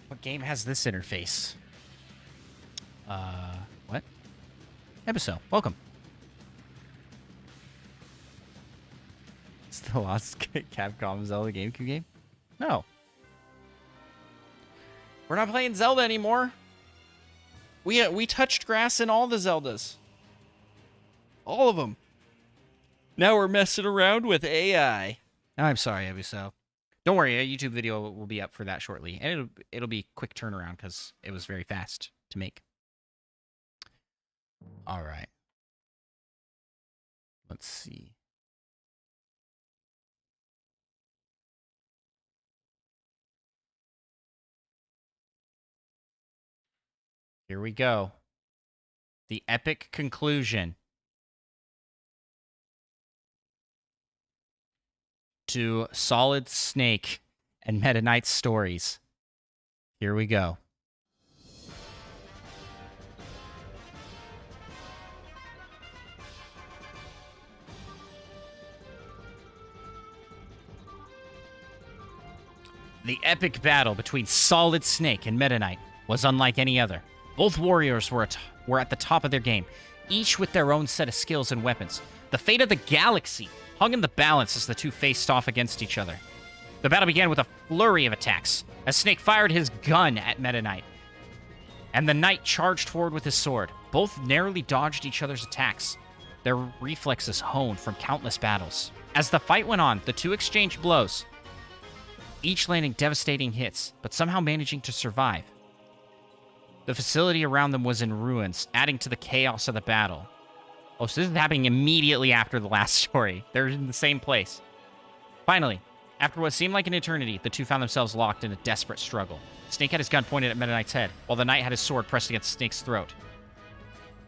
What game has this interface? What? Episode. Welcome. It's the last Capcom Zelda GameCube game? No. We're not playing Zelda anymore. We touched grass in all the Zeldas. All of them. Now we're messing around with AI. I'm sorry, Ebuso. Don't worry, a YouTube video will be up for that shortly. And it'll be quick turnaround because it was very fast to make. All right. Let's see. Here we go. The epic conclusion to Solid Snake and Meta Knight's stories. Here we go. The epic battle between Solid Snake and Meta Knight was unlike any other. Both warriors were at the top of their game, each with their own set of skills and weapons. The fate of the galaxy hung in the balance as the two faced off against each other. The battle began with a flurry of attacks, as Snake fired his gun at Meta Knight, and the Knight charged forward with his sword. Both narrowly dodged each other's attacks, their reflexes honed from countless battles. As the fight went on, the two exchanged blows, each landing devastating hits, but somehow managing to survive. The facility around them was in ruins, adding to the chaos of the battle. Oh, so this is happening immediately after the last story. They're in the same place. Finally, after what seemed like an eternity, the two found themselves locked in a desperate struggle. Snake had his gun pointed at Meta Knight's head, while the Knight had his sword pressed against Snake's throat.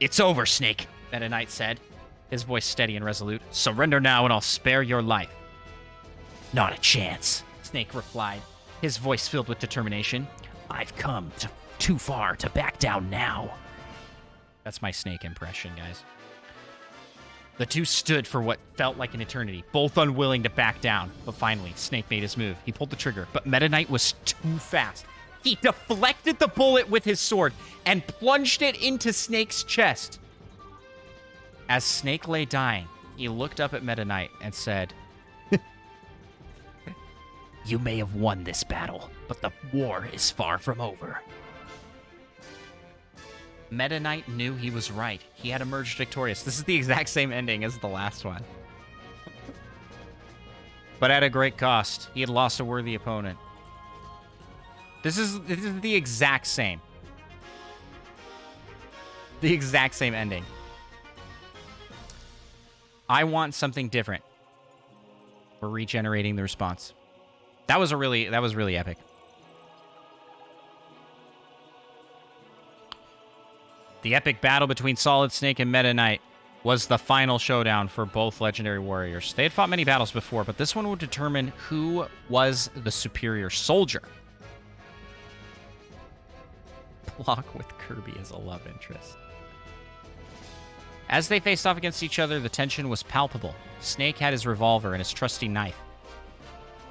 "It's over, Snake," Meta Knight said, his voice steady and resolute. "Surrender now and I'll spare your life." "Not a chance," Snake replied, his voice filled with determination. "I've come too far to back down now." That's my Snake impression, guys. The two stood for what felt like an eternity, both unwilling to back down. But finally, Snake made his move. He pulled the trigger, but Meta Knight was too fast. He deflected the bullet with his sword and plunged it into Snake's chest. As Snake lay dying, he looked up at Meta Knight and said, "You may have won this battle, but the war is far from over." Meta Knight knew he was right. He had emerged victorious. This is the exact same ending as the last one. But at a great cost. He had lost a worthy opponent. This is the exact same. The exact same ending. I want something different. We're regenerating the response. That was really epic. The epic battle between Solid Snake and Meta Knight was the final showdown for both legendary warriors. They had fought many battles before, but this one would determine who was the superior soldier. Block with Kirby as a love interest. As they faced off against each other, the tension was palpable. Snake had his revolver and his trusty knife,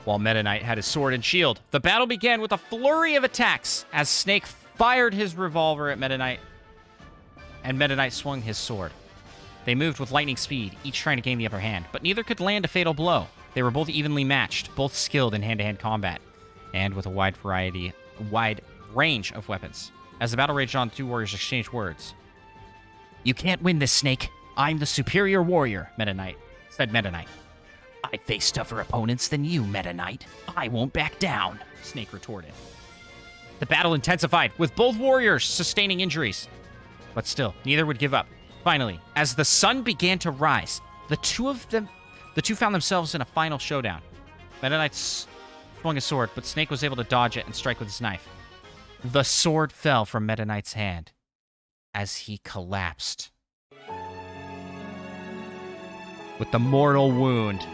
while Meta Knight had his sword and shield. The battle began with a flurry of attacks as Snake fired his revolver at Meta Knight, and Meta Knight swung his sword. They moved with lightning speed, each trying to gain the upper hand, but neither could land a fatal blow. They were both evenly matched, both skilled in hand-to-hand combat, and with a wide range of weapons. As the battle raged on, the two warriors exchanged words. "You can't win this, Snake. I'm the superior warrior," said Meta Knight. "I face tougher opponents than you, Meta Knight. I won't back down," Snake retorted. The battle intensified, with both warriors sustaining injuries. But still, neither would give up. Finally, as the sun began to rise, the two found themselves in a final showdown. Meta Knight swung his sword, but Snake was able to dodge it and strike with his knife. The sword fell from Meta Knight's hand as he collapsed with the mortal wound.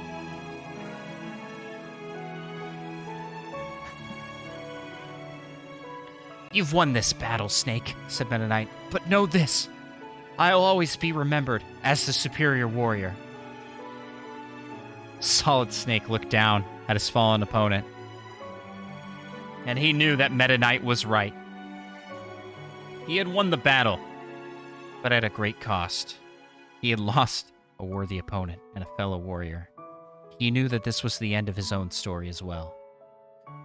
"You've won this battle, Snake," said Meta Knight. "But know this. I'll always be remembered as the superior warrior." Solid Snake looked down at his fallen opponent, and he knew that Meta Knight was right. He had won the battle, but at a great cost. He had lost a worthy opponent and a fellow warrior. He knew that this was the end of his own story as well.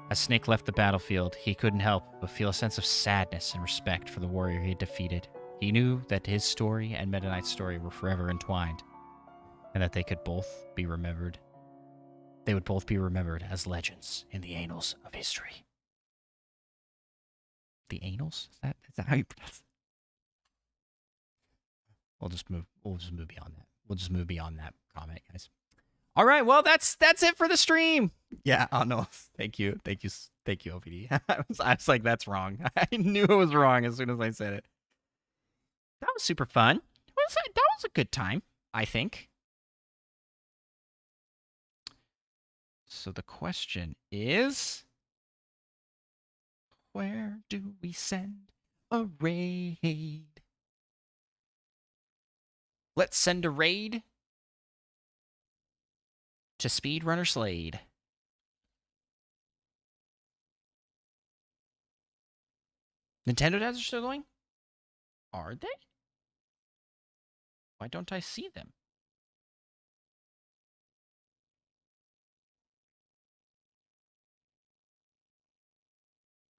As Snake left the battlefield, he couldn't help but feel a sense of sadness and respect for the warrior he had defeated. He knew that his story and Meta Knight's story were forever entwined, and that they could both be remembered. They would both be remembered as legends in the annals of history. The annals? Is that how you pronounce it? We'll just move beyond that. We'll just move beyond that comment, guys. All right, well, that's it for the stream. Yeah, oh no, thank you, OPD. I was like, that's wrong. I knew it was wrong as soon as I said it. That was super fun. That was a good time, I think. So the question is, where do we send a raid? Let's send a raid to Speedrunner Slade. Nintendo dads are still going? Are they? Why don't I see them?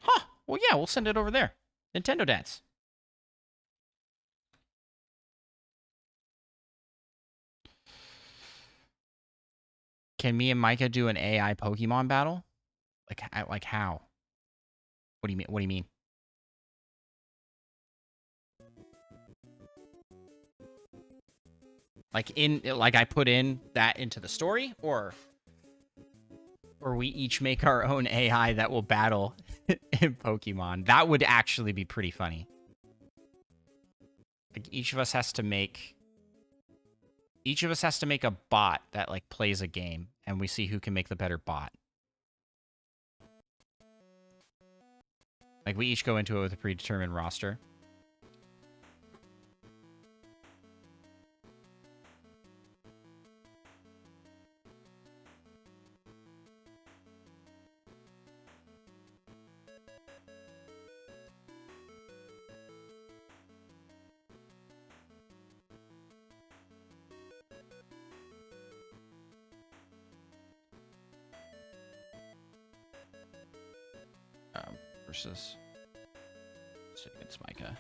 Huh. Well, yeah, we'll send it over there. Nintendo dads. Can me and Micah do an AI Pokemon battle? Like how? What do you mean? What do you mean? Like I put in that into the story, or we each make our own AI that will battle in Pokemon. That would actually be pretty funny. Like each of us has to make a bot that like plays a game, and we see who can make the better bot. Like we each go into it with a predetermined roster. Versus against Micah.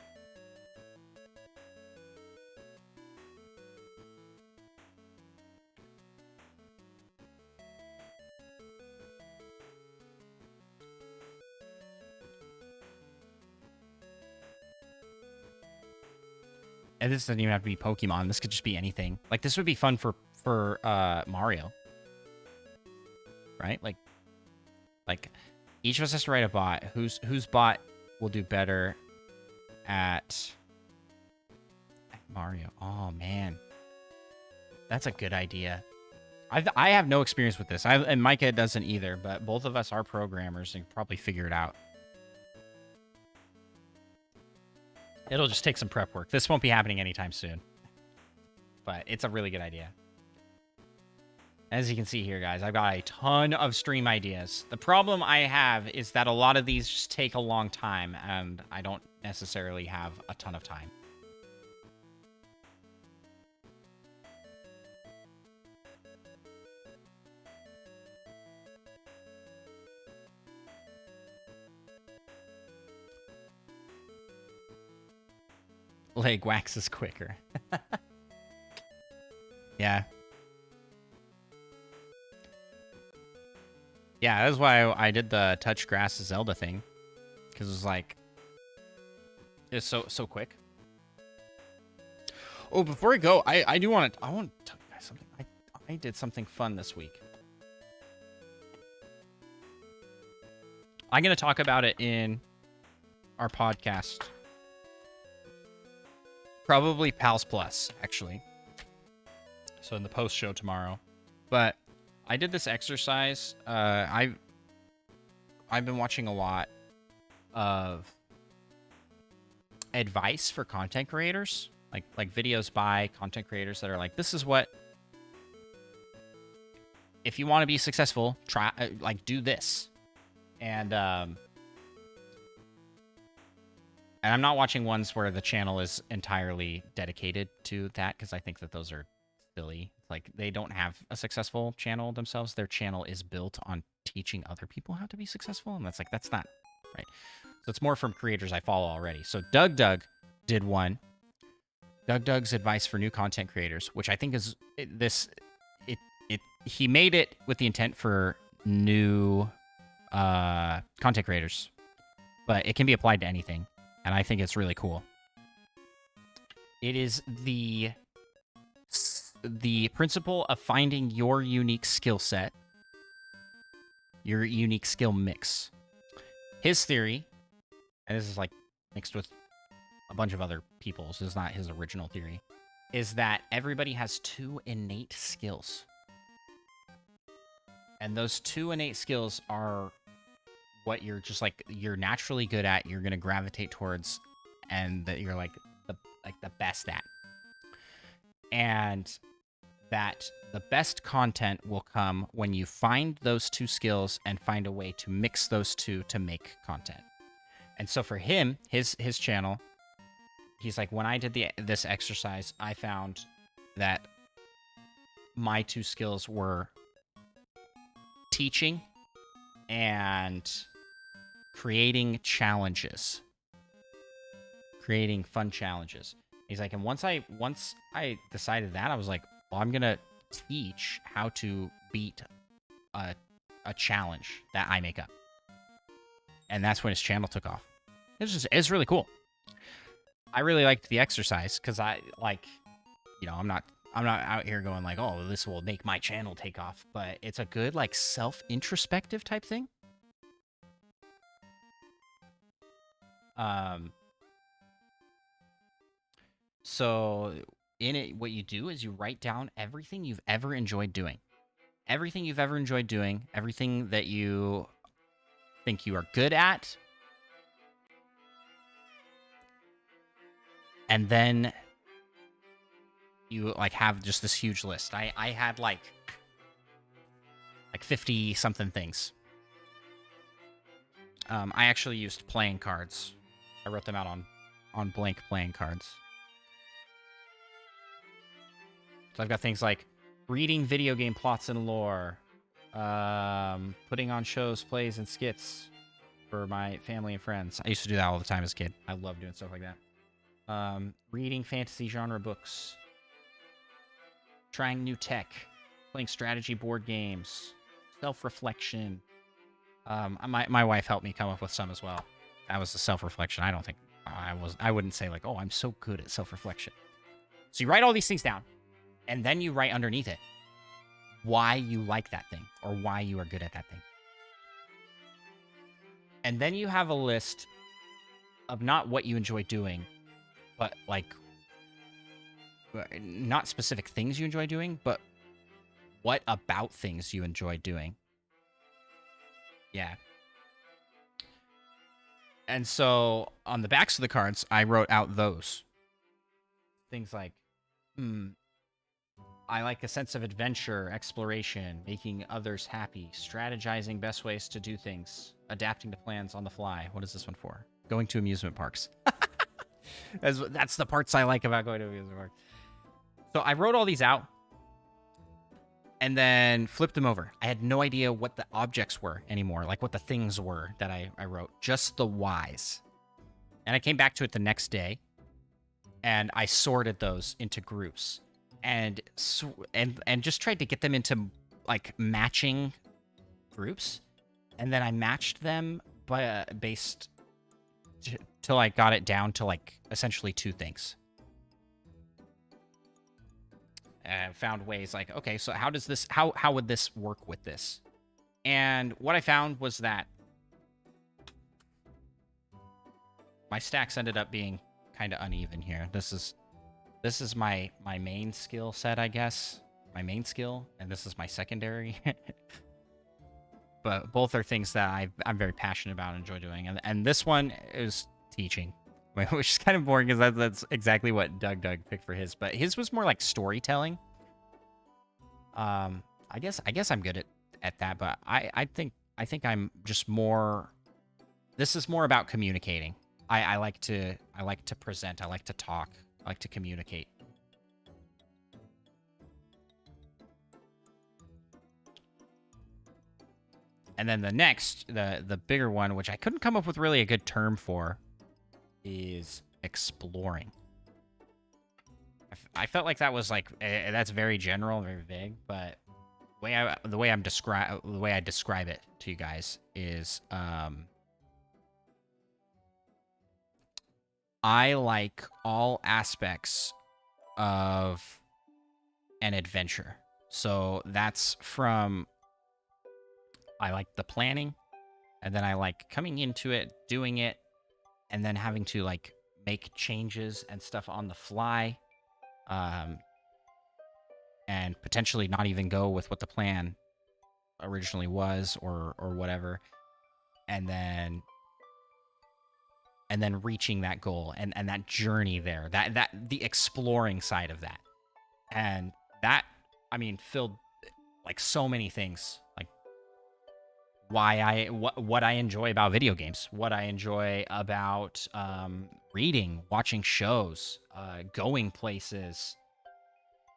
And this doesn't even have to be Pokemon. This could just be anything. Like this would be fun for Mario, right? Like each of us has to write a bot. Whose bot will do better at Mario. Oh, man. That's a good idea. I have no experience with this. And Micah doesn't either, but both of us are programmers and probably figure it out. It'll just take some prep work. This won't be happening anytime soon. But it's a really good idea. As you can see here, guys, I've got a ton of stream ideas. The problem I have is that a lot of these just take a long time, and I don't necessarily have a ton of time. Leg waxes quicker. Yeah. Yeah, that's why I did the touch grass Zelda thing. Because it was like... It's so quick. Oh, before I go, I do want to... I want to tell you guys something. I did something fun this week. I'm going to talk about it in our podcast. Probably Pals Plus, actually. So in the post show tomorrow. But I did this exercise. I've been watching a lot of advice for content creators, like videos by content creators that are like, this is what, if you want to be successful, try do this. And I'm not watching ones where the channel is entirely dedicated to that, because I think that those are silly. Like, they don't have a successful channel themselves. Their channel is built on teaching other people how to be successful, and that's not right. So it's more from creators I follow already. So Doug did one. Doug's advice for new content creators, which I think is he made it with the intent for new content creators, but it can be applied to anything. And I think it's really cool. It is the principle of finding your unique skill set, your unique skill mix. His theory, and this is like mixed with a bunch of other people's, this is not his original theory, is that everybody has 2 innate skills. And those 2 innate skills are what you're just like, you're naturally good at, you're going to gravitate towards, and that you're like the best at. And that the best content will come when you find those 2 skills and find a way to mix those 2 to make content. And so for him, his channel, he's like, when I did this exercise, I found that my 2 skills were teaching and creating challenges, creating fun challenges. He's like, and once I decided that, I was like, well, I'm gonna teach how to beat a challenge that I make up. And that's when his channel took off. It's really cool. I really liked the exercise because I'm not out here going like, oh, this will make my channel take off, but it's a good like self-introspective type thing. So in it, what you do is you write down everything you've ever enjoyed doing. Everything you've ever enjoyed doing, everything that you think you are good at. And then you like have just this huge list. I had like 50 something things. I actually used playing cards. I wrote them out on blank playing cards. So I've got things like reading video game plots and lore, putting on shows, plays, and skits for my family and friends. I used to do that all the time as a kid. I love doing stuff like that. Reading fantasy genre books, trying new tech, playing strategy board games, self-reflection. My wife helped me come up with some as well. That was the self-reflection. I don't think I wouldn't say like, oh, I'm so good at self-reflection. So you write all these things down, and then you write underneath it why you like that thing or why you are good at that thing. And then you have a list of not what you enjoy doing, but like not specific things you enjoy doing, but what about things you enjoy doing. Yeah. And so on the backs of the cards, I wrote out those things like, I like a sense of adventure, exploration, making others happy, strategizing best ways to do things, adapting to plans on the fly. What is this one for? Going to amusement parks. That's the parts I like about going to amusement parks. So I wrote all these out and then flipped them over. I had no idea what the objects were anymore, like what the things were that I wrote, just the whys. And I came back to it the next day and I sorted those into groups. And just tried to get them into like matching groups, and then I matched them based till I got it down to like essentially 2 things. And found ways like, okay, so how would this work with this? And what I found was that my stacks ended up being kind of uneven here. This is my main skill set, I guess. My main skill, and this is my secondary. But both are things that I'm very passionate about and enjoy doing. And this one is teaching, which is kind of boring because that's exactly what Doug picked for his. But his was more like storytelling. I guess I'm good at that, but I think I'm just more. This is more about communicating. I like to present. I like to talk. I like to communicate. And then the next, the bigger one, which I couldn't come up with really a good term for, is exploring. I felt like that was like that's very general, very vague, but the way I describe it to you guys is I like all aspects of an adventure. So that's from, I like the planning, and then I like coming into it, doing it, and then having to like make changes and stuff on the fly, and potentially not even go with what the plan originally was or whatever, and then reaching that goal and that journey there, that the exploring side of that. And that, I mean, filled like so many things, like what I enjoy about video games, what I enjoy about reading, watching shows, going places,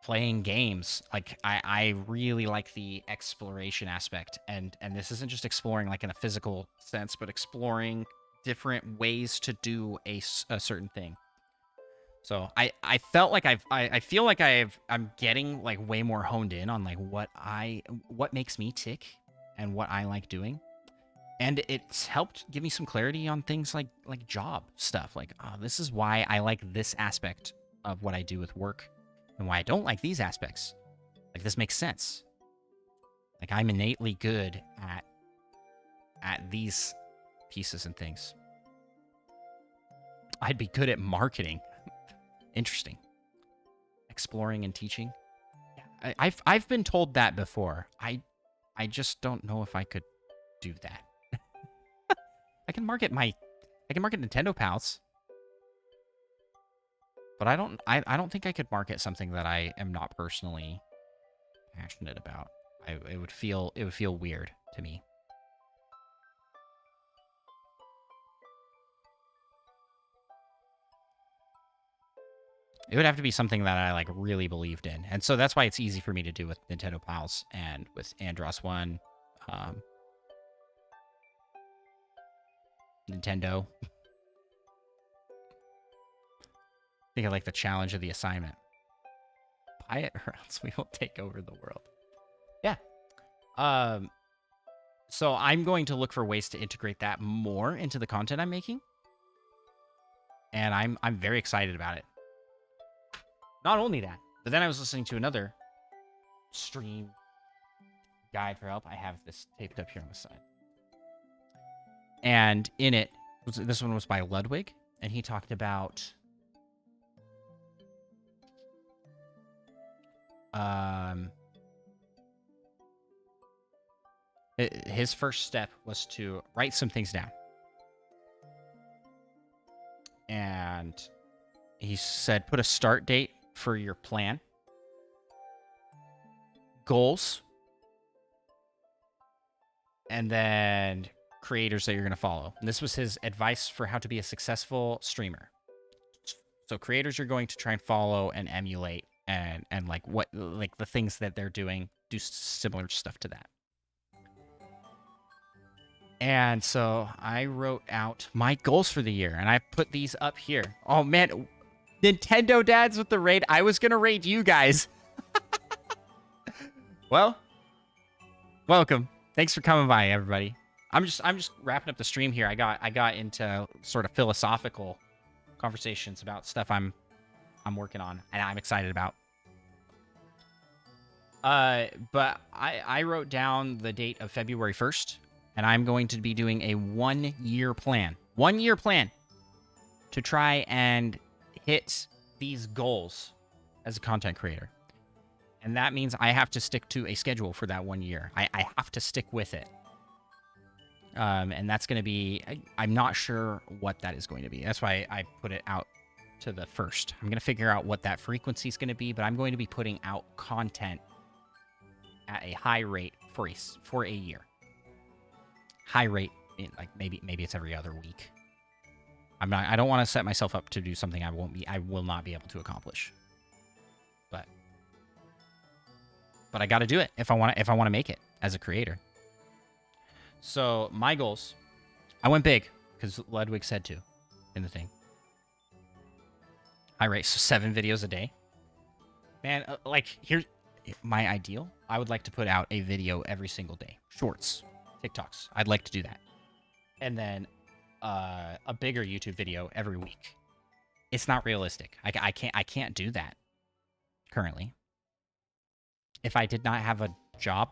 playing games. Like I really like the exploration aspect, and this isn't just exploring like in a physical sense, but exploring different ways to do a certain thing. So I felt like I feel like I'm getting like way more honed in on like what makes me tick and what I like doing. And it's helped give me some clarity on things like job stuff. Like, oh, this is why I like this aspect of what I do with work and why I don't like these aspects. Like, this makes sense. Like, I'm innately good at these pieces and things. I'd be good at marketing. Interesting. Exploring and teaching. Yeah, I've been told that before. I just don't know if I could do that. I can market Nintendo Pals, but I don't think I could market something that I am not personally passionate about. It would feel weird to me. It would have to be something that I like really believed in, and so that's why it's easy for me to do with Nintendo Pals and with Andros One, Nintendo. I think I like the challenge of the assignment. Buy it or else we will take over the world. Yeah. So I'm going to look for ways to integrate that more into the content I'm making, and I'm very excited about it. Not only that, but then I was listening to another stream guide for help. I have this taped up here on the side. And in it, this one was by Ludwig, and he talked about his first step was to write some things down. And he said, put a start date for your plan, goals, and then creators that you're going to follow. And this was his advice for how to be a successful streamer. So creators you're going to try and follow and emulate, and like what, like the things that they're doing, do similar stuff to that. And so I wrote out my goals for the year, and I put these up here. Oh man, Nintendo dads with the raid. I was gonna raid you guys. Well, welcome. Thanks for coming by, everybody. I'm just wrapping up the stream here. I got into sort of philosophical conversations about stuff I'm working on and I'm excited about. But I wrote down the date of February 1st, and I'm going to be doing a 1-year plan. 1-year plan to try and hit these goals as a content creator. And that means I have to stick to a schedule for that 1 year. I have to stick with it. And that's going to be, I'm not sure what that is going to be. That's why I put it out to the 1st. I'm going to figure out what that frequency is going to be, but I'm going to be putting out content at a high rate for a year. High rate, like maybe it's every other week. I don't want to set myself up to do something I will not be able to accomplish. But I got to do it if I want to make it as a creator. So my goals, I went big because Ludwig said to in the thing. High rate, so 7 videos a day. Man, like here's my ideal. I would like to put out a video every single day. Shorts, TikToks. I'd like to do that. And then a bigger YouTube video every week. It's not realistic. I can't do that currently. If I did not have a job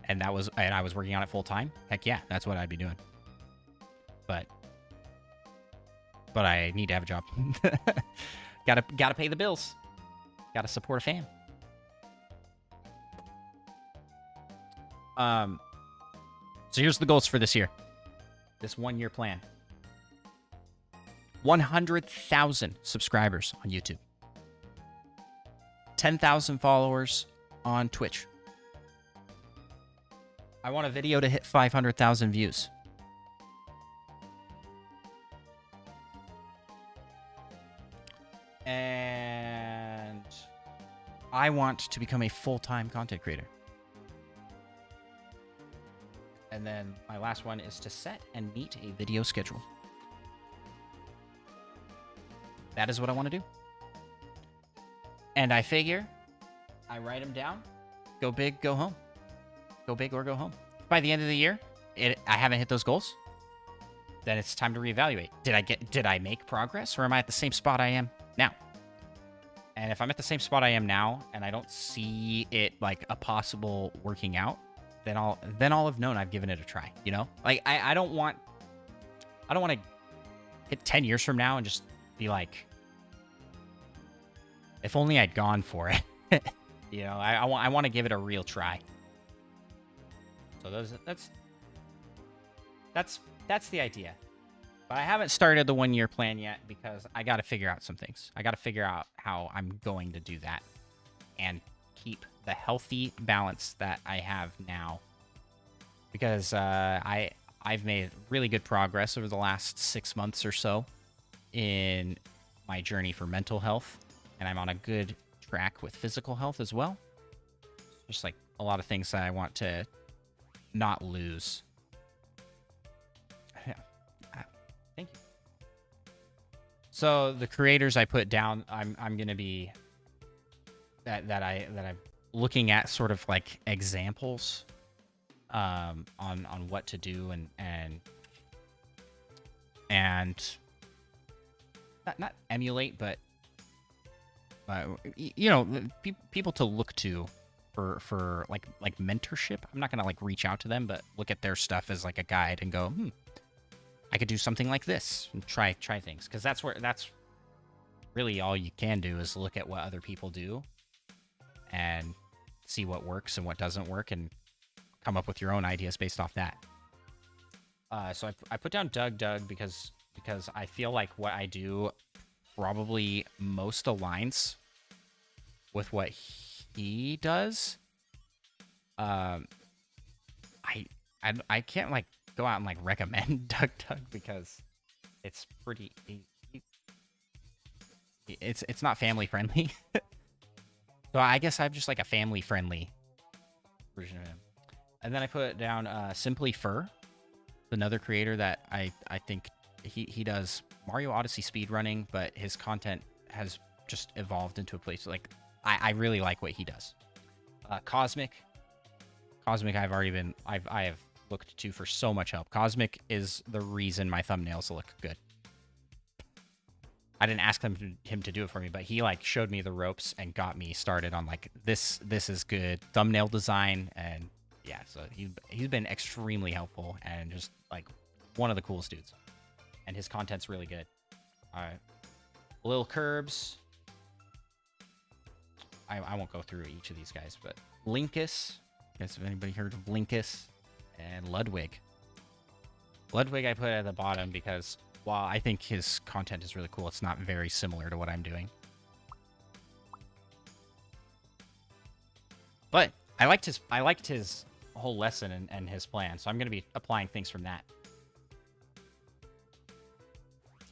and I was working on it full time, heck yeah, that's what I'd be doing. But I need to have a job. Gotta pay the bills. Gotta support a fam. So here's the goals for this year. This 1-year plan. 100,000 subscribers on YouTube. 10,000 followers on Twitch. I want a video to hit 500,000 views. And I want to become a full-time content creator. And then my last one is to set and meet a video schedule. That is what I want to do. And I figure I write them down, go big, go home. Go big or go home. By the end of the year, I haven't hit those goals, then it's time to reevaluate. Did I make progress, or am I at the same spot I am now? And if I'm at the same spot I am now and I don't see it like a possible working out, then I'll have known I've given it a try, you know? Like I don't want to hit 10 years from now and just be like, if only I'd gone for it. You know, I want to give it a real try. So that's the idea. But I haven't started the 1-year plan yet because I got to figure out some things. I got to figure out how I'm going to do that and keep the healthy balance that I have now. Because I've made really good progress over the last 6 months or so in my journey for mental health, and I'm on a good track with physical health as well. Just like a lot of things that I want to not lose. Yeah. Thank you. So the creators I put down, I'm gonna be that I'm looking at sort of like examples on what to do and not emulate, but you know, people to look to for like mentorship. I'm not gonna like reach out to them, but look at their stuff as like a guide and go, I could do something like this and try things, because that's really all you can do is look at what other people do and see what works and what doesn't work and come up with your own ideas based off that. So I put down Doug because I feel like what I do probably most aligns with what he does. I can't like go out and like recommend Doug because it's pretty it's not family friendly. So I guess I'm just like a family friendly version of him. And then I put down Simply Fur, another creator that I think he does Mario Odyssey speedrunning, but his content has just evolved into a place like I really like what he does. Cosmic I have looked to for so much help. Cosmic is the reason my thumbnails look good. I didn't ask him to do it for me, but he like showed me the ropes and got me started on like this is good thumbnail design, and yeah, so he's been extremely helpful and just like one of the coolest dudes. And his content's really good. All right. Lil Curbs. I won't go through each of these guys, but Linkus. Guys, have anybody heard of Linkus? And Ludwig. Ludwig I put at the bottom because while I think his content is really cool, it's not very similar to what I'm doing. But I liked his whole lesson and his plan, so I'm going to be applying things from that.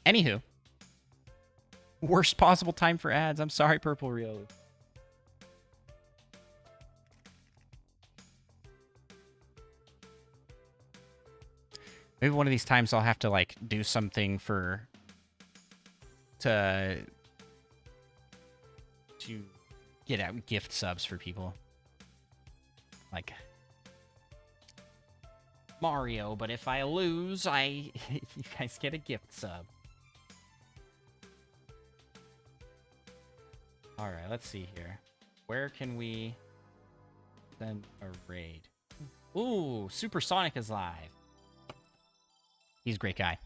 Anywho, worst possible time for ads. I'm sorry, Purple Rio. Maybe one of these times I'll have to like do something to get out gift subs for people. Like Mario, but if I lose, you guys get a gift sub. All right, let's see here. Where can we send a raid? Ooh, Supersonic is live. He's a great guy.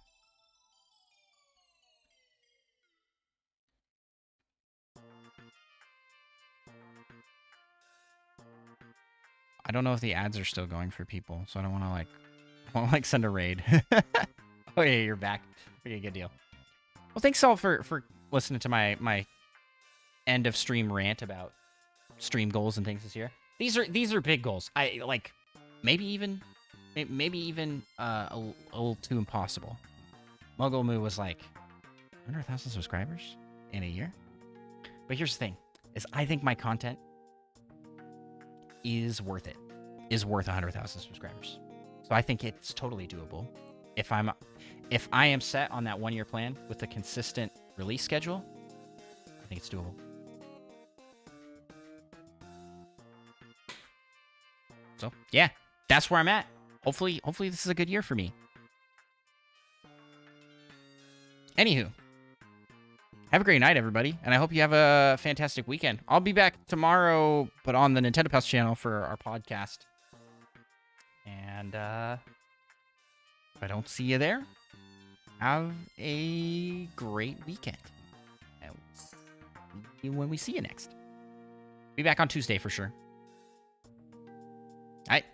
I don't know if the ads are still going for people, so I don't want to like send a raid. Oh yeah, you're back. Okay, good deal. Well, thanks all for listening to my end of stream rant about stream goals and things this year. These are big goals. I like maybe even a little too impossible. Muggle Moo was like 100,000 subscribers in a year. But here's the thing: is I think my content is worth it. Is worth 100,000 subscribers. So I think it's totally doable. If I am set on that 1-year plan with a consistent release schedule, I think it's doable. So yeah, that's where I'm at. Hopefully this is a good year for me. Anywho, have a great night, everybody, and I hope you have a fantastic weekend. I'll be back tomorrow, but on the Nintendo Pass channel for our podcast. And if I don't see you there, have a great weekend. And we'll see you when we see you next. Be back on Tuesday for sure. All right.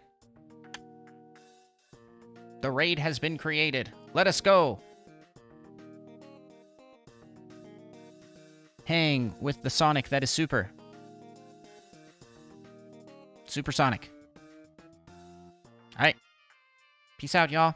The raid has been created. Let us go. Hang with the Sonic that is super. Supersonic. All right. Peace out, y'all.